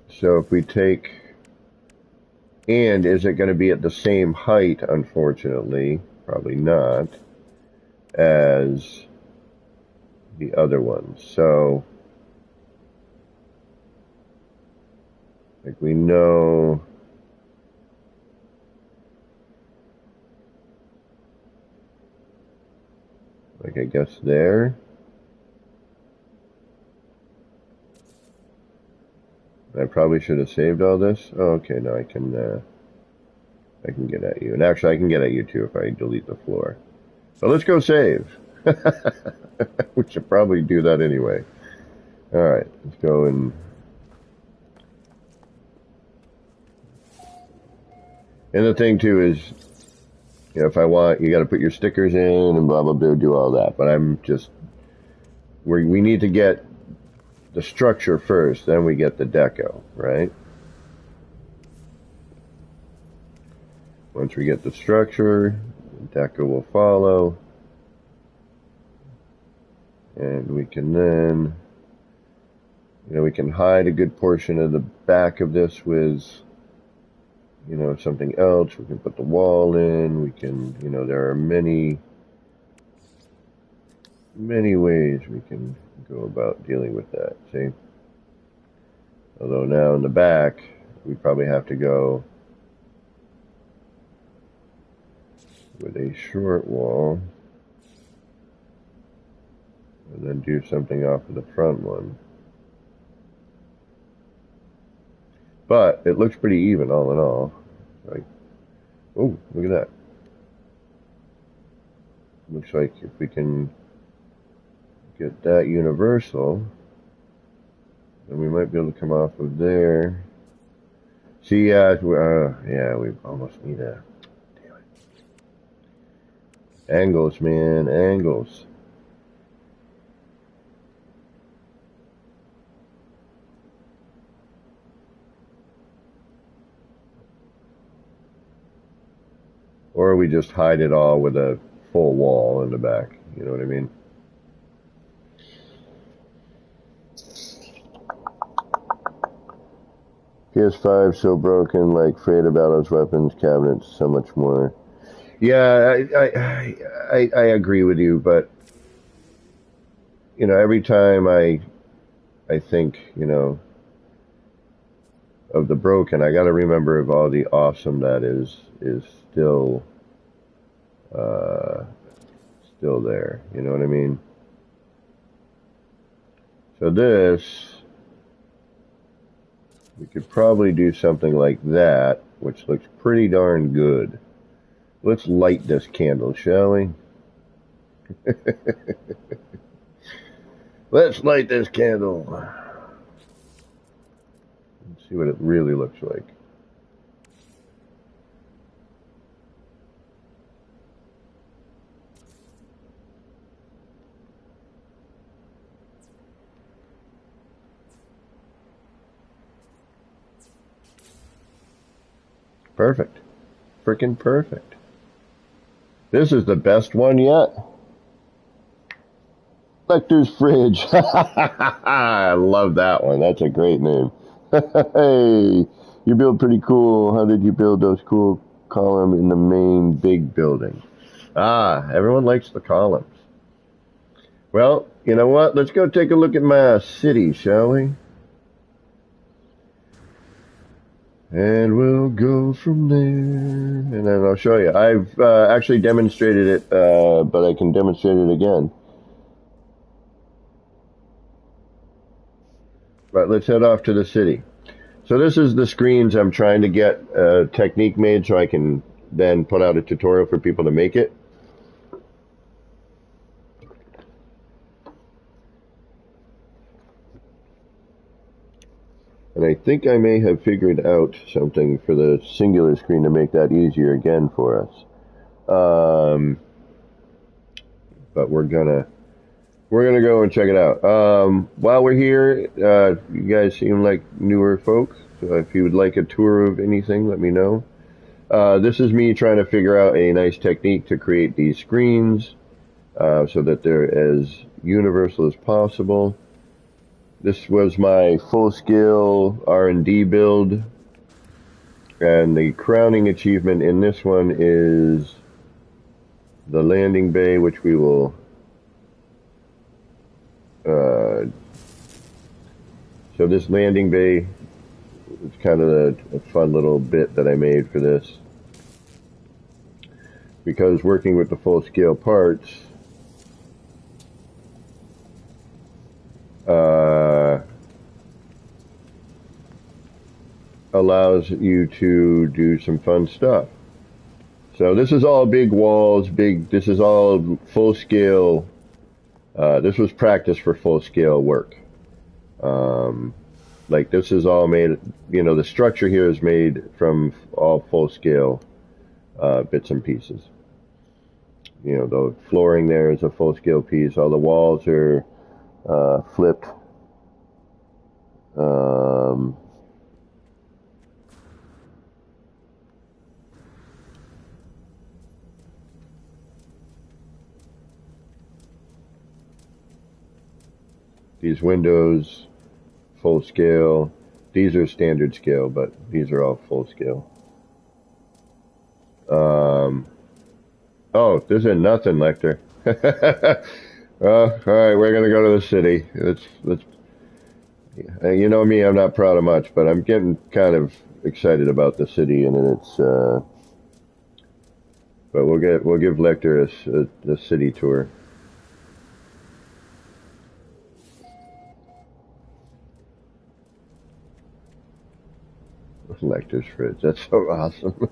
So if we take, and is it going to be at the same height, unfortunately, probably not, as the other ones. So, like we know, like I guess there. I probably should have saved all this. Oh, okay, now I can get at you. And actually, I can get at you too if I delete the floor. So let's go save. We should probably do that anyway. All right, let's go and... And the thing too is, you know, if I want, you got to put your stickers in and blah, blah, blah, do all that. But I'm just... We need to get the structure first, then we get the deco, right? Once we get the structure, the deco will follow. And we can then, you know, we can hide a good portion of the back of this with, you know, something else. We can put the wall in. We can, you know, there are many ways we can go about dealing with that, see? Although now in the back, we probably have to go with a short wall and then do something off of the front one. But it looks pretty even all in all. Like, oh, look at that. Looks like if we can get that universal, then we might be able to come off of there. See, yeah, we almost need a, damn it. Angles, man, angles. Or we just hide it all with a full wall in the back, you know what I mean? PS5 so broken, like Fate of Battle's weapons, cabinets, so much more. Yeah, I agree with you, but you know, every time I think, you know, of the broken, I got to remember of all the awesome that is still there. You know what I mean? So this, we could probably do something like that, which looks pretty darn good. Let's light this candle, shall we? Let's light this candle. Let's see what it really looks like. Perfect. Freaking perfect. This is the best one yet. Lecter's Fridge. I love that one. That's a great name. Hey, You build pretty cool. How did you build those cool column in the main big building? Ah, everyone likes the columns. Well, you know what? Let's go take a look at my city, shall we? And we'll go from there. And then I'll show you. I've actually demonstrated it, but I can demonstrate it again. But let's head off to the city. So this is the screens I'm trying to get a technique made so I can then put out a tutorial for people to make it. And I think I may have figured out something for the singular screen to make that easier again for us. But we're gonna go and check it out. While we're here, you guys seem like newer folks. So if you would like a tour of anything, let me know. This is me trying to figure out a nice technique to create these screens so that they're as universal as possible. This was my full-scale R&D build, and the crowning achievement in this one is the landing bay, which we will so this landing bay is kind of a fun little bit that I made for this, because working with the full-scale parts allows you to do some fun stuff. So this is all big walls, this is all full-scale. This was practice for full-scale work. Like this is all made, you know, the structure here is made from all full-scale bits and pieces. You know, the flooring there is a full-scale piece. All the walls are flipped. These windows, full scale. These are standard scale, but these are all full scale. Oh, this is nothing, Lecter. All right, we're gonna go to the city. Let's. You know me, I'm not proud of much, but I'm getting kind of excited about the city, and it's. But we'll give Lecter a city tour. Lecter's fridge. That's so awesome.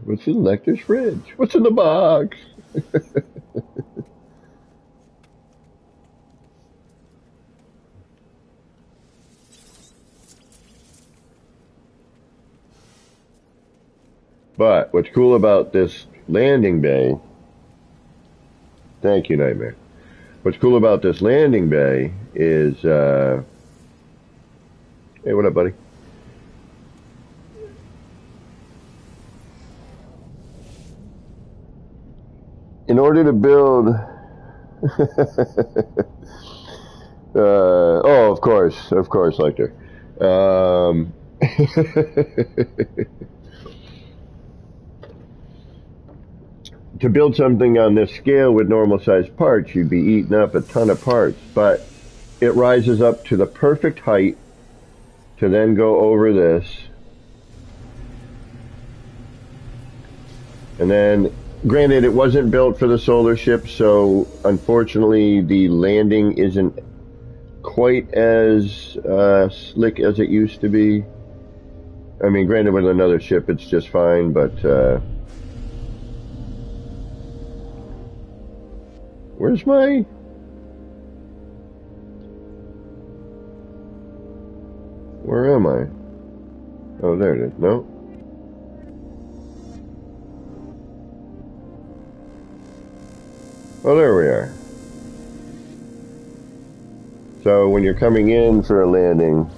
What's in Lecter's fridge? What's in the box? But what's cool about this landing bay, thank you, Nightmare. What's cool about this landing bay is, hey, what up, buddy? In order to build, oh, of course, Lecter. To build something on this scale with normal sized parts, you'd be eating up a ton of parts, but it rises up to the perfect height to then go over this. And then, granted, it wasn't built for the solar ship, so unfortunately the landing isn't quite as slick as it used to be. I mean, granted, with another ship it's just fine, but where's my... Where am I? Oh, there it is. No. Oh, there we are. So when you're coming in for a landing,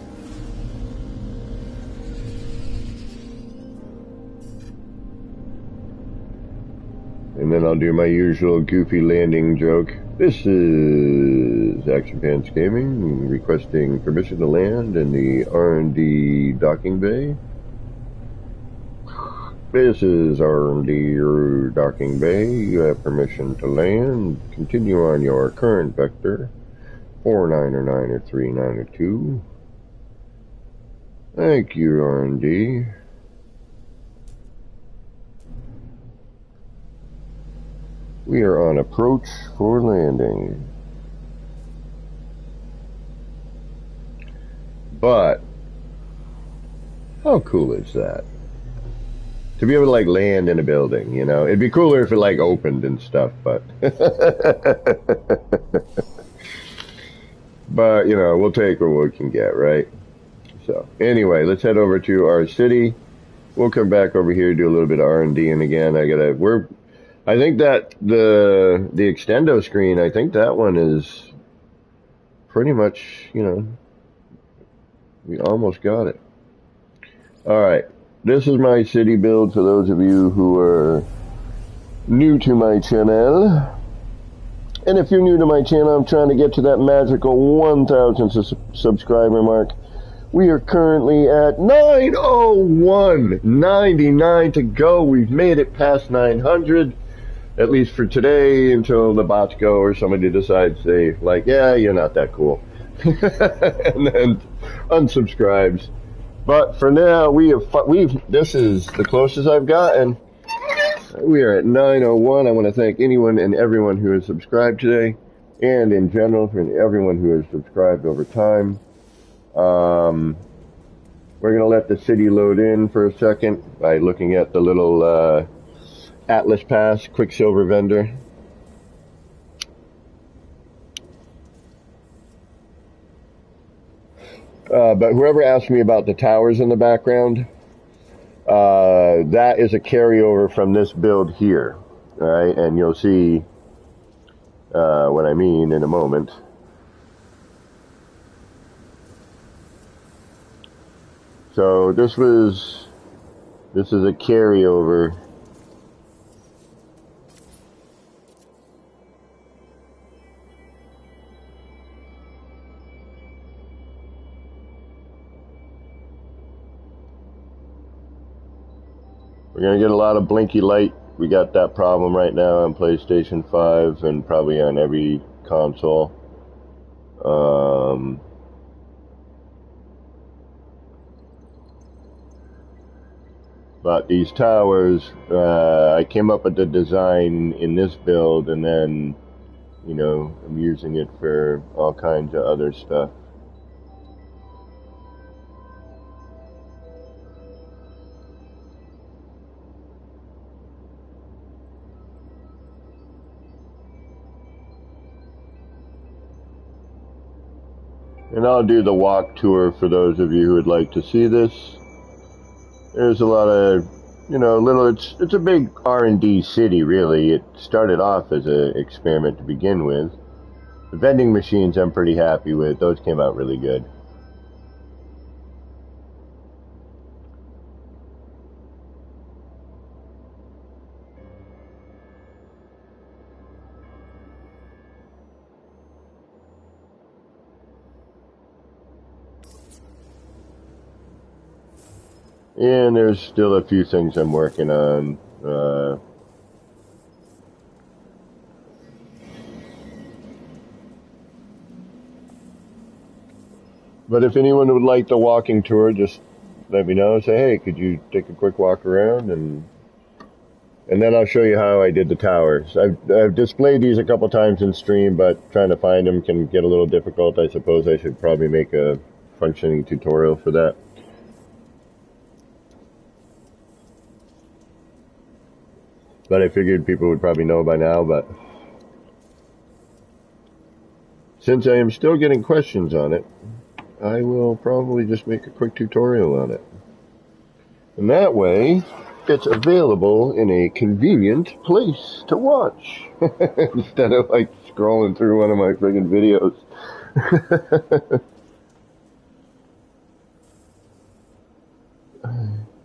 and then I'll do my usual goofy landing joke. This is Action Pants Gaming requesting permission to land in the R&D docking bay. This is R&D docking bay. You have permission to land. Continue on your current vector. 4909 or 3902. Thank you, R&D. We are on approach for landing. But how cool is that? To be able to like land in a building, you know? It'd be cooler if it like opened and stuff, but but you know, we'll take what we can get, right? So anyway, let's head over to our city. We'll come back over here, do a little bit of R&D, and again, I think that the extendo screen, I think that one is pretty much, you know, we almost got it. All right, this is my city build for those of you who are new to my channel. And if you're new to my channel, I'm trying to get to that magical 1,000 subscriber mark. We are currently at 901, 99 to go. We've made it past 900. At least for today, until the bots go or somebody decides they like, yeah, you're not that cool, and then unsubscribes. But for now, this is the closest I've gotten. We are at 901. I want to thank anyone and everyone who has subscribed today, and in general for everyone who has subscribed over time. We're gonna let the city load in for a second by looking at the little Atlas Pass Quicksilver vendor. But whoever asked me about the towers in the background, that is a carryover from this build here. All right, and you'll see what I mean in a moment. So this is a carryover. We're going to get a lot of blinky light. We got that problem right now on PlayStation 5 and probably on every console. But these towers, I came up with the design in this build, and then, you know, I'm using it for all kinds of other stuff. And I'll do the walk tour for those of you who would like to see this. There's a lot of, you know, it's a big R&D city, really. It started off as an experiment to begin with. The vending machines I'm pretty happy with. Those came out really good. And there's still a few things I'm working on. But if anyone would like the walking tour, just let me know. Say, hey, could you take a quick walk around? And then I'll show you how I did the towers. I've displayed these a couple times in stream, but trying to find them can get a little difficult. I suppose I should probably make a functioning tutorial for that. But I figured people would probably know by now, but since I am still getting questions on it, I will probably just make a quick tutorial on it. And that way, it's available in a convenient place to watch. Instead of like scrolling through one of my friggin' videos.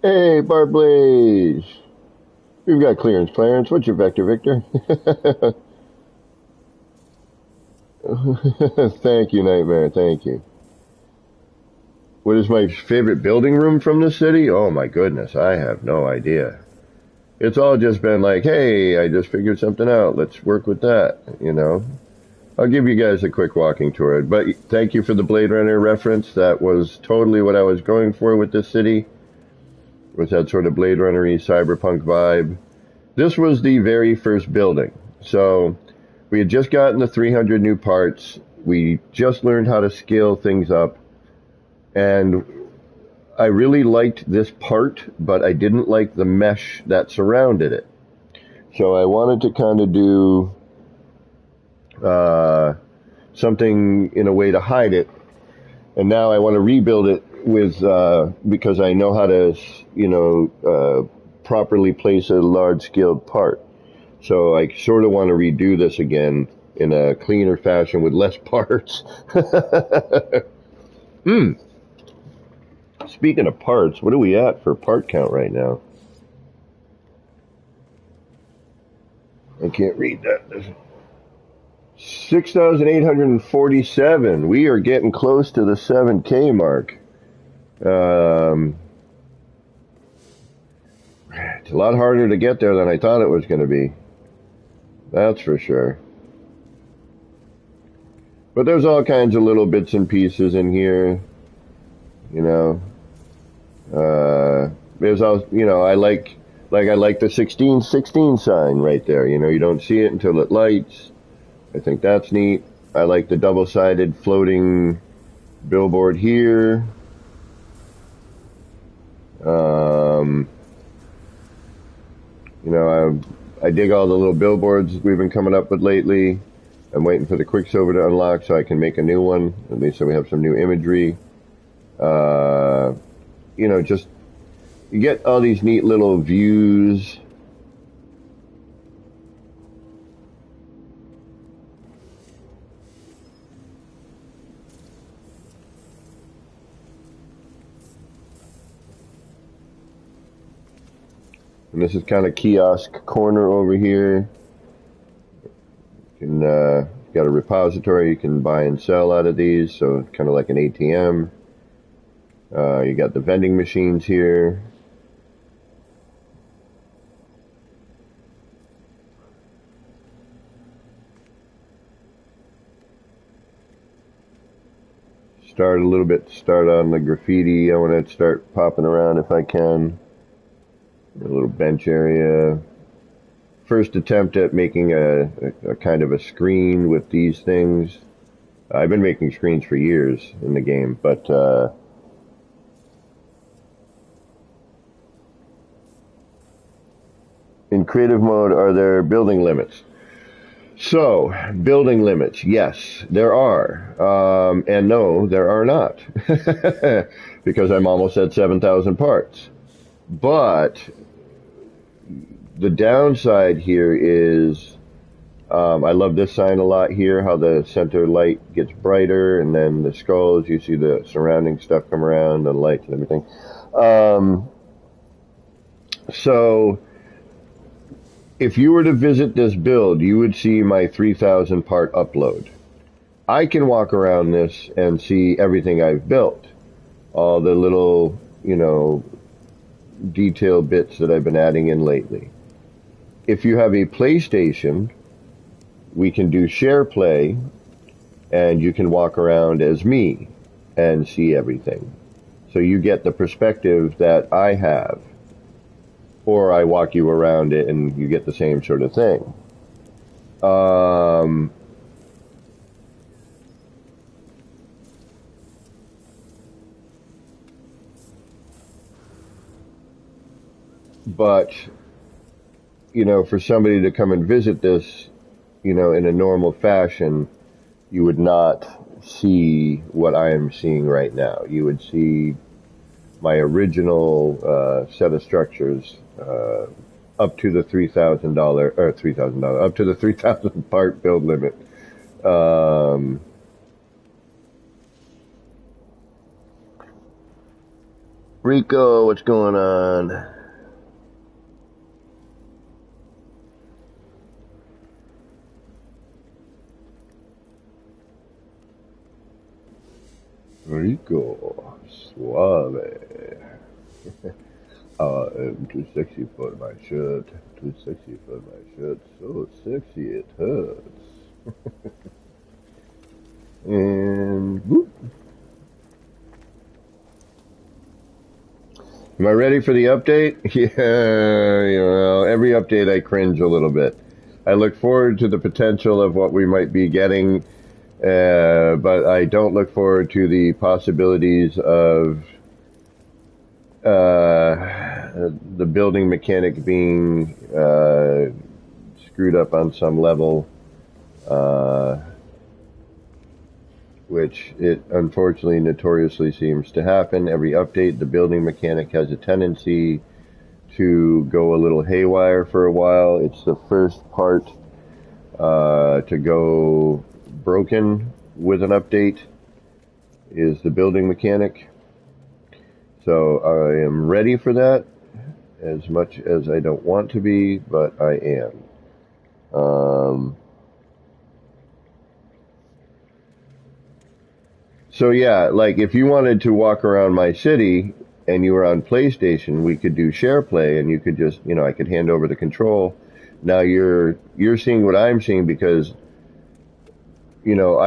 Hey, Barblaze! We've got clearance, Clarence. What's your vector, Victor? Thank you, Nightmare. Thank you. What is my favorite building room from the city? Oh my goodness, I have no idea. It's all just been like, hey, I just figured something out. Let's work with that, you know. I'll give you guys a quick walking tour. But thank you for the Blade Runner reference. That was totally what I was going for with this city, with that sort of Blade Runner-y cyberpunk vibe. This was the very first building. So we had just gotten the 300 new parts. We just learned how to scale things up. And I really liked this part, but I didn't like the mesh that surrounded it. So I wanted to kind of do something in a way to hide it. And now I want to rebuild it with, because I know how to, properly place a large scaled part. So I sort of want to redo this again in a cleaner fashion with less parts. Speaking of parts, what are we at for part count right now? I can't read that. 6,847. We are getting close to the 7K mark. It's a lot harder to get there than I thought it was going to be. That's for sure. But there's all kinds of little bits and pieces in here. You know, there's all, I like the 1616 sign right there. You know, you don't see it until it lights. I think that's neat. I like the double-sided floating billboard here. I dig all the little billboards we've been coming up with lately. I'm waiting for the Quicksilver to unlock so I can make a new one, at least so we have some new imagery. Just you get all these neat little views. And this is kind of kiosk corner over here. You can, got a repository you can buy and sell out of these, so it's kind of like an ATM. You got the vending machines here. Start on the graffiti. I want to start popping around if I can. A little bench area. First attempt at making a kind of a screen with these things. I've been making screens for years in the game, but in creative mode, are there building limits? So, building limits, yes, there are. And no, there are not. Because I'm almost at 7,000 parts. But the downside here is, I love this sign a lot here, how the center light gets brighter, and then the skulls, you see the surrounding stuff come around, the lights and everything. So, if you were to visit this build, you would see my 3,000 part upload. I can walk around this and see everything I've built. All the little, detail bits that I've been adding in lately. If you have a PlayStation, we can do share play, and you can walk around as me and see everything. So you get the perspective that I have. Or I walk you around it and you get the same sort of thing. But, for somebody to come and visit this, in a normal fashion, you would not see what I am seeing right now. You would see my original set of structures up to the $3,000 up to the 3,000 part build limit. Rico, what's going on? Rico. Suave. I'm too sexy for my shirt. Too sexy for my shirt. So sexy it hurts. And whoop. Am I ready for the update? Yeah, you know, every update I cringe a little bit. I look forward to the potential of what we might be getting, but I don't look forward to the possibilities of the building mechanic being screwed up on some level, which it unfortunately notoriously seems to happen. Every update, the building mechanic has a tendency to go a little haywire for a while. It's the first part to go broken with an update is the building mechanic. So I am ready for that, as much as I don't want to be, but I am. So yeah, like if you wanted to walk around my city and you were on PlayStation, we could do share play, and you could just, you know, I could hand over the control. Now you're seeing what I'm seeing because, you know,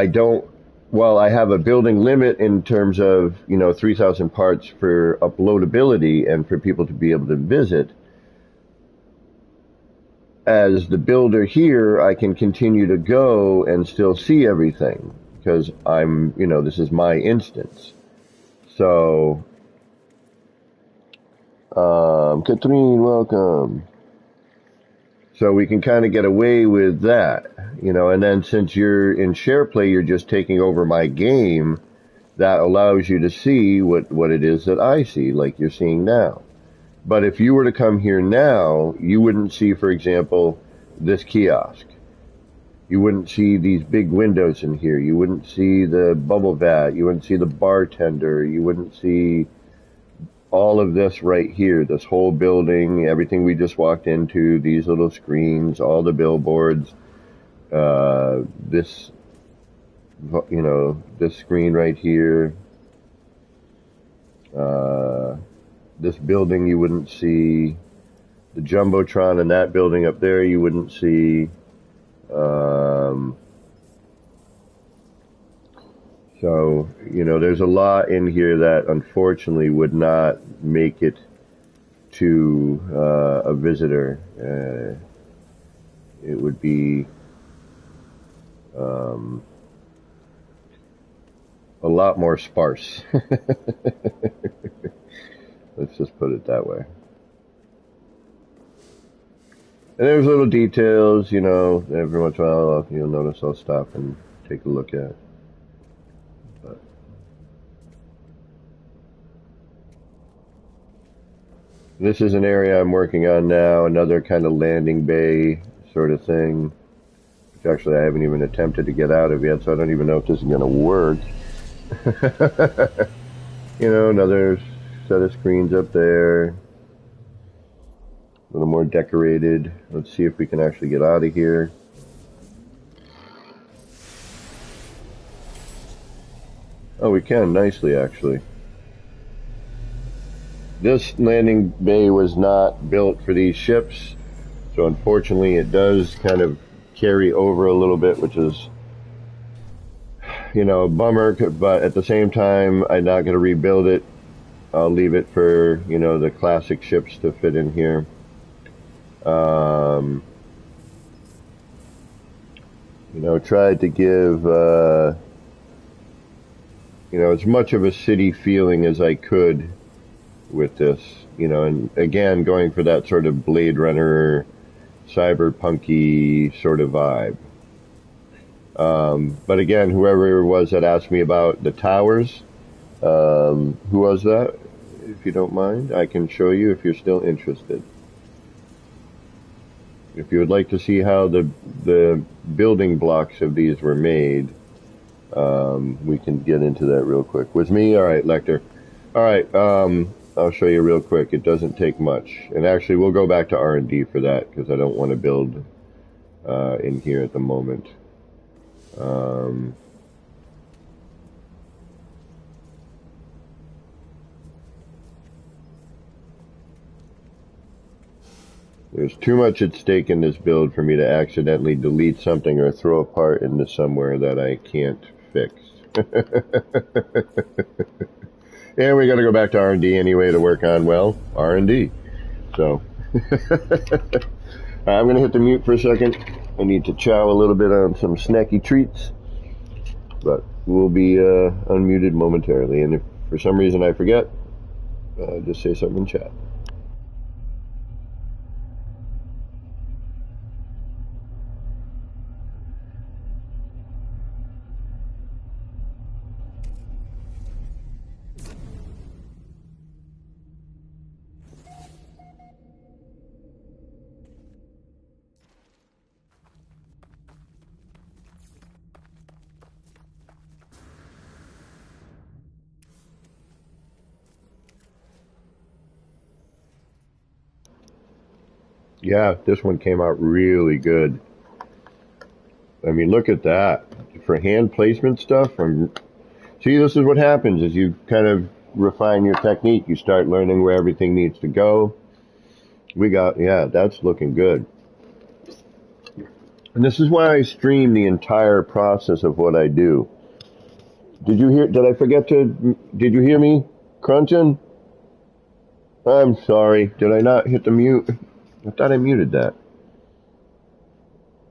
while I have a building limit in terms of, you know, 3,000 parts for uploadability and for people to be able to visit, as the builder here, I can continue to go and still see everything because I'm, you know, this is my instance. So, Katrine, welcome. So we can kind of get away with that, you know, and then since you're in share play, you're just taking over my game. That allows you to see what it is that I see, like you're seeing now. But if you were to come here now, you wouldn't see, for example, this kiosk. You wouldn't see these big windows in here. You wouldn't see the bubble vat. You wouldn't see the bartender. You wouldn't see all of this right here, this whole building, everything we just walked into, these little screens, all the billboards, this, you know, this screen right here, this building you wouldn't see, the Jumbotron in that building up there you wouldn't see. So, you know, there's a lot in here that unfortunately would not make it to a visitor. It would be a lot more sparse. Let's just put it that way. And there's little details, you know, every once in a while you'll notice I'll stop and take a look at. But this is an area I'm working on now, another kind of landing bay sort of thing, which actually I haven't even attempted to get out of yet, so I don't even know if this is going to work. You know, another set of screens up there, a little more decorated. Let's see if we can actually get out of here. Oh, we can nicely, actually. This landing bay was not built for these ships, so unfortunately it does kind of carry over a little bit, which is, you know, a bummer, but at the same time, I'm not going to rebuild it. I'll leave it for, you know, the classic ships to fit in here. You know, tried to give, you know, as much of a city feeling as I could with this, you know, and again, going for that sort of Blade Runner, cyberpunky sort of vibe. But again, whoever it was that asked me about the towers, who was that? If you don't mind, I can show you if you're still interested. If you would like to see how the building blocks of these were made, we can get into that real quick. With me? All right, Lecter. All right, I'll show you real quick. It doesn't take much. And actually, we'll go back to R&D for that, because I don't want to build in here at the moment. There's too much at stake in this build for me to accidentally delete something or throw a part into somewhere that I can't fix. And we got to go back to R&D anyway to work on, well, R&D. So, I'm going to hit the mute for a second. I need to chow a little bit on some snacky treats. But we'll be unmuted momentarily. And if for some reason I forget, just say something in chat. Yeah, this one came out really good. I mean, look at that. For hand placement stuff, see, this is what happens as you kind of refine your technique. You start learning where everything needs to go. Yeah, that's looking good. And this is why I stream the entire process of what I do. Did you hear me crunching? I'm sorry. Did I not hit the mute? I thought I muted that.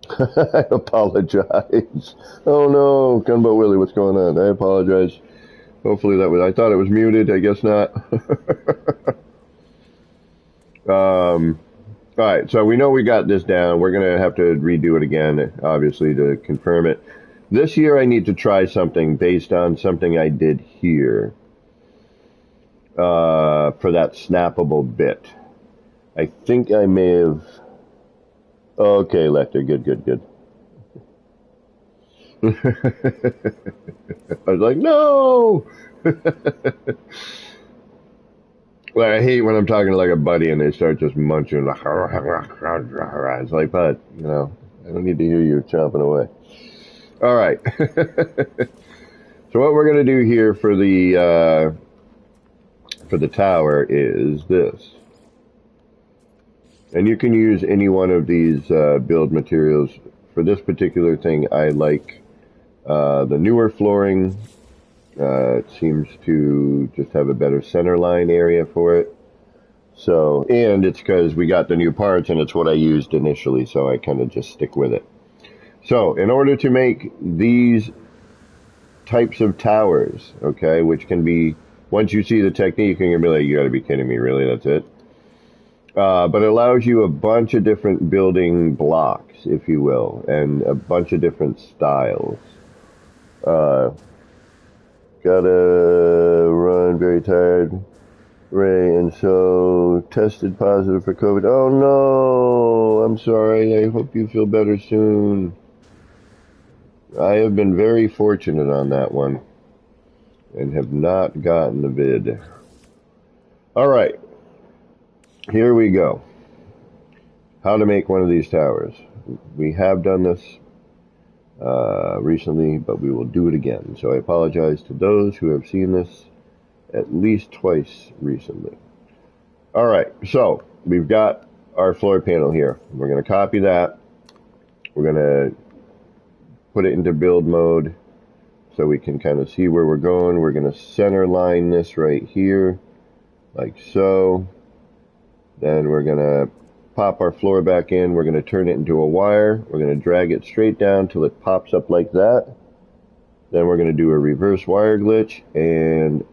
I apologize. Oh no, Gunboat Willie, what's going on? I apologize. Hopefully I thought it was muted. I guess not. Alright, so we know we got this down. We're going to have to redo it again, obviously, to confirm it. This year I need to try something based on something I did here. For that snappable bit. I think I may have... Okay, Lecter, good. I was like, no! Well, I hate when I'm talking to like a buddy and they start just munching. It's like, but, you know, I don't need to hear you chomping away. All right. So what we're going to do here for the tower is this. And you can use any one of these build materials. For this particular thing, I like the newer flooring. It seems to just have a better center line area for it. So, and it's because we got the new parts and it's what I used initially, so I kind of just stick with it. So, in order to make these types of towers, okay, which can be, once you see the technique, you're going to be like, you got to be kidding me, really, that's it? But it allows you a bunch of different building blocks, if you will, and a bunch of different styles. Gotta run, very tired, Ray, and so tested positive for COVID. Oh no, I'm sorry, I hope you feel better soon. I have been very fortunate on that one, and have not gotten the vid. Alright, here we go. How to make one of these towers. We have done this recently, but we will do it again. So I apologize to those who have seen this at least twice recently. Alright, so we've got our floor panel here. We're going to copy that. We're going to put it into build mode so we can kind of see where we're going. We're going to center line this right here, like so. Then we're going to pop our floor back in. We're going to turn it into a wire. We're going to drag it straight down till it pops up like that. Then we're going to do a reverse wire glitch and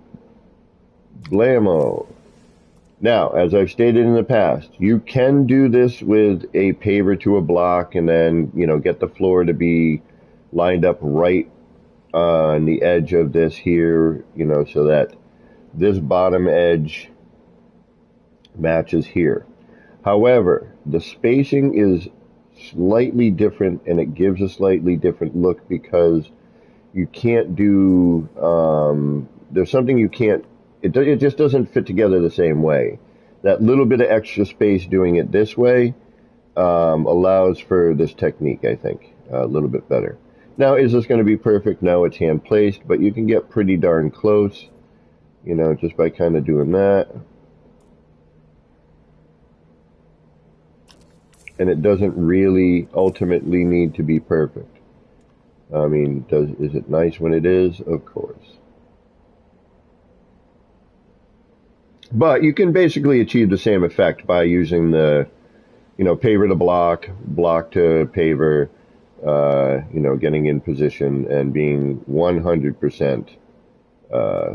blammo. Now, as I've stated in the past, you can do this with a paver to a block and then, you know, get the floor to be lined up right on the edge of this here, you know, so that this bottom edge matches here. However, the spacing is slightly different and it gives a slightly different look because you can't do, there's something you can't, it just doesn't fit together the same way. That little bit of extra space doing it this way allows for this technique, I think, a little bit better. Now, is this going to be perfect? No, it's hand placed, but you can get pretty darn close, you know, just by kind of doing that. and it doesn't really ultimately need to be perfect. I mean, is it nice when it is? Of course. But you can basically achieve the same effect by using the, paver to block, block to paver, getting in position and being 100%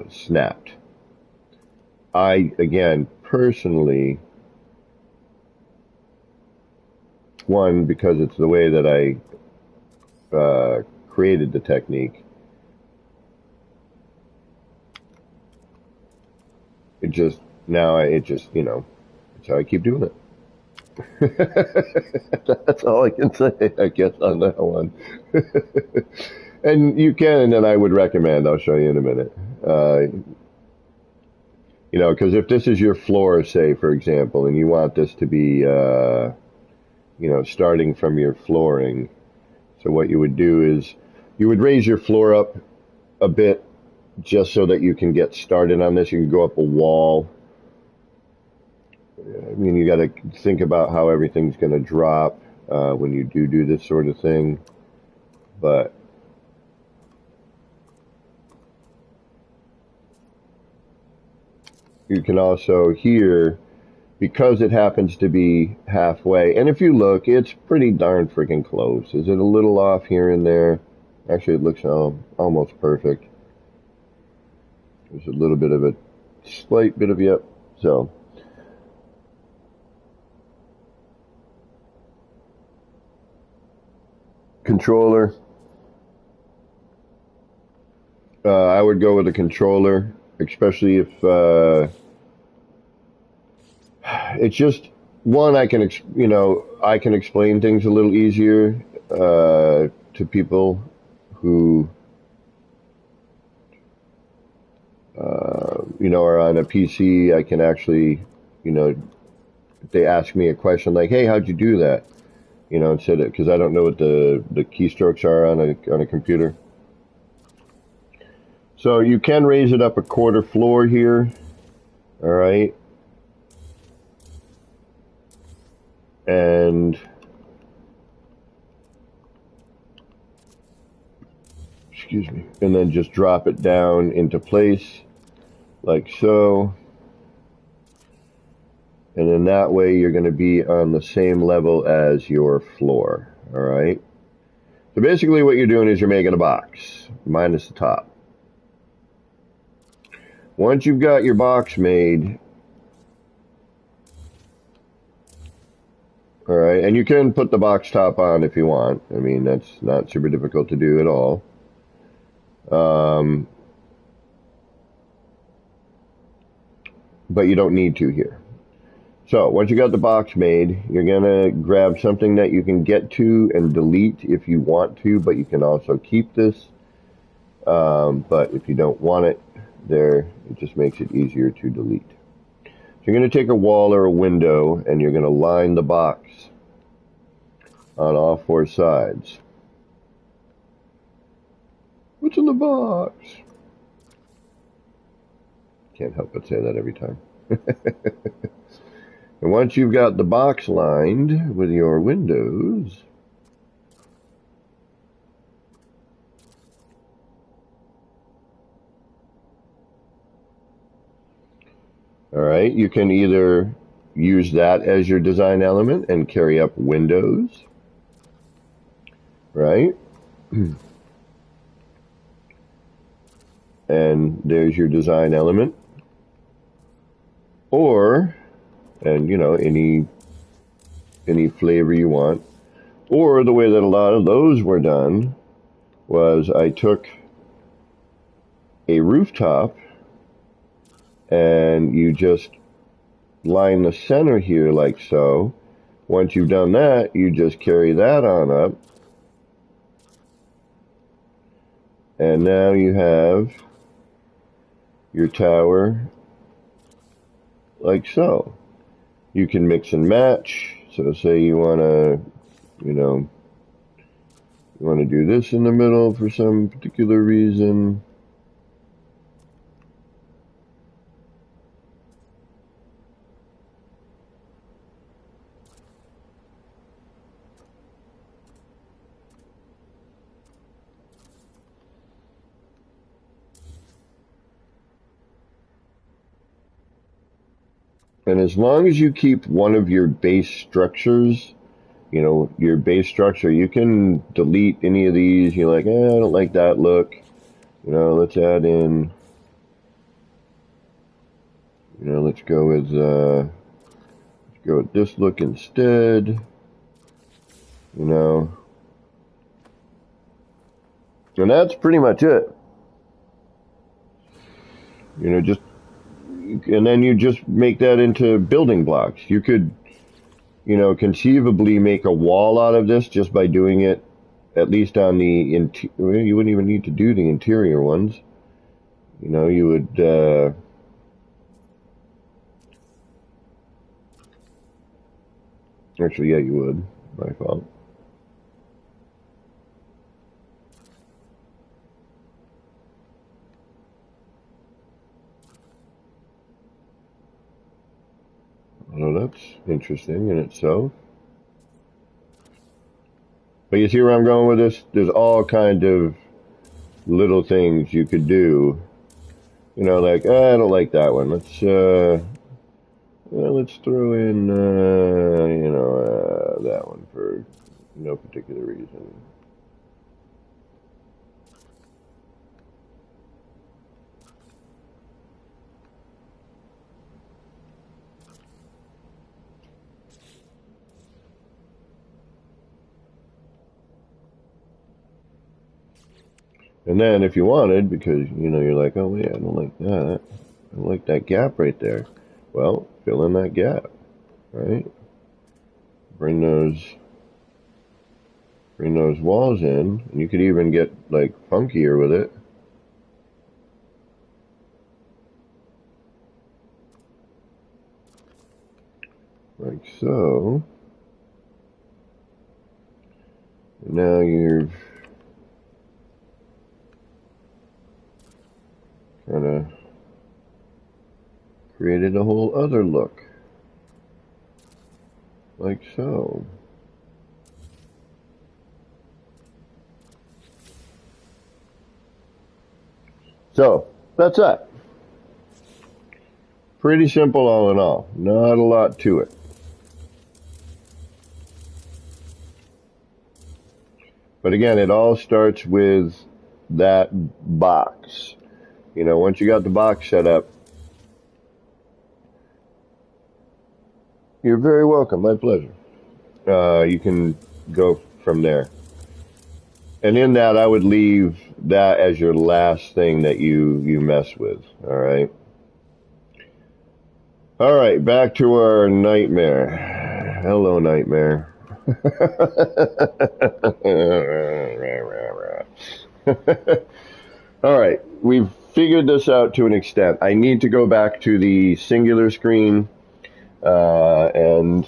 snapped. Again, personally, one, because it's the way that I created the technique, it's how I keep doing it. That's all I can say, I guess, on that one. And you can, and I would recommend, I'll show you in a minute. Because if this is your floor, say, for example, and you want this to be, starting from your flooring, so what you would do is you would raise your floor up a bit just so that you can get started on this. You can go up a wall. I mean, you got to think about how everything's going to drop when you do this sort of thing. But you can also here, because it happens to be halfway, and if you look, it's pretty darn freaking close. Is it a little off here and there? Actually, it looks almost perfect. There's a little bit of a slight bit of, yep. So controller. I would go with a controller, especially if it's just one. I can explain things a little easier to people who are on a PC. I can actually, if they ask me a question like, "Hey, how'd you do that?" Instead of, because I don't know what the keystrokes are on a computer. So you can raise it up a quarter floor here. All right. And excuse me, and then just drop it down into place like so. And in that way, you're going to be on the same level as your floor. All right. So basically what you're doing is you're making a box minus the top. Once you've got your box made, all right, and you can put the box top on if you want. I mean, that's not super difficult to do at all. But you don't need to here. So once you got the box made, you're going to grab something that you can get to and delete if you want to, but you can also keep this. But if you don't want it there, it just makes it easier to delete. So you're going to take a wall or a window and you're going to line the box on all four sides. What's in the box? Can't help but say that every time. And once you've got the box lined with your windows, all right, you can either use that as your design element and carry up windows, right? And there's your design element. Or, and any flavor you want. Or the way that a lot of those were done was I took a rooftop and you just line the center here like so. Once you've done that, you just carry that on up. And now you have your tower like so. You can mix and match. So say you want to, you want to do this in the middle for some particular reason. And as long as you keep one of your base structures, your base structure, you can delete any of these. You're like, I don't like that look. Let's add in, let's go with this look instead, and that's pretty much it. Just, and then you just make that into building blocks. You could, conceivably make a wall out of this just by doing it, at least on the interior. You wouldn't even need to do the interior ones. You would, actually, yeah, you would. My fault. Oh, that's interesting in itself. But you see where I'm going with this? There's all kind of little things you could do. Like, I don't like that one. Let's throw in, that one for no particular reason. And then if you wanted, because, you're like, oh, wait, I don't like that. I don't like that gap right there. Well, fill in that gap, right? Bring those walls in, and you could even get, like, funkier with it. Like so. And now you've kind of created a whole other look. Like so. So, that's that. Pretty simple all in all. Not a lot to it. But again, it all starts with that box. Once you got the box set up, you're very welcome. My pleasure. You can go from there. And in that, I would leave that as your last thing that you mess with. All right. All right, back to our nightmare. Hello, nightmare. All right, we've figured this out to an extent. I need to go back to the singular screen, and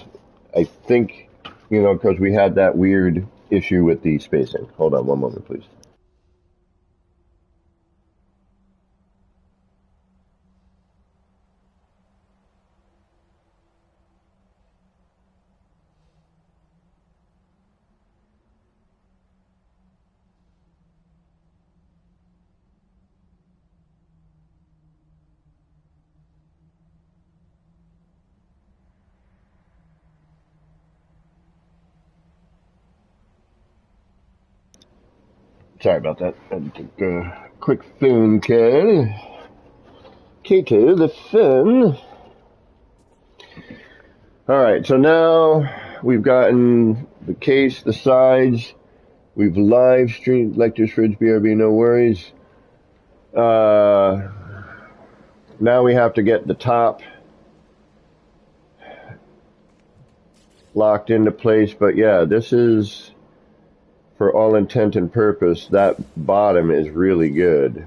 I think, because we had that weird issue with the spacing. Hold on one moment, please. Sorry about that. I took a quick phone call. Kato, the phone. All right, so now we've gotten the case, the sides. We've live streamed Lectures Fridge BRB, no worries. Now we have to get the top locked into place. But yeah, this is, for all intent and purpose, that bottom is really good.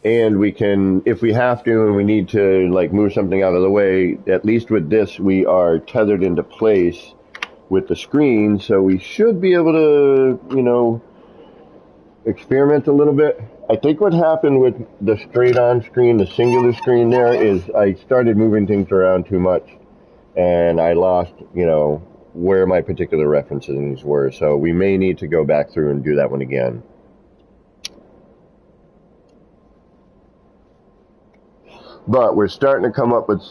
And we can, if we have to and we need to like move something out of the way, at least with this we are tethered into place with the screen, so we should be able to, experiment a little bit. I think what happened with the straight on screen, the singular screen there, is I started moving things around too much and I lost, where my particular references were. So we may need to go back through and do that one again. But we're starting to come up with,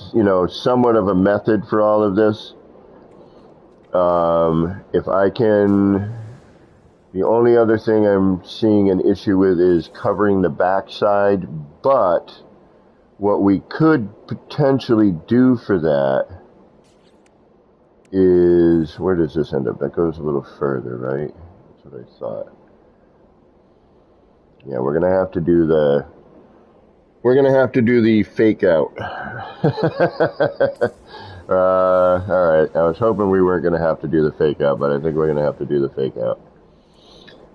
somewhat of a method for all of this. If I can, the only other thing I'm seeing an issue with is covering the backside, but what we could potentially do for that is, where does this end up? That goes a little further, right? That's what I thought. Yeah, we're gonna have to do the fake out. All right. I was hoping we weren't gonna have to do the fake out, but I think we're gonna have to do the fake out.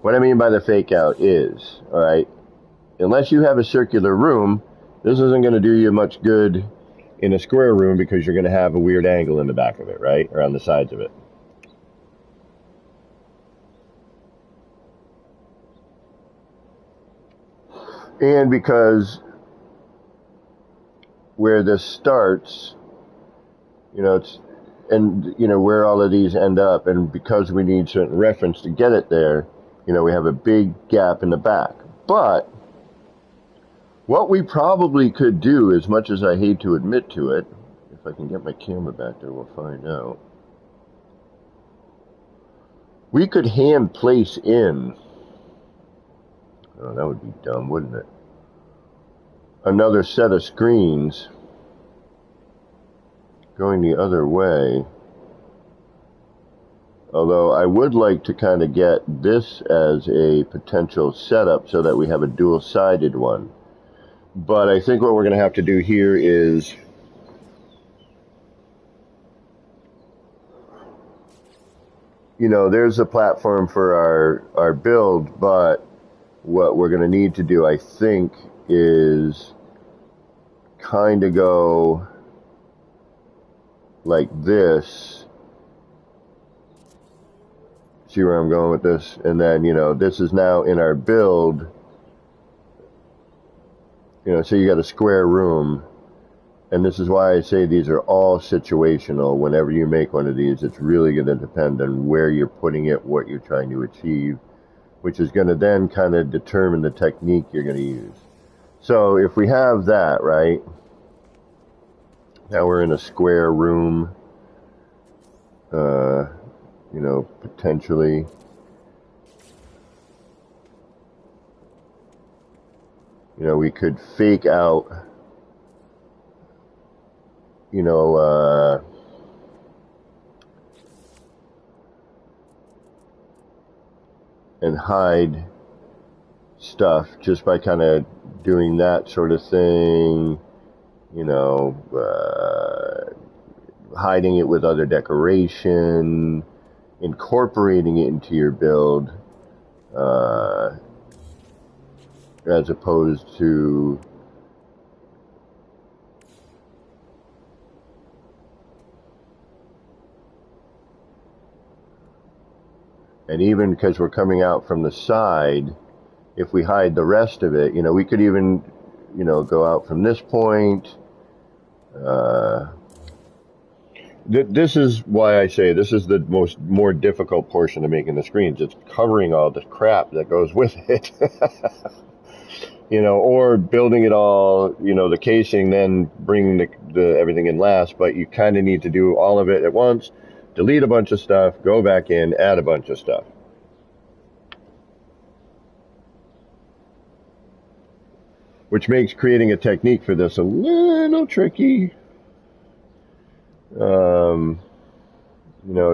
What I mean by the fake out is, all right, unless you have a circular room, this isn't going to do you much good in a square room because you're going to have a weird angle in the back of it, right? Or on the sides of it. And because where this starts, it's, and, where all of these end up, and because we need certain reference to get it there, we have a big gap in the back. But what we probably could do, as much as I hate to admit to it, if I can get my camera back there, we'll find out. We could hand place in, oh, that would be dumb, wouldn't it? Another set of screens going the other way. Although I would like to kind of get this as a potential setup so that we have a dual-sided one. But I think what we're going to have to do here is, there's a platform for our build, but what we're going to need to do, I think, is kind of go like this. See where I'm going with this? And then, this is now in our build. So you got a square room. And this is why I say these are all situational. Whenever you make one of these, it's really going to depend on where you're putting it, what you're trying to achieve, which is going to then kind of determine the technique you're going to use. So if we have that, right, now we're in a square room, potentially. We could fake out, and hide stuff just by kind of doing that sort of thing, hiding it with other decoration, incorporating it into your build, as opposed to and even because we're coming out from the side, if we hide the rest of it, we could even, go out from this point. This is why I say this is the more difficult portion of making the screens. It's covering all the crap that goes with it. Or building it all, the casing, then bringing the everything in last, but you kind of need to do all of it at once, delete a bunch of stuff, go back in, add a bunch of stuff. Which makes creating a technique for this a little tricky.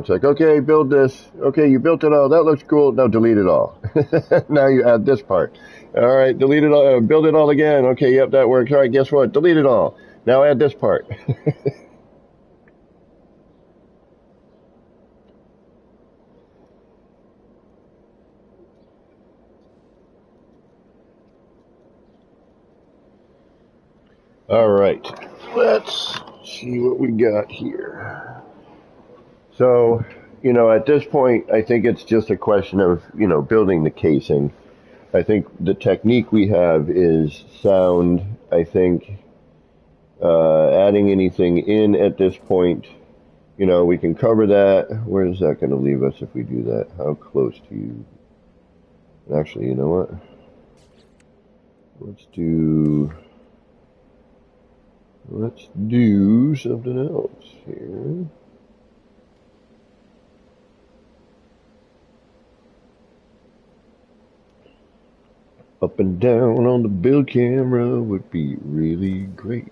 It's like, okay, build this. Okay, you built it all. That looks cool. Now delete it all. Now you add this part. All right, delete it all. Build it all again. Okay, yep, that works. All right, guess what? Delete it all. Now add this part. All right, let's see what we got here. So, at this point, I think it's just a question of, building the casing. I think the technique we have is sound. I think adding anything in at this point, we can cover that. Where is that going to leave us if we do that? How close to you? Actually, you know what? Let's do Let's do something else here. Up and down on the bill camera would be really great.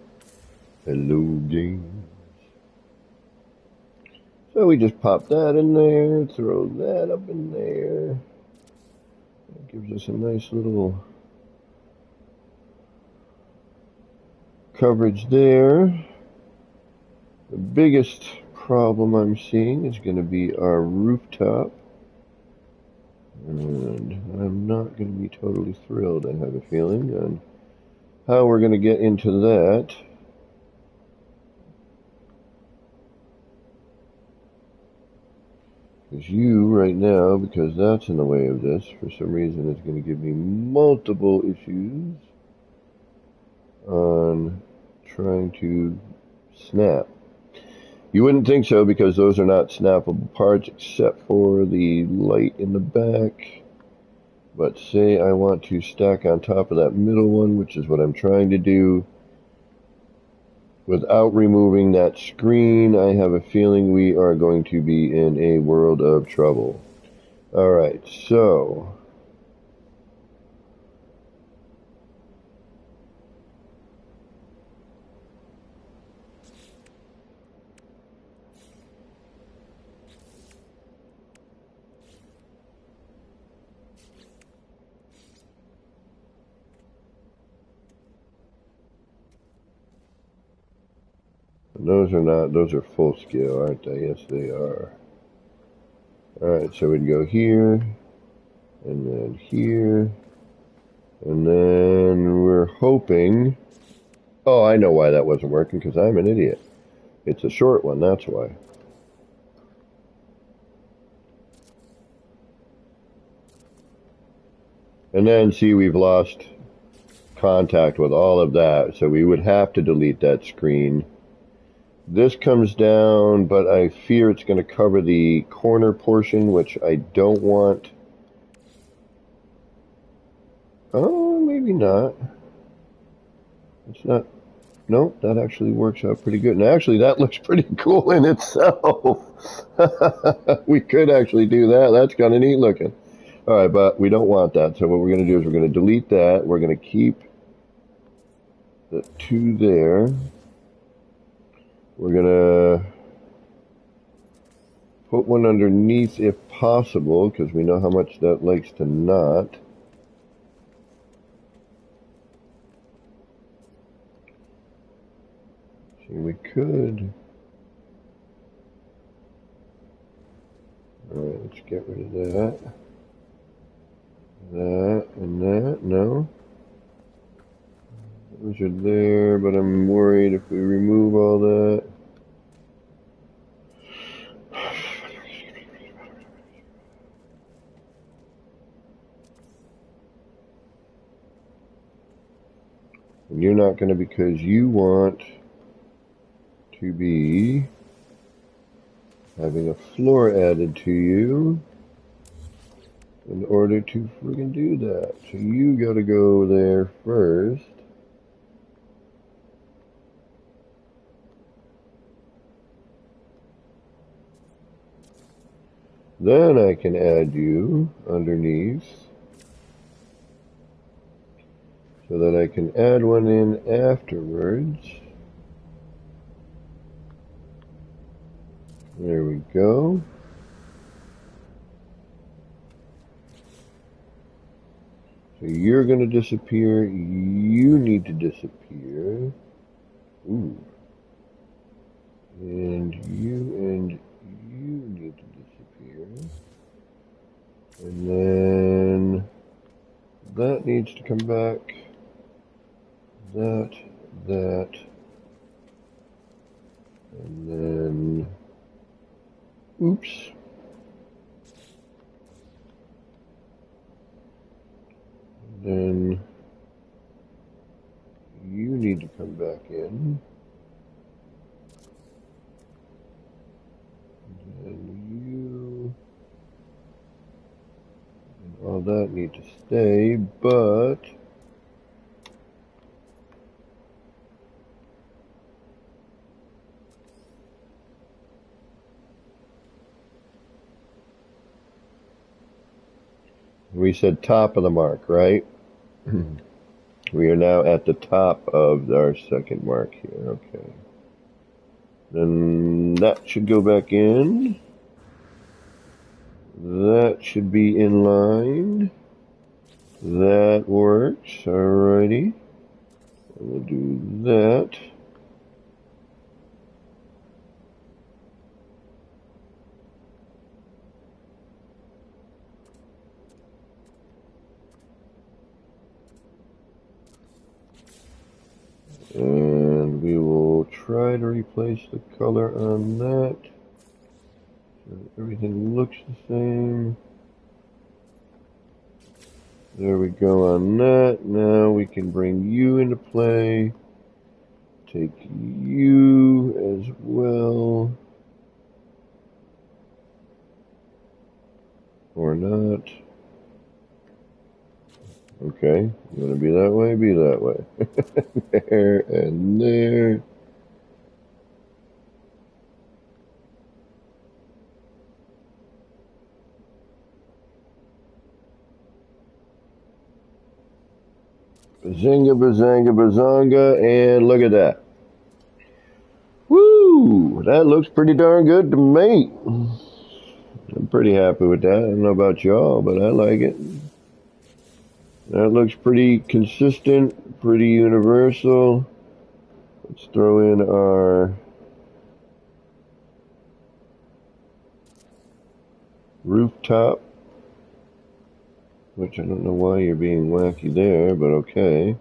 Hello, games. So we just pop that in there, throw that up in there. That gives us a nice little coverage there. The biggest problem I'm seeing is going to be our rooftop. And I'm not going to be totally thrilled, I have a feeling, on how we're going to get into that. Because you, right now, because that's in the way of this, for some reason it's going to give me multiple issues on trying to snap. You wouldn't think so because those are not snappable parts except for the light in the back. But say I want to stack on top of that middle one, which is what I'm trying to do, without removing that screen, I have a feeling we are going to be in a world of trouble. Alright, so those are not, those are full scale, aren't they? Yes, they are. Alright, so we'd go here, and then here, and then we're hoping, oh, I know why that wasn't working, because I'm an idiot. It's a short one, that's why. And then, see, we've lost contact with all of that, so we would have to delete that screen. This comes down, but I fear it's going to cover the corner portion, which I don't want. Oh, maybe not. It's not. Nope, that actually works out pretty good. And actually, that looks pretty cool in itself. We could actually do that. That's kind of neat looking. All right, but we don't want that. So what we're going to do is we're going to delete that. We're going to keep the two there. We're going to put one underneath if possible, because we know how much that likes to knot. See, we could. Alright, let's get rid of that. That and that. No. Those are there, but I'm worried if we remove all that. And you're not going to, because you want to be having a floor added to you in order to friggin' do that. So you got to go there first. Then I can add you underneath so that I can add one in afterwards. There we go. So you're going to disappear. You need to disappear. Ooh. And you need to disappear. And then that needs to come back. That. And then, oops. Then you need to come back in. And you and all that need to stay, but We said top of the mark, right? We are now at the top of our second mark here. Okay. Then that should go back in. That should be in line. That works. Alrighty. We'll do that. And we will try to replace the color on that. So everything looks the same. There we go on that. Now we can bring you into play. Take you as well. Or not. Okay, you want to be that way? Be that way. There and there. Bazinga, bazanga, bazonga, and look at that. Woo! That looks pretty darn good to me. I'm pretty happy with that. I don't know about y'all, but I like it. That looks pretty consistent, pretty universal. Let's throw in our rooftop, which I don't know why you're being wacky there, but okay.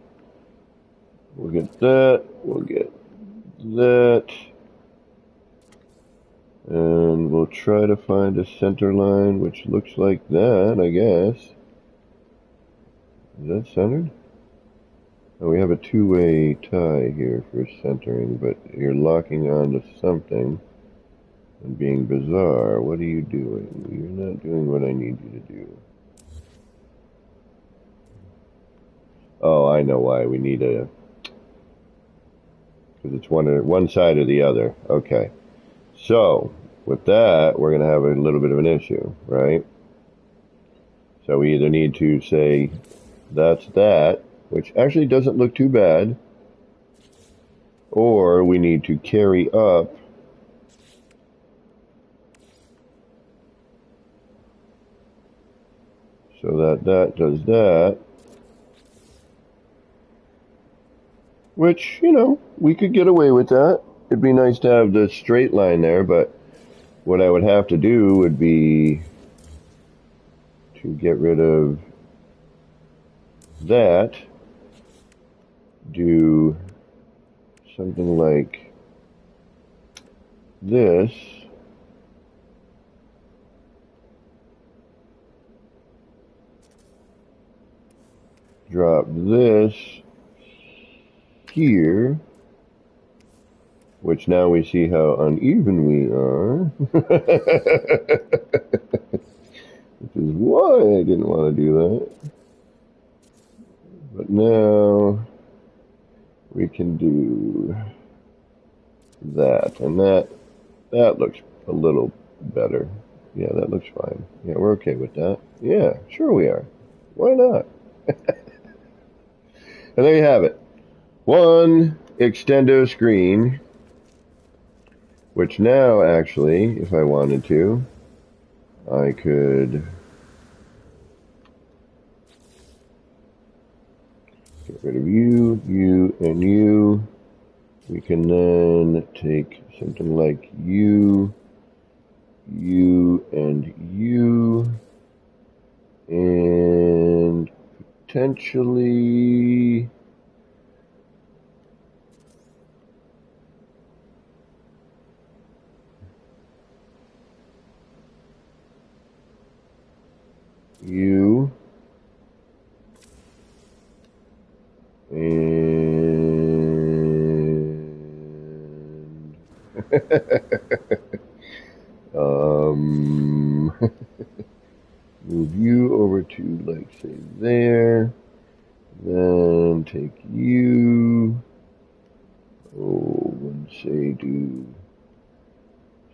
We'll get that, we'll get that, and we'll try to find a center line which looks like that, I guess. Is that centered? Oh, we have a two-way tie here for centering, but you're locking onto something and being bizarre. What are you doing? You're not doing what I need you to do. Oh, I know why. We need a... because it's one side or the other. Okay. So, with that, we're going to have a little bit of an issue, right? So we either need to say, that's that, which actually doesn't look too bad, or we need to carry up so that that does that, which, you know, we could get away with that. It'd be nice to have the straight line there, but what I would have to do would be to get rid of that, do something like this, drop this here, which now we see how uneven we are, which is why I didn't want to do that. But now we can do that, and that looks a little better. Yeah, that looks fine. Yeah, we're okay with that. Yeah, sure we are. Why not? And there you have it. One extendo screen, which now actually, if I wanted to, I could get rid of you, you, and you. We can then take something like you, you, and you, and potentially you, and move you over to, like, say, there, then take you, and say do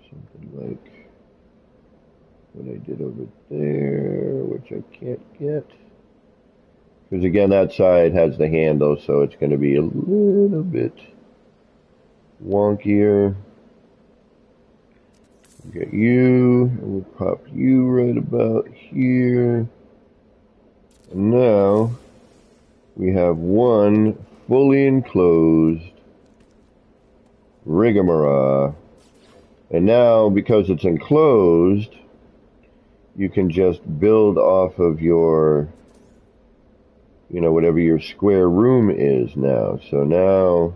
something like what I did over there, which I can't get. Because again, that side has the handle, so it's going to be a little bit wonkier. Get you, and we'll pop you right about here. And now we have one fully enclosed rigmarole. And now, because it's enclosed, you can just build off of your, whatever your square room is now. So now,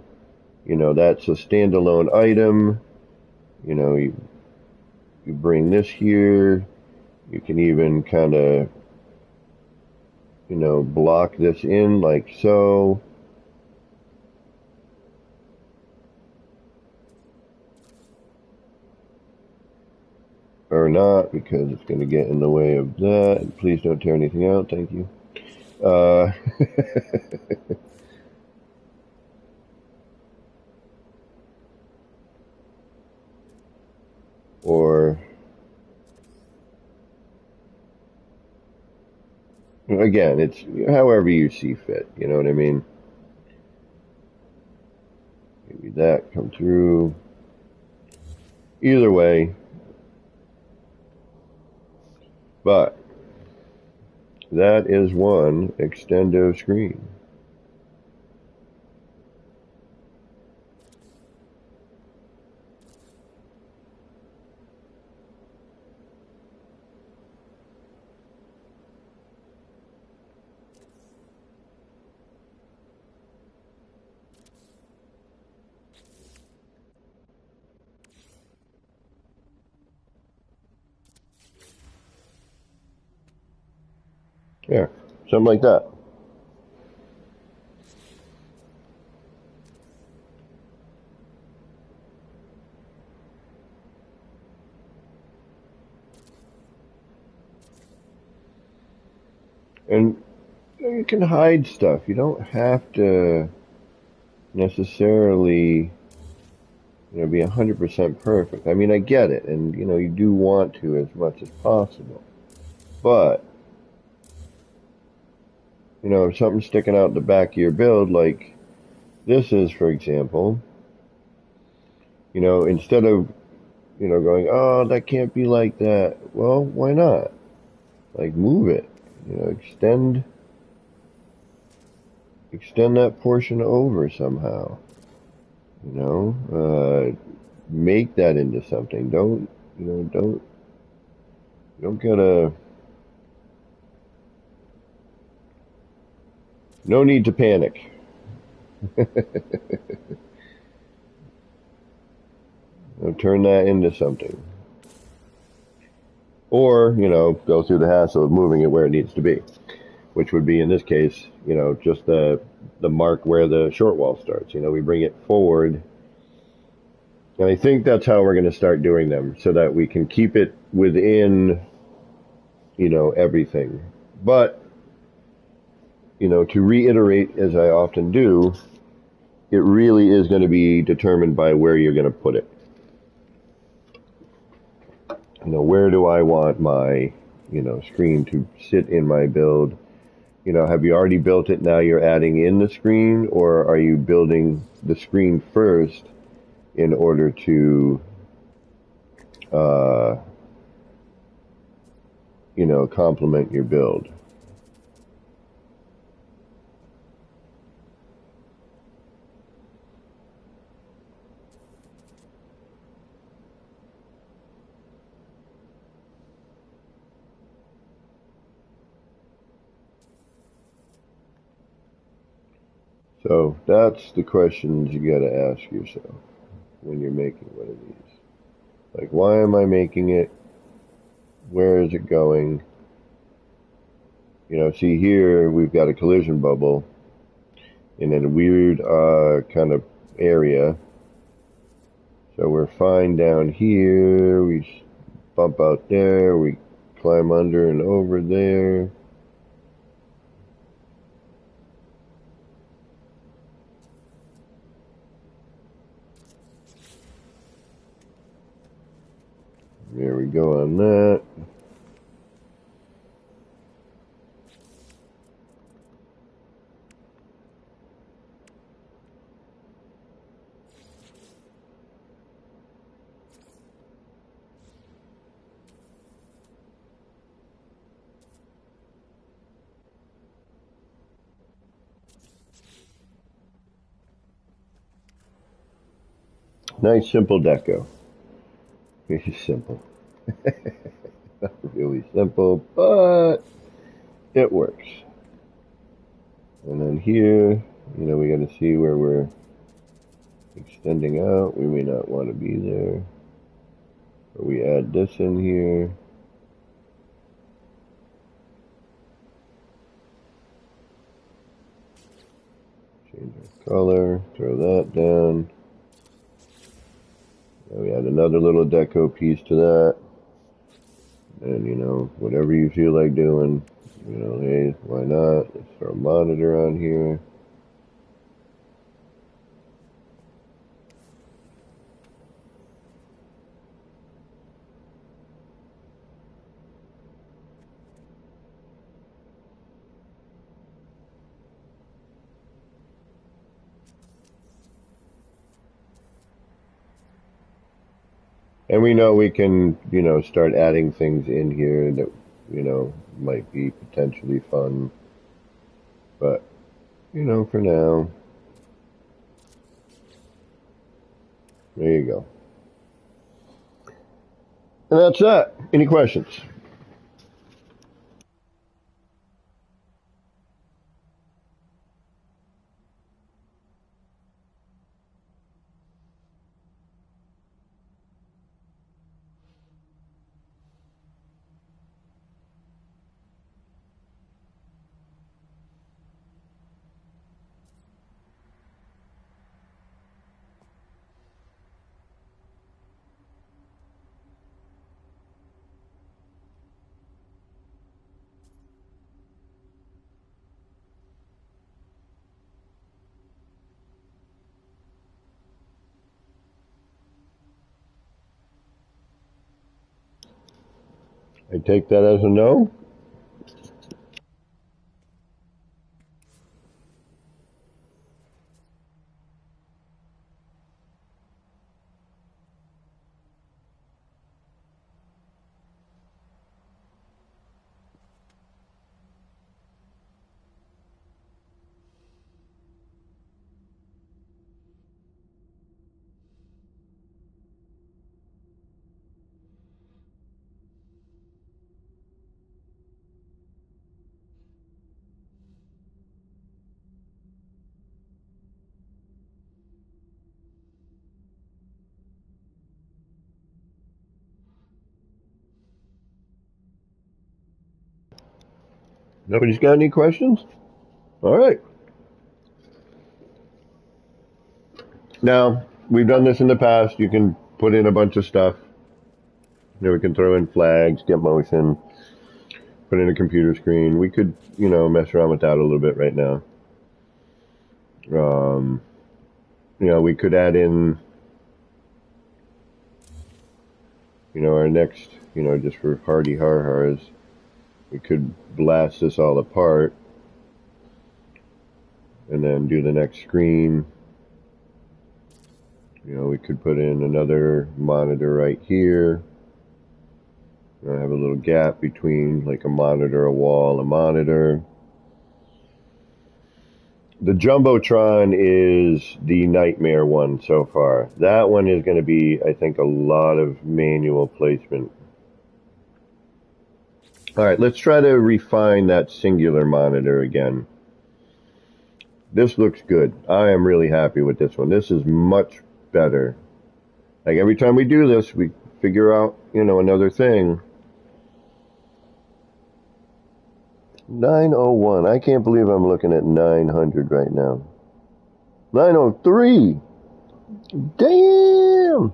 that's a standalone item. You bring this here. You can even kind of, block this in like so. Or not, because it's going to get in the way of that. Please don't tear anything out. Thank you. Or, again, it's however you see fit. You know what I mean? Maybe that come through. Either way. But that is one extendo screen. Yeah, something like that. And you can hide stuff. You don't have to necessarily, be 100% perfect. I mean, I get it, and you do want to as much as possible. But if something's sticking out the back of your build, like this is, for example, instead of going, oh, that can't be like that. Well, why not? Like, move it. Extend that portion over somehow. Make that into something. Don't get no need to panic. Turn that into something. Or, go through the hassle of moving it where it needs to be, which would be, in this case, just the mark where the short wall starts. We bring it forward. And I think that's how we're going to start doing them, so that we can keep it within, everything. But, to reiterate, as I often do, it really is going to be determined by where you're going to put it. Where do I want my, screen to sit in my build? Have you already built it, now you're adding in the screen, or are you building the screen first in order to, complement your build? So that's the questions you got to ask yourself when you're making one of these. Like, why am I making it? Where is it going? See here, we've got a collision bubble in a weird kind of area. So we're fine down here. We bump out there. We climb under and over there. There we go on that. Nice simple deco. It's simple. Not really simple, but it works. And then here, we got to see where we're extending out. We may not want to be there. Or we add this in here. Change our color, throw that down. Now we add another little deco piece to that. And, whatever you feel like doing, hey, why not? Let's throw a monitor on here. And we know we can, start adding things in here that, might be potentially fun. But, for now, there you go. And that's that. Any questions? I take that as a no. Nobody's got any questions? All right. Now, we've done this in the past. You can put in a bunch of stuff. We can throw in flags, get motion, put in a computer screen. We could, mess around with that a little bit right now. We could add in, our next, just for hardy har-hars, we could blast this all apart and then do the next screen. We could put in another monitor right here. Have a little gap between like a monitor, a wall, a monitor. The Jumbotron is the nightmare one so far. That one is going to be, I think, a lot of manual placement. All right, let's try to refine that singular monitor again. This looks good. I am really happy with this one. This is much better. Like every time we do this, we figure out, another thing. 901. I can't believe I'm looking at 900 right now. 903. Damn.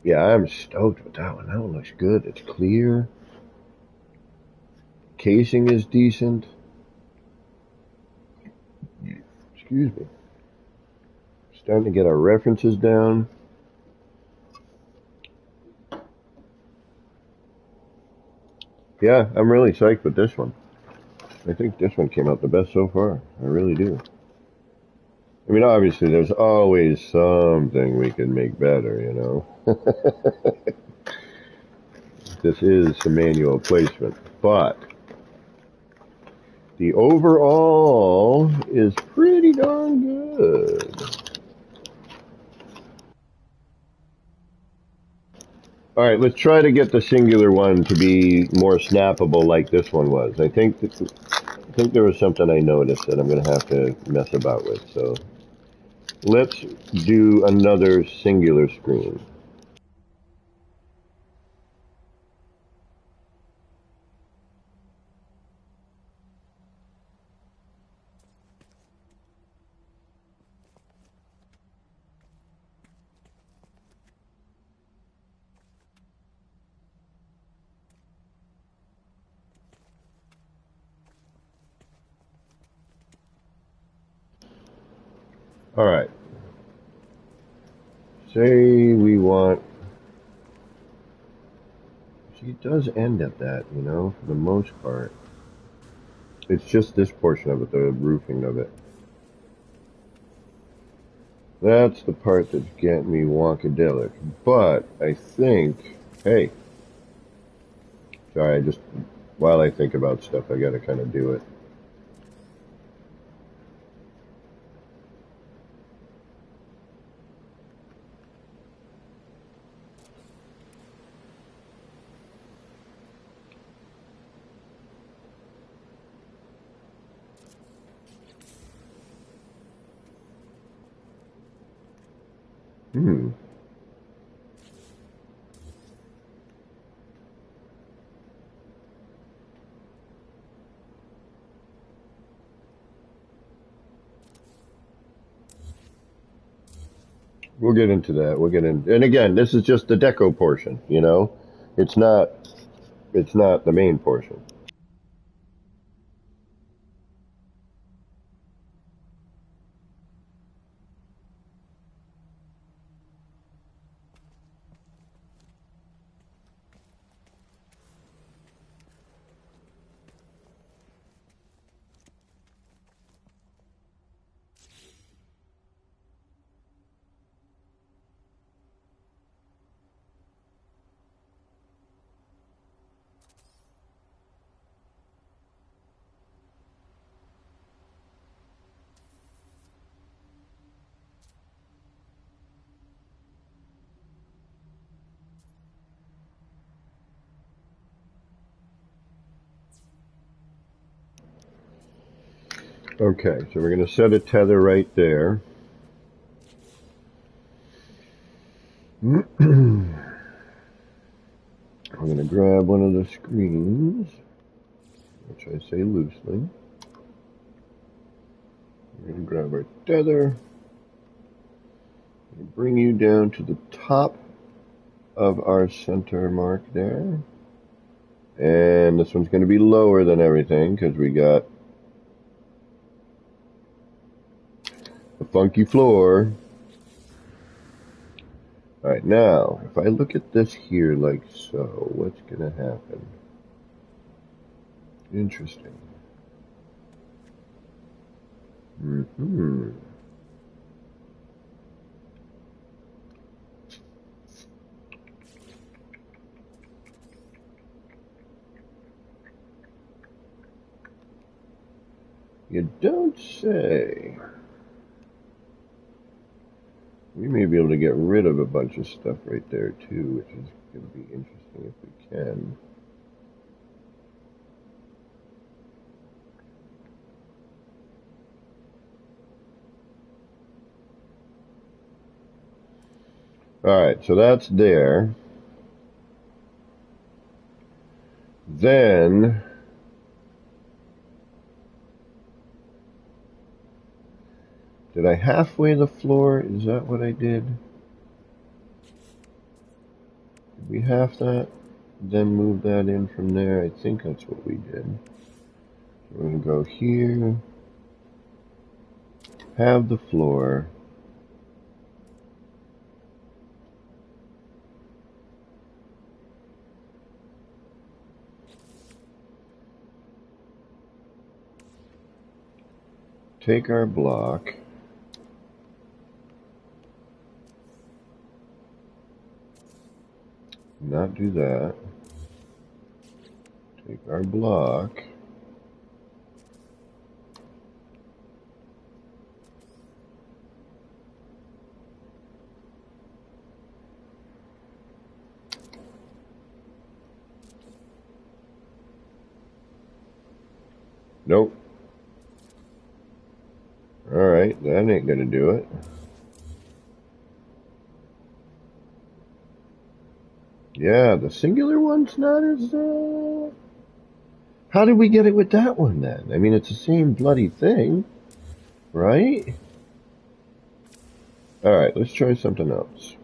Yeah, I'm stoked with that one. That one looks good. It's clear. Casing is decent. Excuse me. Starting to get our references down. Yeah, I'm really psyched with this one. I think this one came out the best so far. I really do. I mean, obviously, there's always something we can make better, This is some manual placement, but the overall is pretty darn good. All right, let's try to get the singular one to be more snappable like this one was. I think there was something I noticed that I'm going to have to mess about with. So let's do another singular screen. All right. Say we want. See, it does end at that, you know, for the most part. It's just this portion of it, the roofing of it. That's the part that's getting me wonkadelic. But I think, hey, sorry, while I think about stuff, I gotta kind of do it. Hmm. We'll get into that. And again, this is just the deco portion, you know? It's not, it's not the main portion. Okay, so we're going to set a tether right there. I'm going to grab one of the screens, which I say loosely. We're going to grab our tether. Bring you down to the top of our center mark there. And this one's going to be lower than everything because we got a funky floor. Alright, now, if I look at this here like so, what's going to happen? Interesting. Mm-hmm. You don't say. We may be able to get rid of a bunch of stuff right there too, which is going to be interesting if we can. Alright, so that's there. Then, did I halfway the floor? Is that what I did? Did we half that? Then move that in from there? I think that's what we did. We're going to go here. Have the floor. Take our block. Not do that. Take our block. Nope. Alright, that ain't gonna do it. Yeah, the singular one's not as, How did we get it with that one then? I mean, it's the same bloody thing, right? Alright, let's try something else.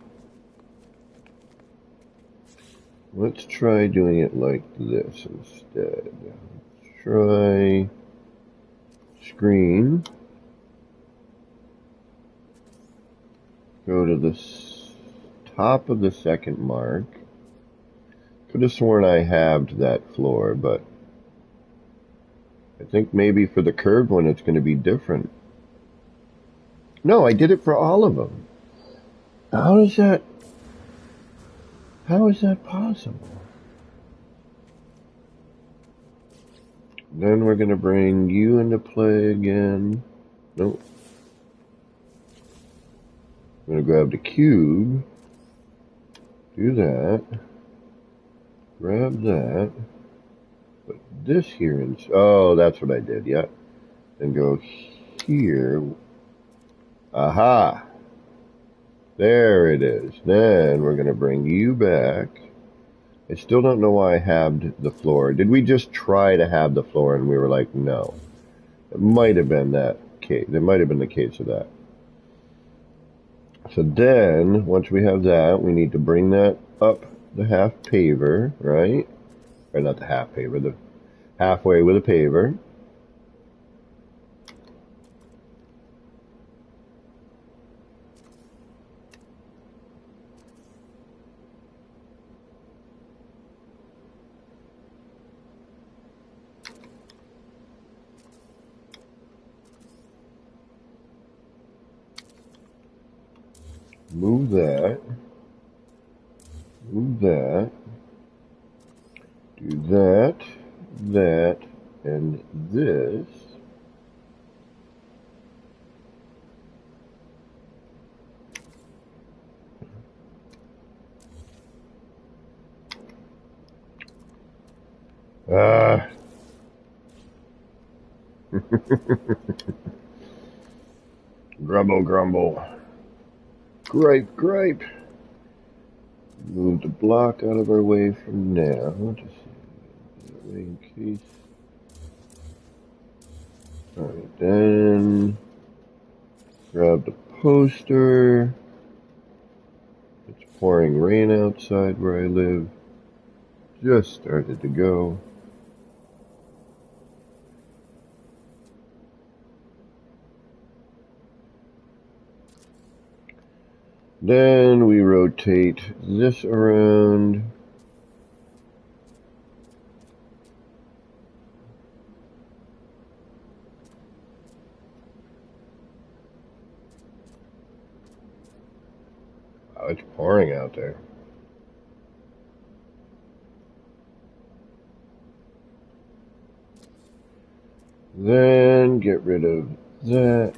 Let's try doing it like this instead. Let's try screen. Go to the top of the second mark. Could have sworn I halved that floor, but I think maybe for the curved one it's going to be different. No, I did it for all of them. How is that possible? Then we're going to bring you into play again. Nope. I'm going to grab the cube. Do that. Grab that. Put this here. Oh, that's what I did. Yeah. Then go here. Aha. There it is. Then we're going to bring you back. I still don't know why I halved the floor. Did we just try to halve the floor and we were like, no? It might have been that case. It might have been the case of that. So then, once we have that, we need to bring that up the half paver, right? Or not the half paver, the halfway with a paver. Move that. Move that. Do that, that, and this. Grumble, grumble. Gripe, gripe. Move the block out of our way from now. Just that way in case. Alright, then grab the poster. It's pouring rain outside where I live. Just started to go. Then we rotate this around. Oh, it's pouring out there. Then get rid of that.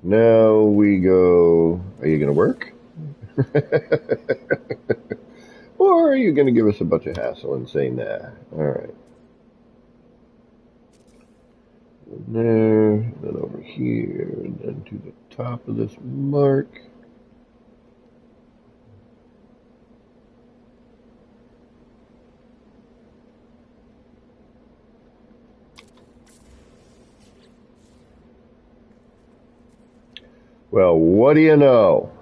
Now we go, are you going to work? Or are you going to give us a bunch of hassle and say, nah? Alright. There, then over here, and then to the top of this mark. Well, what do you know?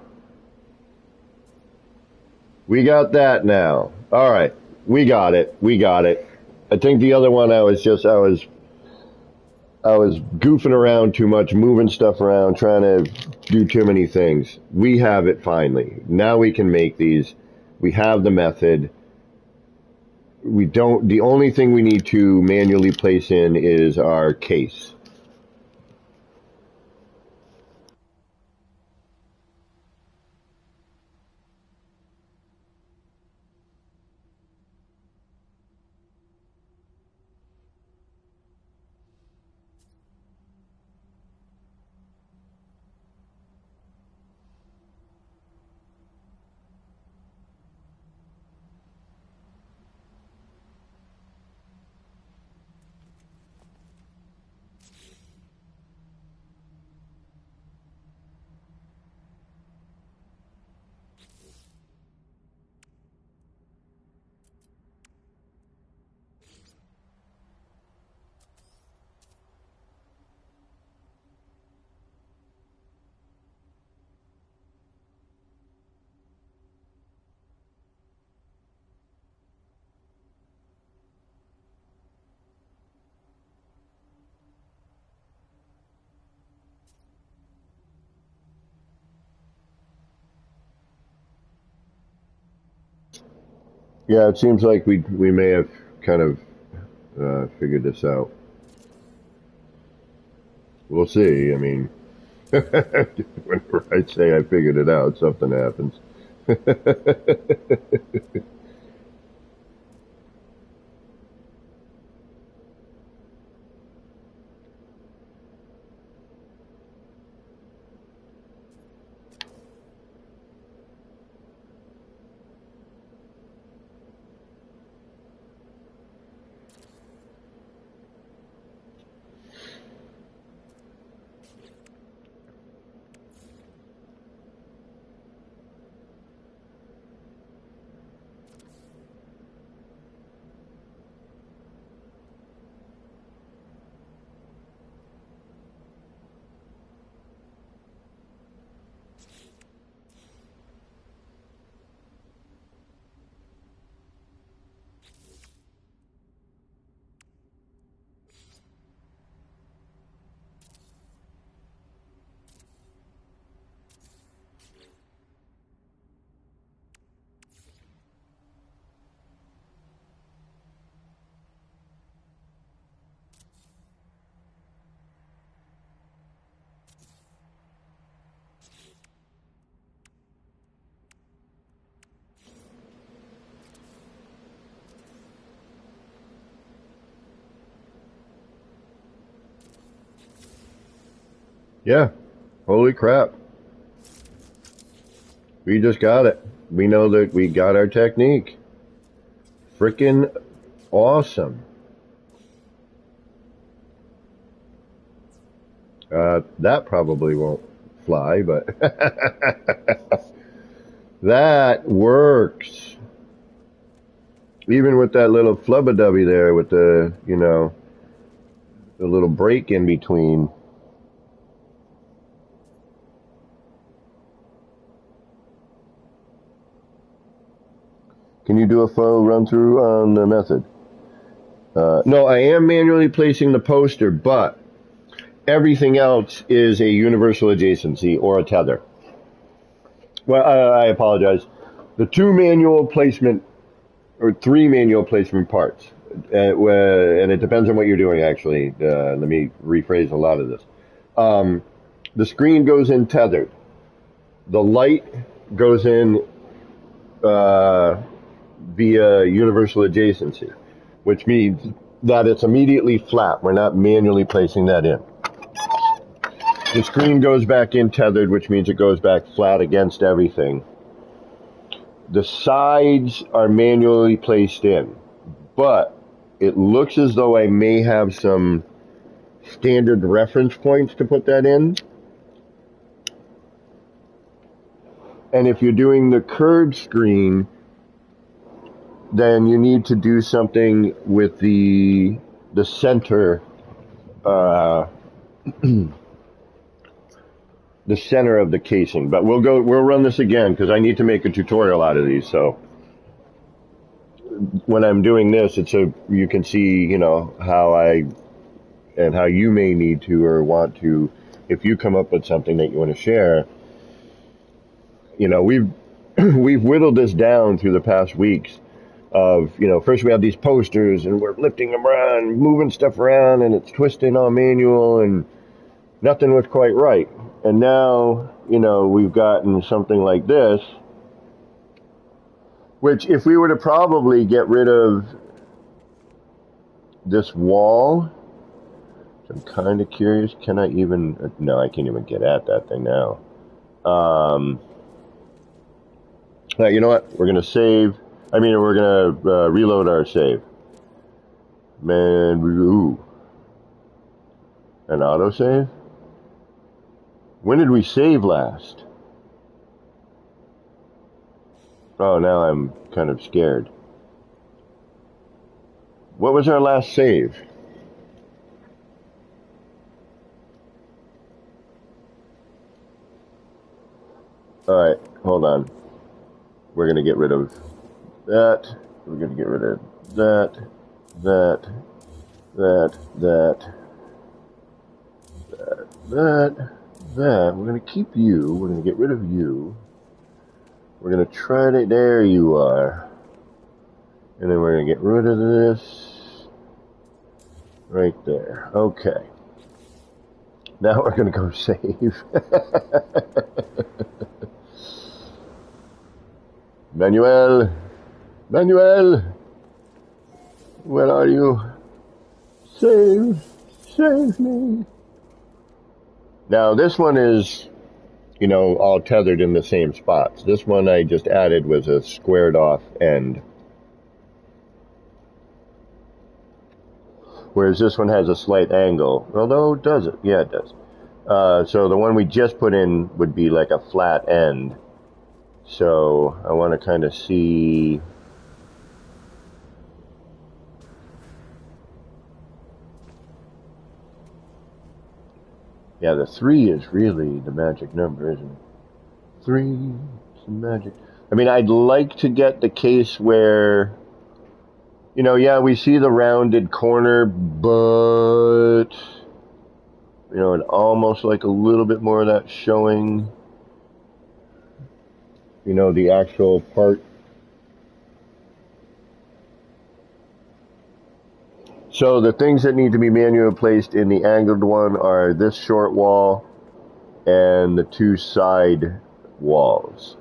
We got that now. All right, we got it. We got it. I think the other one I was goofing around too much, moving stuff around, trying to do too many things. We have it finally. Now we can make these. We have the method. We don't. The only thing we need to manually place in is our case. Yeah, it seems like we may have kind of figured this out. We'll see. I mean, whenever I say I figured it out, something happens. Yeah, holy crap. We just got it. We know that we got our technique. Frickin' awesome. That probably won't fly, but that works. Even with that little flubba-dubby there with the, the little break in between. Can you do a full run through on the method? No, I am manually placing the poster, but everything else is a universal adjacency or a tether. Well, I apologize. The two manual placement or three manual placement parts, and it depends on what you're doing. Actually, let me rephrase a lot of this. The screen goes in tethered. The light goes in via universal adjacency, which means that it's immediately flat. We're not manually placing that in. The screen goes back in tethered, which means it goes back flat against everything. The sides are manually placed in, but it looks as though I may have some standard reference points to put that in. And if you're doing the curved screen, then you need to do something with the center, the center of the casing. But we'll run this again because I need to make a tutorial out of these. So when I'm doing this, it's so you can see, how you may need to or want to, if you come up with something that you want to share. We've we've whittled this down through the past weeks of, first we have these posters and we're lifting them around, moving stuff around, and it's twisting all manual and nothing was quite right. And now, we've gotten something like this, which if we were to probably get rid of this wall, I'm kind of curious, can I even, no, I can't even get at that thing now. You know what? We're going to reload our save. An autosave? When did we save last? Oh, now I'm kind of scared. What was our last save? Alright, hold on. We're going to get rid of that. We're going to get rid of that. We're going to keep you. We're going to get rid of you. We're going to try to, there you are. And then we're going to get rid of this right there. Okay. Now we're going to go save. Manuel! Manuel! Where are you? Save! Save me! Now this one is, you know, all tethered in the same spots. This one I just added was a squared off end. Whereas this one has a slight angle. Although, does it? Yeah, it does. So the one we just put in would be like a flat end. So I want to kind of see. Yeah, the 3 is really the magic number, isn't it? 3 is the magic. I mean, I'd like to get the case where, you know, yeah, we see the rounded corner, but, you know, and almost like a little bit more of that showing, you know, the actual part. So the things that need to be manually placed in the angled one are this short wall and the 2 side walls.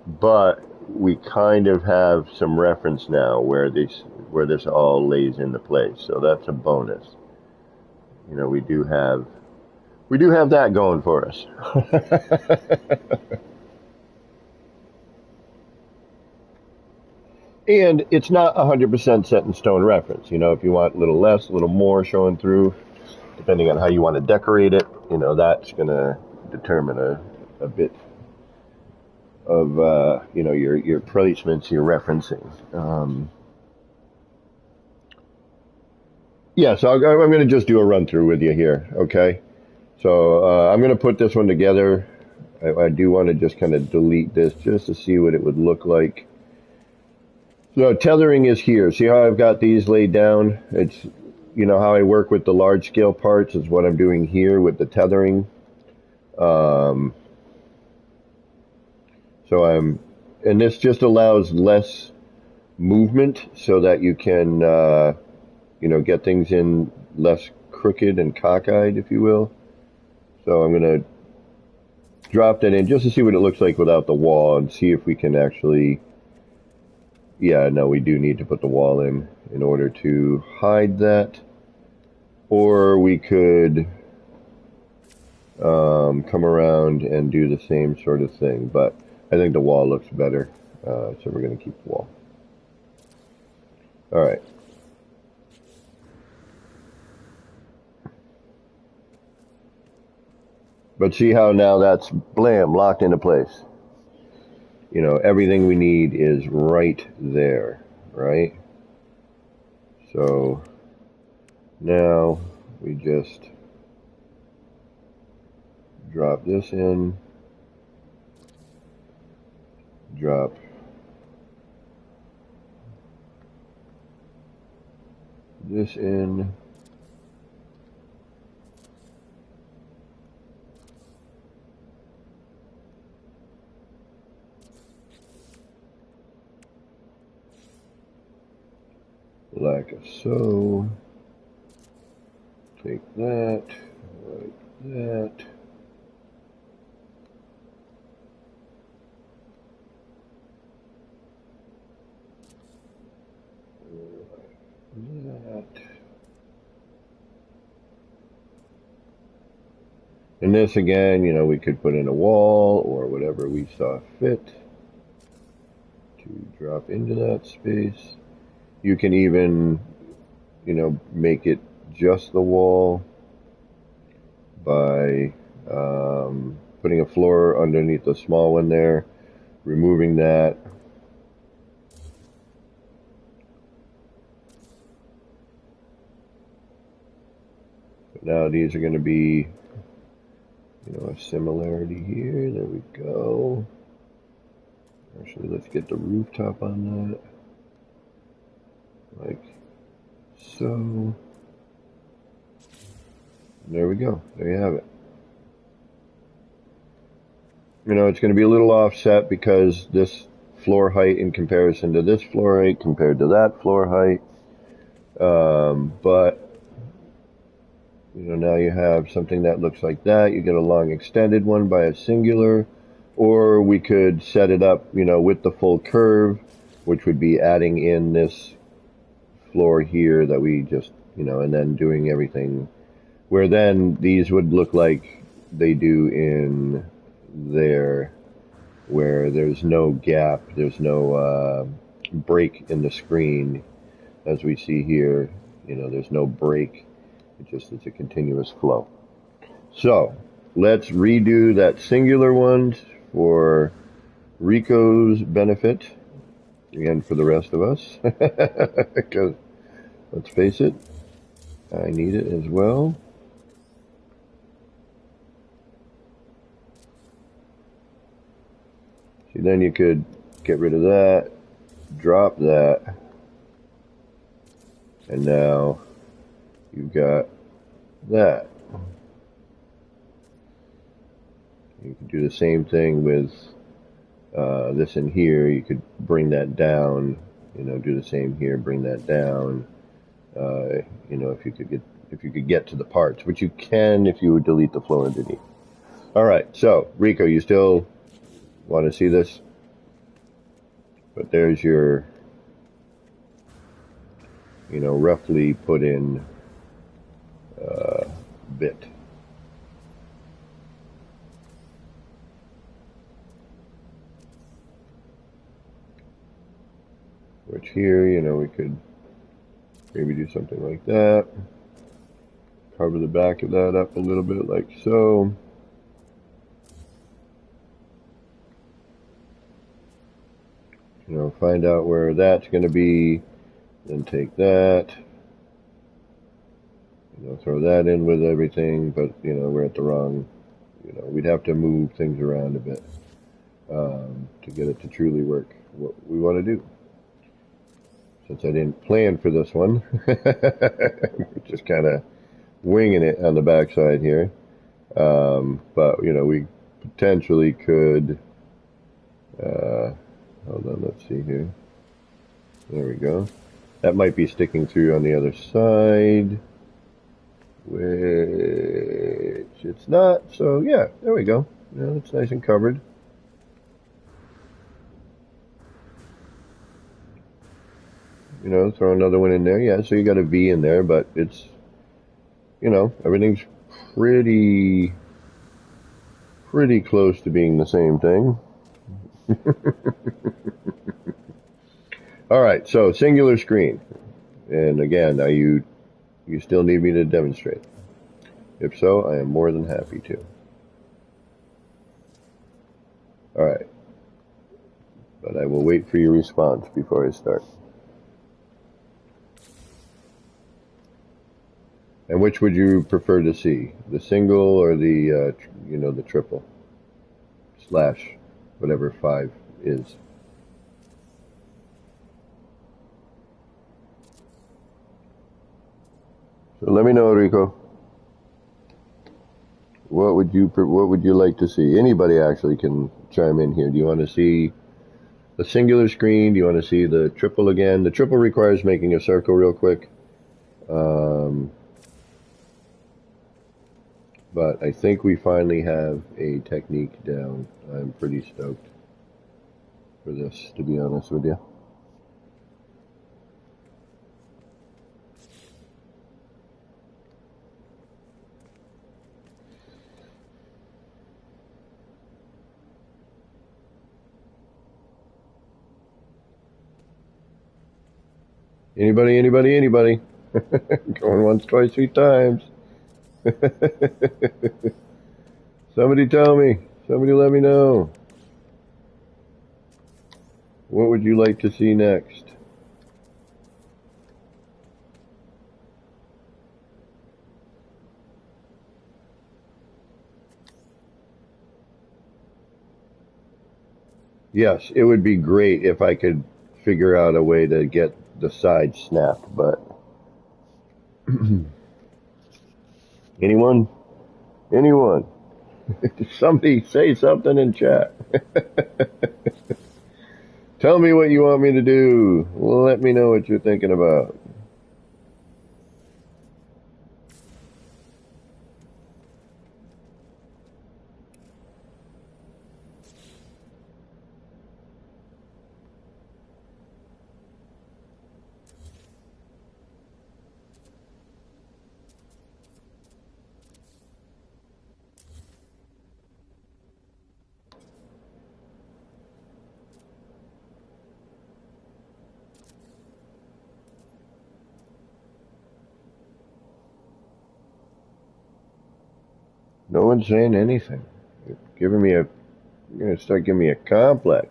But we kind of have some reference now where this all lays into place. So that's a bonus. You know, we do have that going for us. And it's not 100% set in stone reference. You know, if you want a little less, a little more showing through, depending on how you want to decorate it, you know, that's going to determine a bit of, you know, your placements, your referencing. Yeah, so I'm going to just do a run through with you here, okay? So I'm going to put this one together. I do want to just kind of delete this just to see what it would look like. So tethering is here. See how I've got these laid down? It's, you know, how I work with the large scale parts is what I'm doing here with the tethering. So and this just allows less movement so that you can, you know, get things in less crooked and cockeyed, if you will. So I'm going to drop that in just to see what it looks like without the wall and see if we can actually. Yeah, no, we do need to put the wall in order to hide that. Or we could come around and do the same sort of thing. But I think the wall looks better, so we're going to keep the wall. All right. But see how now that's, blam, locked into place. You know, everything we need is right there, right? So now we just drop this in, drop this in, like so. Take that, like that. Like that. And this again, you know, we could put in a wall or whatever we saw fit to drop into that space. You can even, you know, make it just the wall by putting a floor underneath the small one there, removing that. But now these are going to be, you know, a similarity here. There we go. Actually, let's get the rooftop on that. Like so. There we go. There you have it. You know, it's going to be a little offset because this floor height in comparison to this floor height compared to that floor height. But now you have something that looks like that. You get a long extended one by a singular, or we could set it up, with the full curve, which would be adding in this floor here that we just, and then doing everything, where then these would look like they do in there, where there's no gap, there's no break in the screen, as we see here. There's no break. It's a continuous flow. So let's redo that singular one for Rico's benefit and for the rest of us. Because let's face it, I need it as well. See, then you could get rid of that, drop that, and now you've got that. You can do the same thing with this in here. You could bring that down, do the same here, bring that down. If you could get to the parts, which you can if you would delete the flow underneath. All right, so Rico, you still want to see this? But there's your, roughly put in bit. Which here, we could maybe do something like that. Cover the back of that up a little bit like so. Find out where that's going to be, then take that, throw that in with everything, but, we're at the wrong, we'd have to move things around a bit to get it to truly work what we want to do. Since I didn't plan for this one, just kind of winging it on the backside here. But, we potentially could, hold on, let's see here. There we go. That might be sticking through on the other side, which it's not. So yeah, there we go. It's nice and covered. Throw another one in there. Yeah, so you got a V in there, but it's, everything's pretty close to being the same thing. All right, so singular screen. And again, you still need me to demonstrate? If so, I am more than happy to. All right. But I will wait for your response before I start. And which would you prefer to see? The single or the, the triple? / whatever 5 is. So let me know, Rico. What would you like to see? Anybody actually can chime in here. Do you want to see the singular screen? Do you want to see the triple again? The triple requires making a circle real quick. But I think we finally have a technique down. I'm pretty stoked for this, to be honest with you. Anybody? Going once, twice, 3 times. Somebody tell me. Somebody let me know. What would you like to see next? Yes, it would be great if I could figure out a way to get the side snapped, but anyone? Somebody say something in chat. Tell me what you want me to do. Let me know what you're thinking about. No one's saying anything. You're gonna start giving me a complex.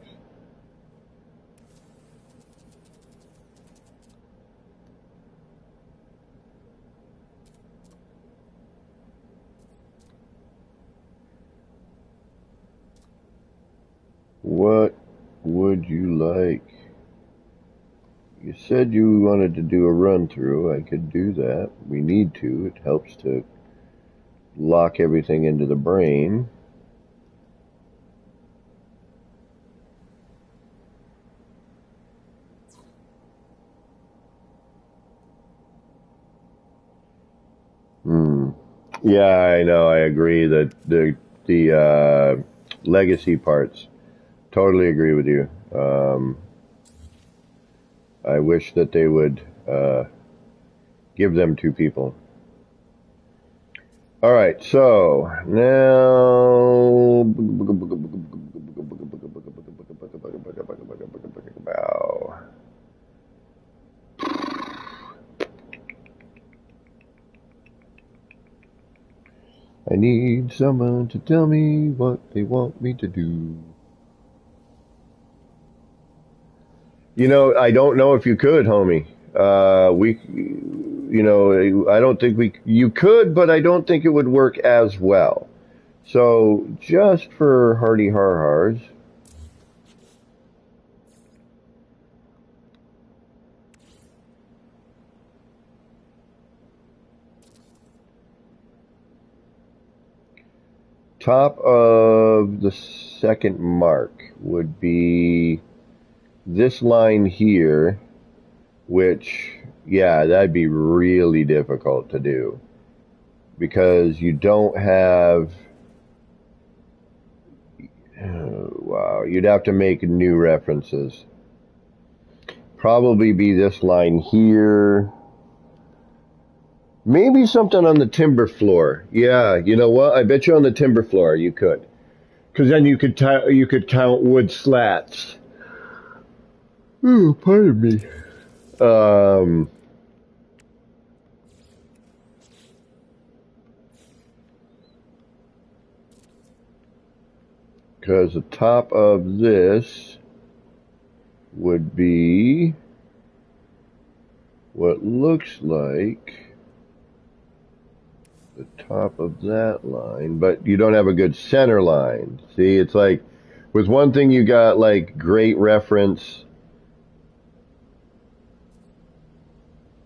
What would you like? You said you wanted to do a run through. I could do that. We need to. It helps to lock everything into the brain. Hmm. Yeah, I know. I agree that the legacy parts. Totally agree with you. I wish that they would give them to people. All right, so now I need someone to tell me what they want me to do. You know, I don't know if you could, homie. I don't think you could, but I don't think it would work as well. So just for hardy har-hars, top of the second mark would be this line here, which, yeah, that'd be really difficult to do because you don't have, wow, you'd have to make new references. Probably be this line here. Maybe something on the timber floor. Yeah, you know what? I bet you on the timber floor you could. Because then you could count wood slats. Ooh, pardon me. Because the top of this would be what looks like the top of that line, but you don't have a good center line. See, it's like with one thing you got like great reference.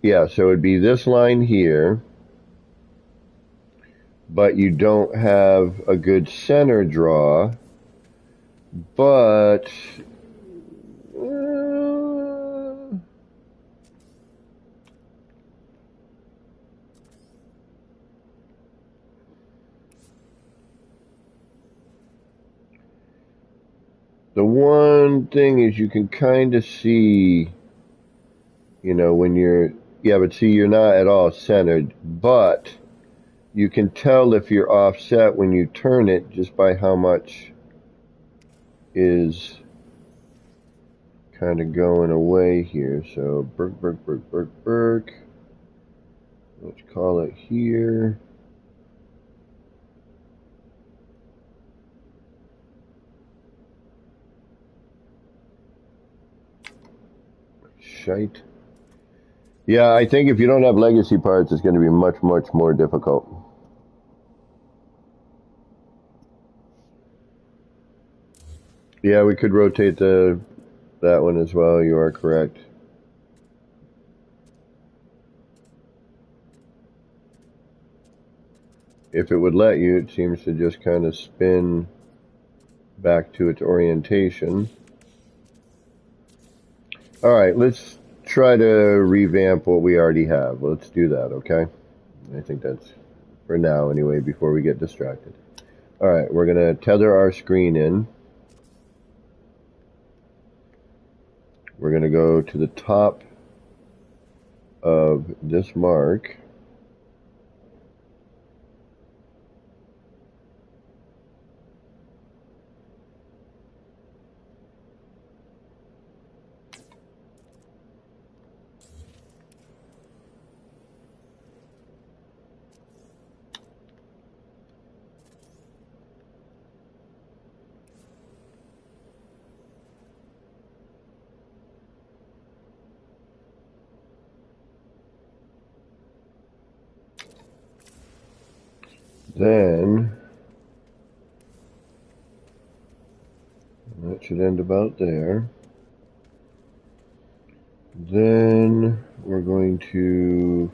Yeah, so it'd be this line here, but you don't have a good center draw. But the one thing is you can kind of see, when yeah, but see, you're not at all centered, but you can tell if you're offset when you turn it just by how much is kind of going away here. So, Burke. Let's call it here. Shite. Yeah, I think if you don't have legacy parts, it's going to be much, much more difficult. Yeah, we could rotate that one as well. You are correct. If it would let you, it seems to just kind of spin back to its orientation. Alright, let's try to revamp what we already have. Let's do that, okay? I think that's for now anyway, before we get distracted. Alright, we're going to tether our screen in. We're going to go to the top of this mark. Then, that should end about there. Then we're going to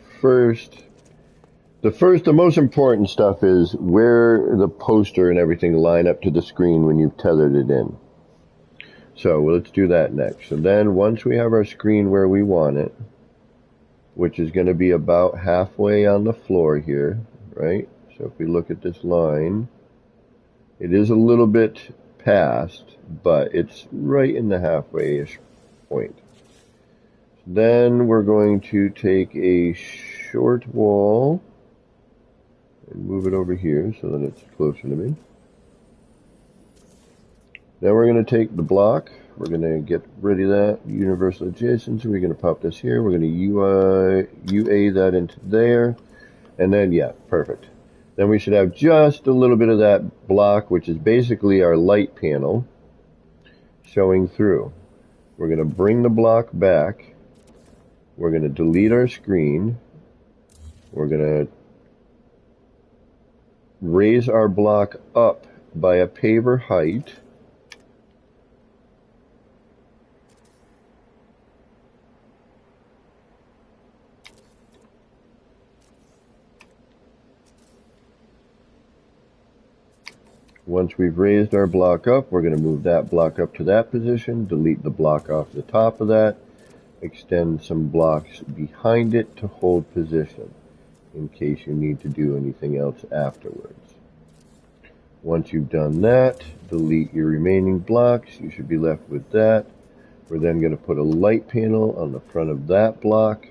the most important stuff is where the poster and everything line up to the screen when you've tethered it in. So let's do that next. And then once we have our screen where we want it, which is going to be about halfway on the floor here, right? So if we look at this line, it is a little bit past, but it's right in the halfway-ish point. Then we're going to take a short wall and move it over here so that it's closer to me. Then we're going to take the block. We're going to get rid of that universal adjacency. We're going to pop this here. We're going to UA that into there. And then, yeah, perfect. Then we should have just a little bit of that block, which is basically our light panel, showing through. We're going to bring the block back. We're going to delete our screen. We're going to raise our block up by a paver height. Once we've raised our block up, we're going to move that block up to that position, delete the block off the top of that, extend some blocks behind it to hold position in case you need to do anything else afterwards. Once you've done that, delete your remaining blocks. You should be left with that. We're then going to put a light panel on the front of that block.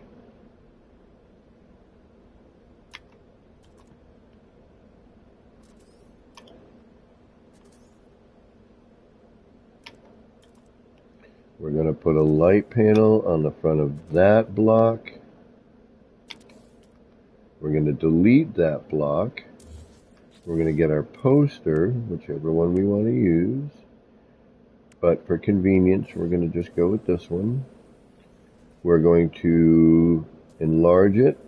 We're going to put a light panel on the front of that block. We're going to delete that block. We're going to get our poster, whichever one we want to use. But for convenience, we're going to just go with this one. We're going to enlarge it.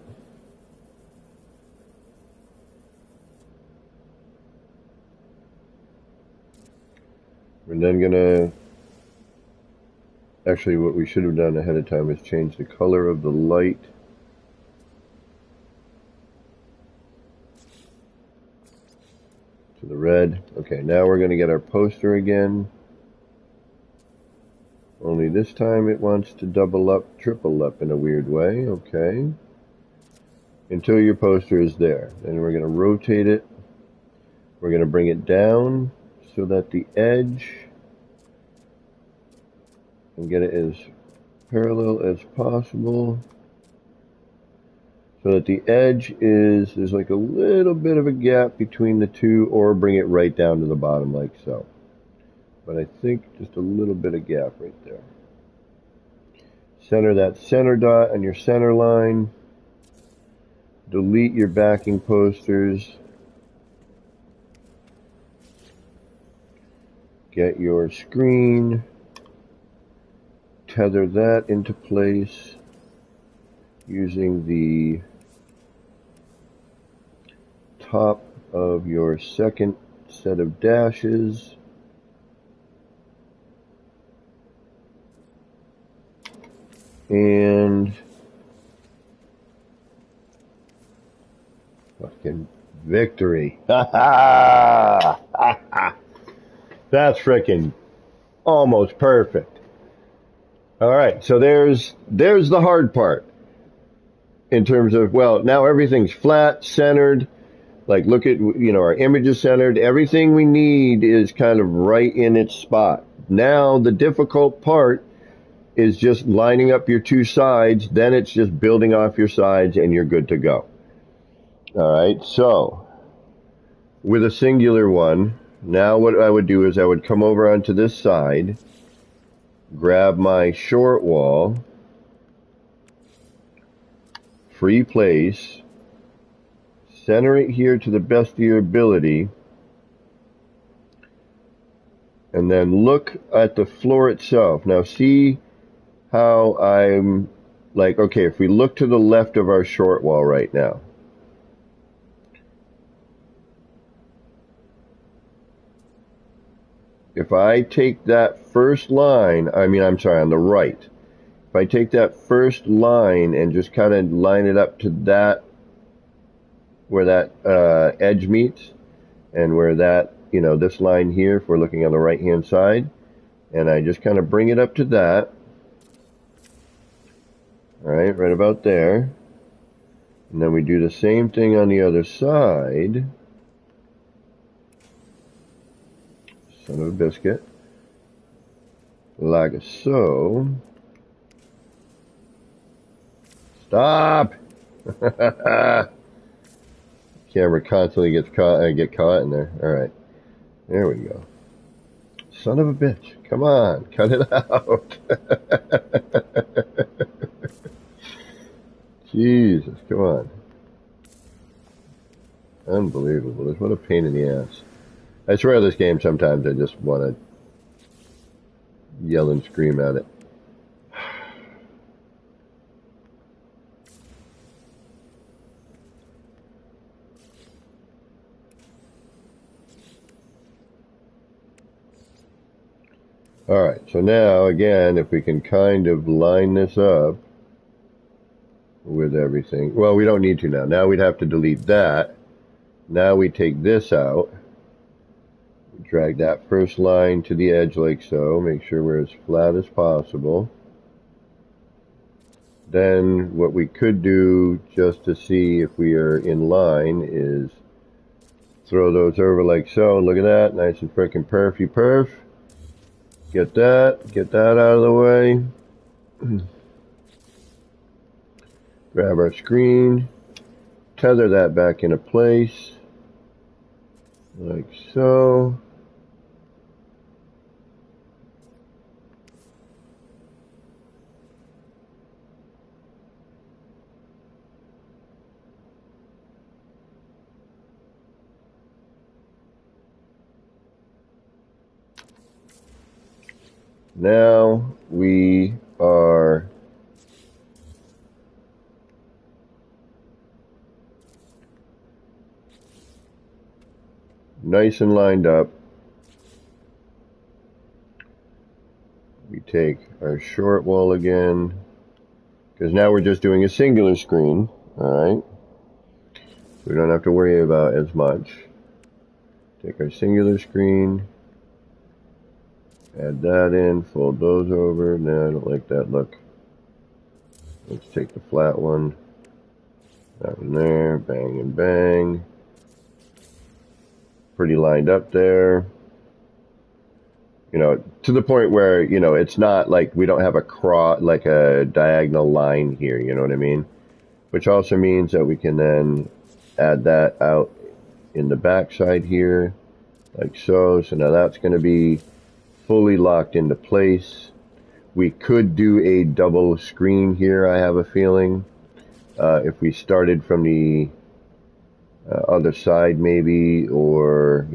We're then going to, actually what we should have done ahead of time is change the color of the light. To the red. Okay, now we're going to get our poster again. Only this time it wants to double up, triple up in a weird way. Okay. Until your poster is there. Then we're going to rotate it. We're going to bring it down so that the edge, and get it as parallel as possible. So that the edge is, there's like a little bit of a gap between the two, or bring it right down to the bottom like so. But I think just a little bit of gap right there. Center that center dot on your center line. Delete your backing posters. Get your screen. Tether that into place using the top of your second set of dashes. And fucking victory. That's freaking almost perfect. All right, so there's the hard part in terms of, well, now everything's flat, centered. Like, look at, our image is centered. Everything we need is kind of right in its spot. Now, the difficult part is just lining up your two sides. Then it's just building off your sides and you're good to go. All right, so with a singular one, now what I would do is I would come over onto this side, grab my short wall, free place, center it here to the best of your ability, and then look at the floor itself. Now see how I'm like, okay, if we look to the left of our short wall right now, if I take that first line, I'm sorry, on the right, if I take that first line and just kind of line it up to that, where that edge meets, and where that, this line here, if we're looking on the right hand side, and I just kind of bring it up to that, all right about there, and then we do the same thing on the other side. Son of a biscuit. Like so. Stop! Camera constantly gets caught. I get caught in there. All right, there we go. Son of a bitch! Come on, cut it out. Jesus, come on. Unbelievable. What a pain in the ass. I swear this game sometimes I just want to yell and scream at it. Alright, so now again, if we can kind of line this up with everything. Well, we don't need to now. Now we'd have to delete that. Now we take this out. Drag that first line to the edge like so. Make sure we're as flat as possible. Then what we could do, just to see if we are in line, is throw those over like so. Look at that. Nice and frickin' perfy-perf. Get that out of the way. Grab our screen. Tether that back into place. Like so. Now we are nice and lined up. We take our short wall again, because now we're just doing a singular screen, alright? We don't have to worry about as much. Take our singular screen, add that in, fold those over. No, I don't like that look. Let's take the flat one. That one there, bang and bang. Pretty lined up there. To the point where, it's not like we don't have like a diagonal line here, you know what I mean? Which also means that we can then add that out in the back side here, like so. So now that's going to be fully locked into place. We could do a double screen here, I have a feeling. If we started from the other side maybe, or,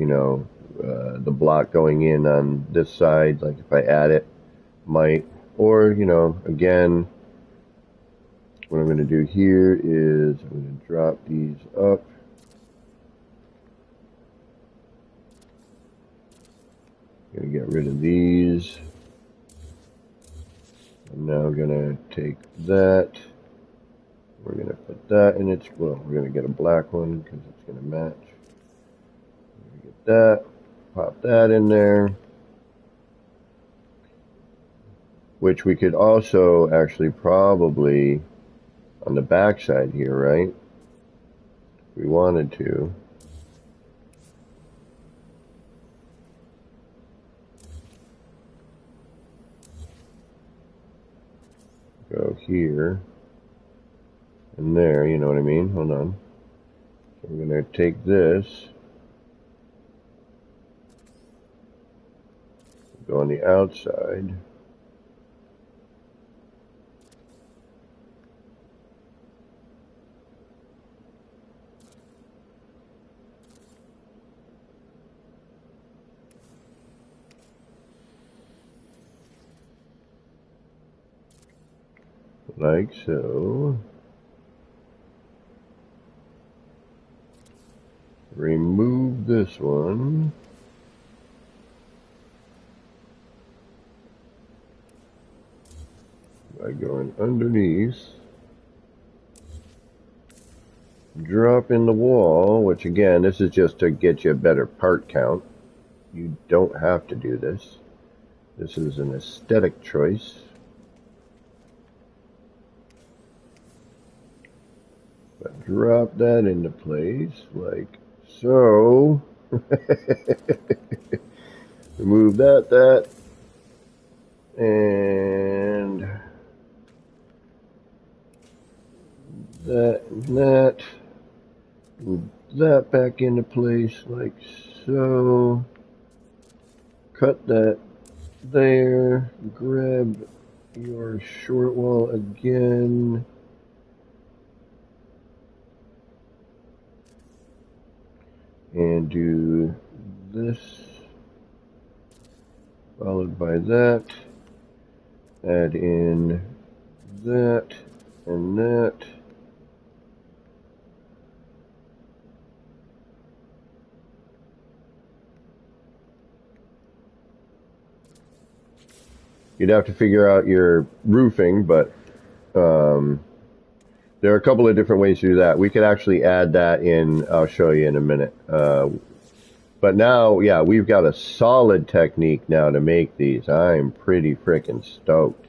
the block going in on this side, like if I add it, might. Or, again, what I'm going to do here is I'm going to drop these up. I'm going to get rid of these. I'm now going to take that. We're going to put that in its, well, we're going to get a black one because it's going to match. We're going to get that, pop that in there. which we could also actually probably on the back side here, right? If we wanted to. Go here and there, you know what I mean? Hold on. So we're going to take this, go on the outside. Like so. Remove this one. By going underneath. Drop in the wall, which again, this is just to get you a better part count. You don't have to do this. This is an aesthetic choice. But drop that into place like so. Remove that, and that. Move that back into place like so. Cut that there. Grab your short wall again. And do this, followed by that. Add in that and that. You'd have to figure out your roofing, but there are a couple of different ways to do that. We could actually add that in, I'll show you in a minute. But now, yeah, we've got a solid technique now to make these. I'm pretty freaking stoked.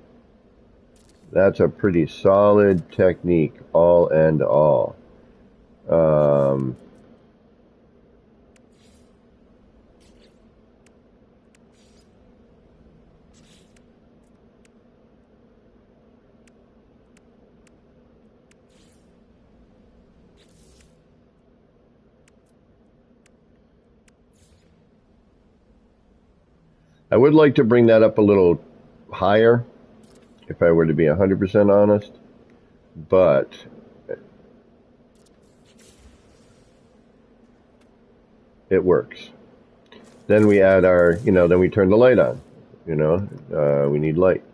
That's a pretty solid technique, all and all. I would like to bring that up a little higher, if I were to be 100% honest, but it works. Then we add our, then we turn the light on, we need light.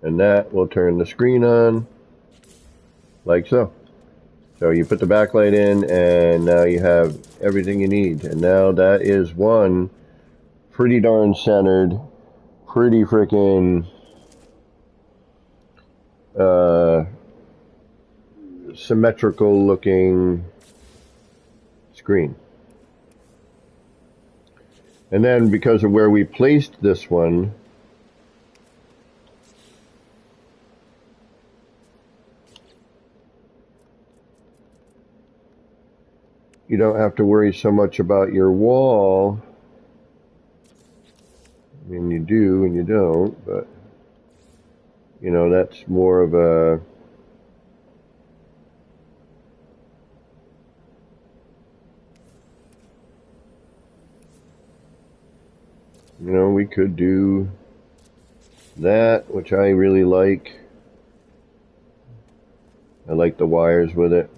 And that will turn the screen on, like so. So you put the backlight in, and now you have everything you need. And now that is one pretty darn centered, pretty freaking symmetrical looking screen. And then because of where we placed this one, you don't have to worry so much about your wall. I mean, you do and you don't, but that's more of a we could do that, which I really like. I like the wires with it.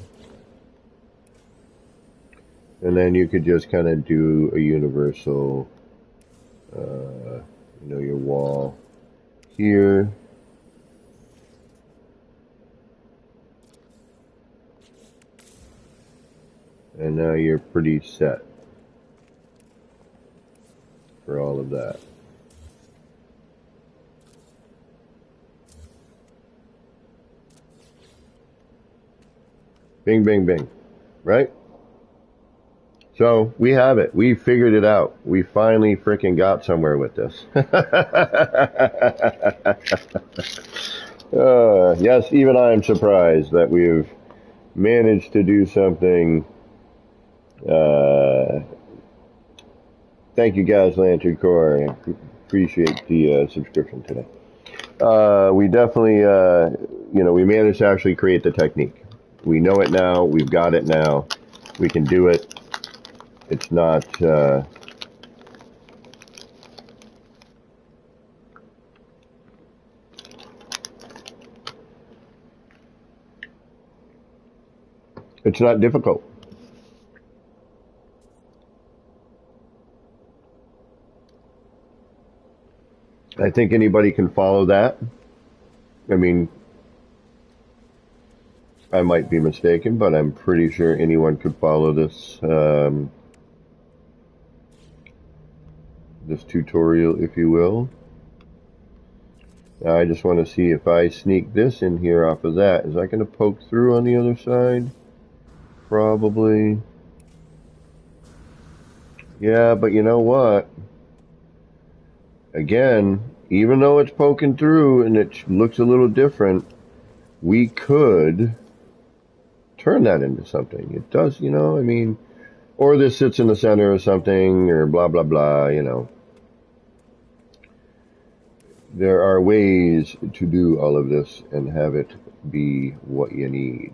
And then you could just kind of do a universal, your wall here. And now you're pretty set for all of that. Bing, bing, bing. right? So we have it. We figured it out. We finally freaking got somewhere with this. Yes, even I am surprised that we've managed to do something. Uh, Thank you guys, Lantern Core. I appreciate the subscription today. We definitely, we managed to actually create the technique. We know it now. We've got it now. We can do it. It's not. It's not difficult. I think anybody can follow that. I mean, I might be mistaken, but I'm pretty sure anyone could follow this tutorial, if you will. Now I just want to see if I sneak this in here off of that. Is that going to poke through on the other side? Probably. Yeah, but you know what? Again, even though it's poking through and it looks a little different, we could turn that into something. It does, I mean, or this sits in the center or something, or blah, blah, blah. There are ways to do all of this and have it be what you need.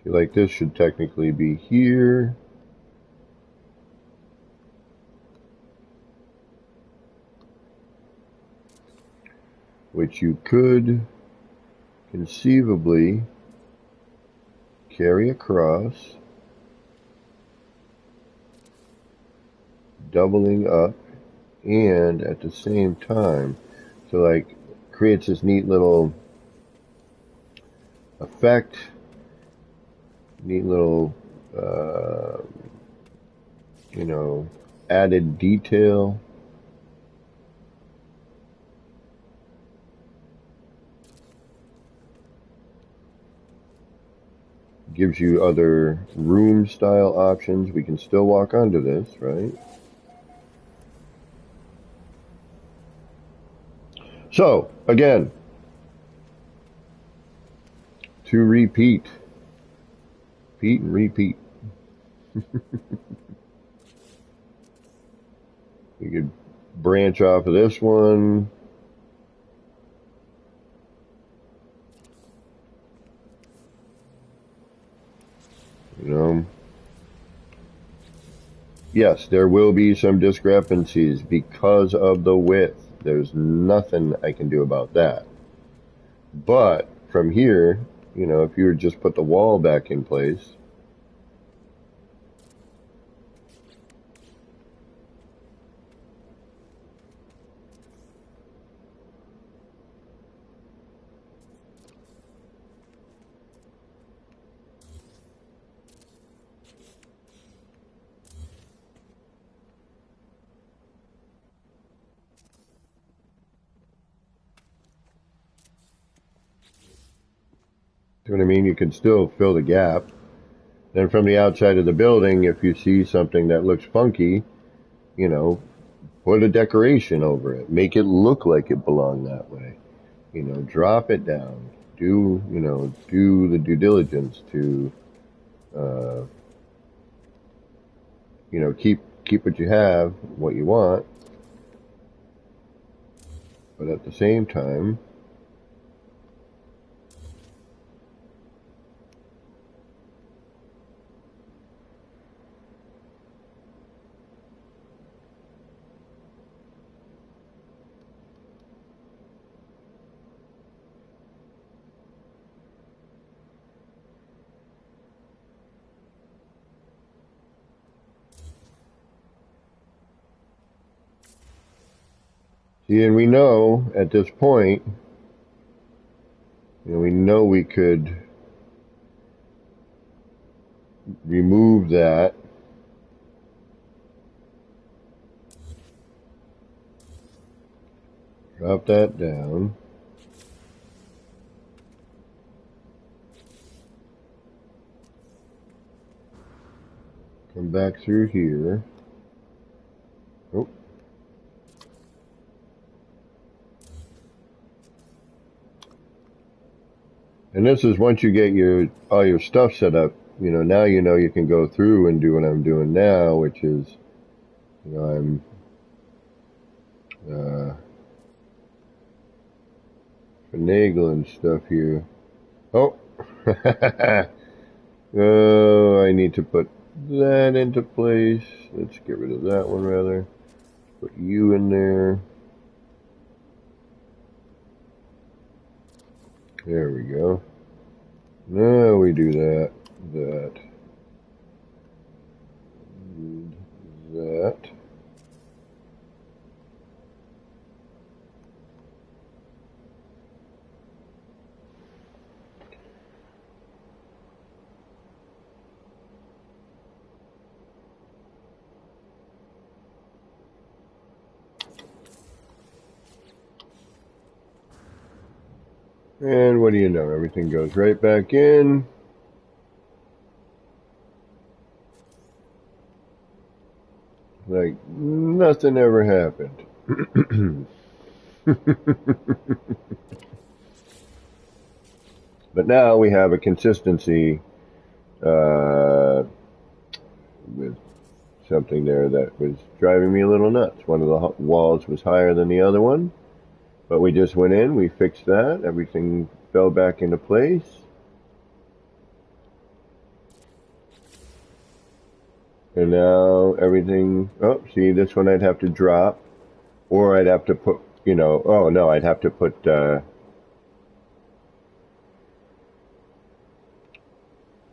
See, like this should technically be here. Which you could conceivably carry across, doubling up, and at the same time, so like creates this neat little effect, neat little, added detail. Gives you other room style options. We can still walk onto this, right? So, again, to repeat and repeat. We could branch off of this one. Yes, there will be some discrepancies because of the width. There's nothing I can do about that. But from here, if you were just put the wall back in place, you know what I mean? You can still fill the gap. Then from the outside of the building, if you see something that looks funky, put a decoration over it. Make it look like it belonged that way. Drop it down. Do the due diligence to, uh, keep what you have, what you want, but at the same time, see, and we know at this point we know we could remove that. Drop that down. Come back through here. Oh. And this is once you get all your stuff set up, now you can go through and do what I'm doing now, which is, I'm finagling stuff here. Oh, oh, I need to put that into place. Let's get rid of that one rather. Put you in there. There we go. Now we do that. And what do you know? Everything goes right back in. Like nothing ever happened. But now we have a consistency with something there that was driving me a little nuts. One of the walls was higher than the other one, but we just went in, we fixed that, everything fell back into place. And now everything, oh, see, this one I'd have to drop, or I'd have to put, oh no, I'd have to put,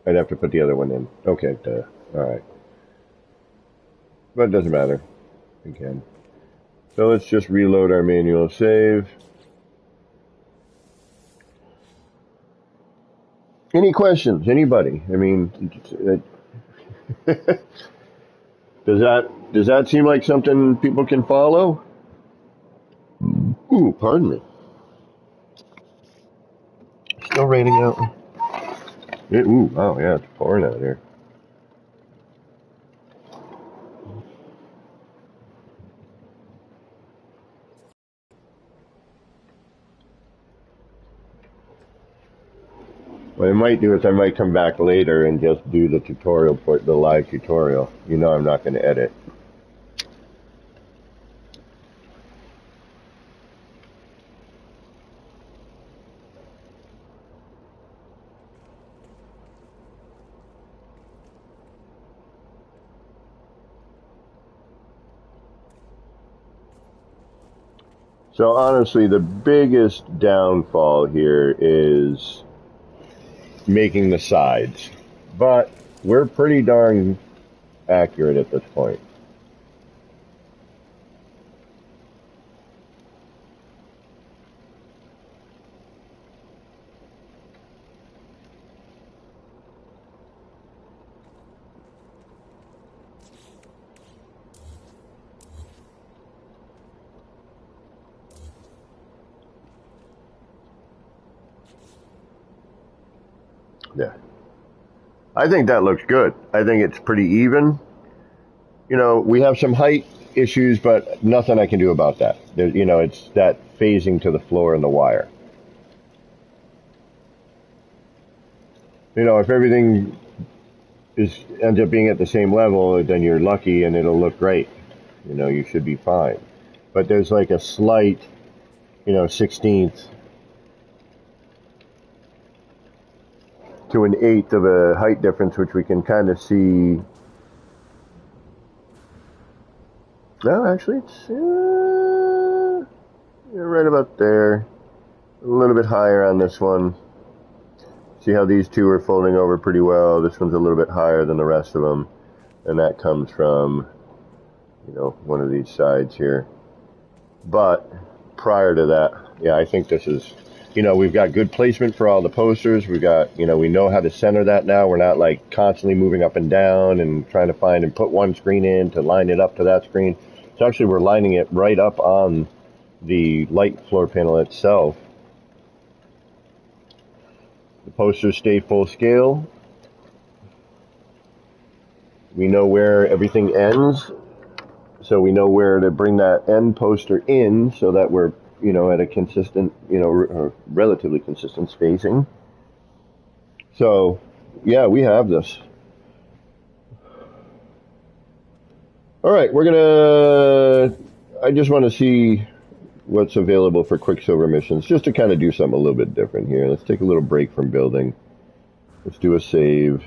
I'd have to put the other one in. Okay, alright. But it doesn't matter, again. So let's just reload our manual save. Any questions? Anybody? I mean, does that seem like something people can follow? Ooh, pardon me. Still raining out. Ooh, wow, yeah, it's pouring out here. What I might do is I might come back later and just do the tutorial, the live tutorial. I'm not going to edit. So honestly, the biggest downfall here is making the sides, but we're pretty darn accurate at this point. Yeah. I think that looks good. I think it's pretty even. We have some height issues, but nothing I can do about that. It's that phasing to the floor and the wire. If everything ends up being at the same level, then you're lucky and it'll look great. You should be fine. But there's like a slight, 16th to an 1/8 of a height difference, which we can kind of see. No, actually, it's right about there. A little bit higher on this one. See how these two are folding over pretty well. This one's a little bit higher than the rest of them. And that comes from, one of these sides here. But prior to that, yeah, I think this is we've got good placement for all the posters. We've got, we know how to center that now. We're not like constantly moving up and down and trying to find and put one screen in to line it up to that screen. So actually we're lining it right up on the light floor panel itself. The posters stay full scale. We know where everything ends, so we know where to bring that end poster in so that we're, at a consistent, relatively consistent spacing. So, yeah, we have this. All right, I just want to see what's available for Quicksilver missions, just to kind of do something a little bit different here. Let's take a little break from building. Let's do a save.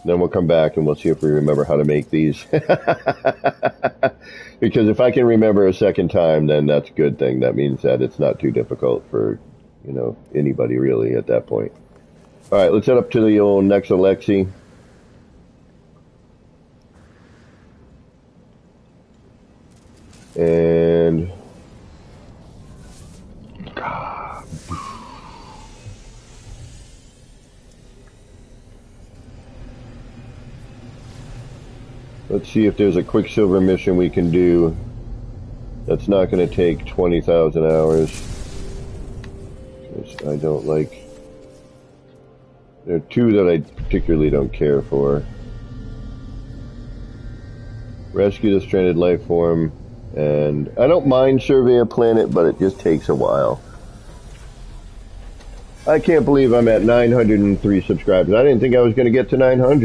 Then we'll come back and we'll see if we remember how to make these. Because if I can remember a second time, then that's a good thing. That means that it's not too difficult for, anybody really at that point. All right, let's head up to the old Nexalexi. And let's see if there's a Quicksilver mission we can do that's not going to take 20,000 hours. I don't like... There are two that I particularly don't care for. Rescue the stranded life form, and I don't mind survey a planet, but it just takes a while. I can't believe I'm at 903 subscribers. I didn't think I was going to get to 900.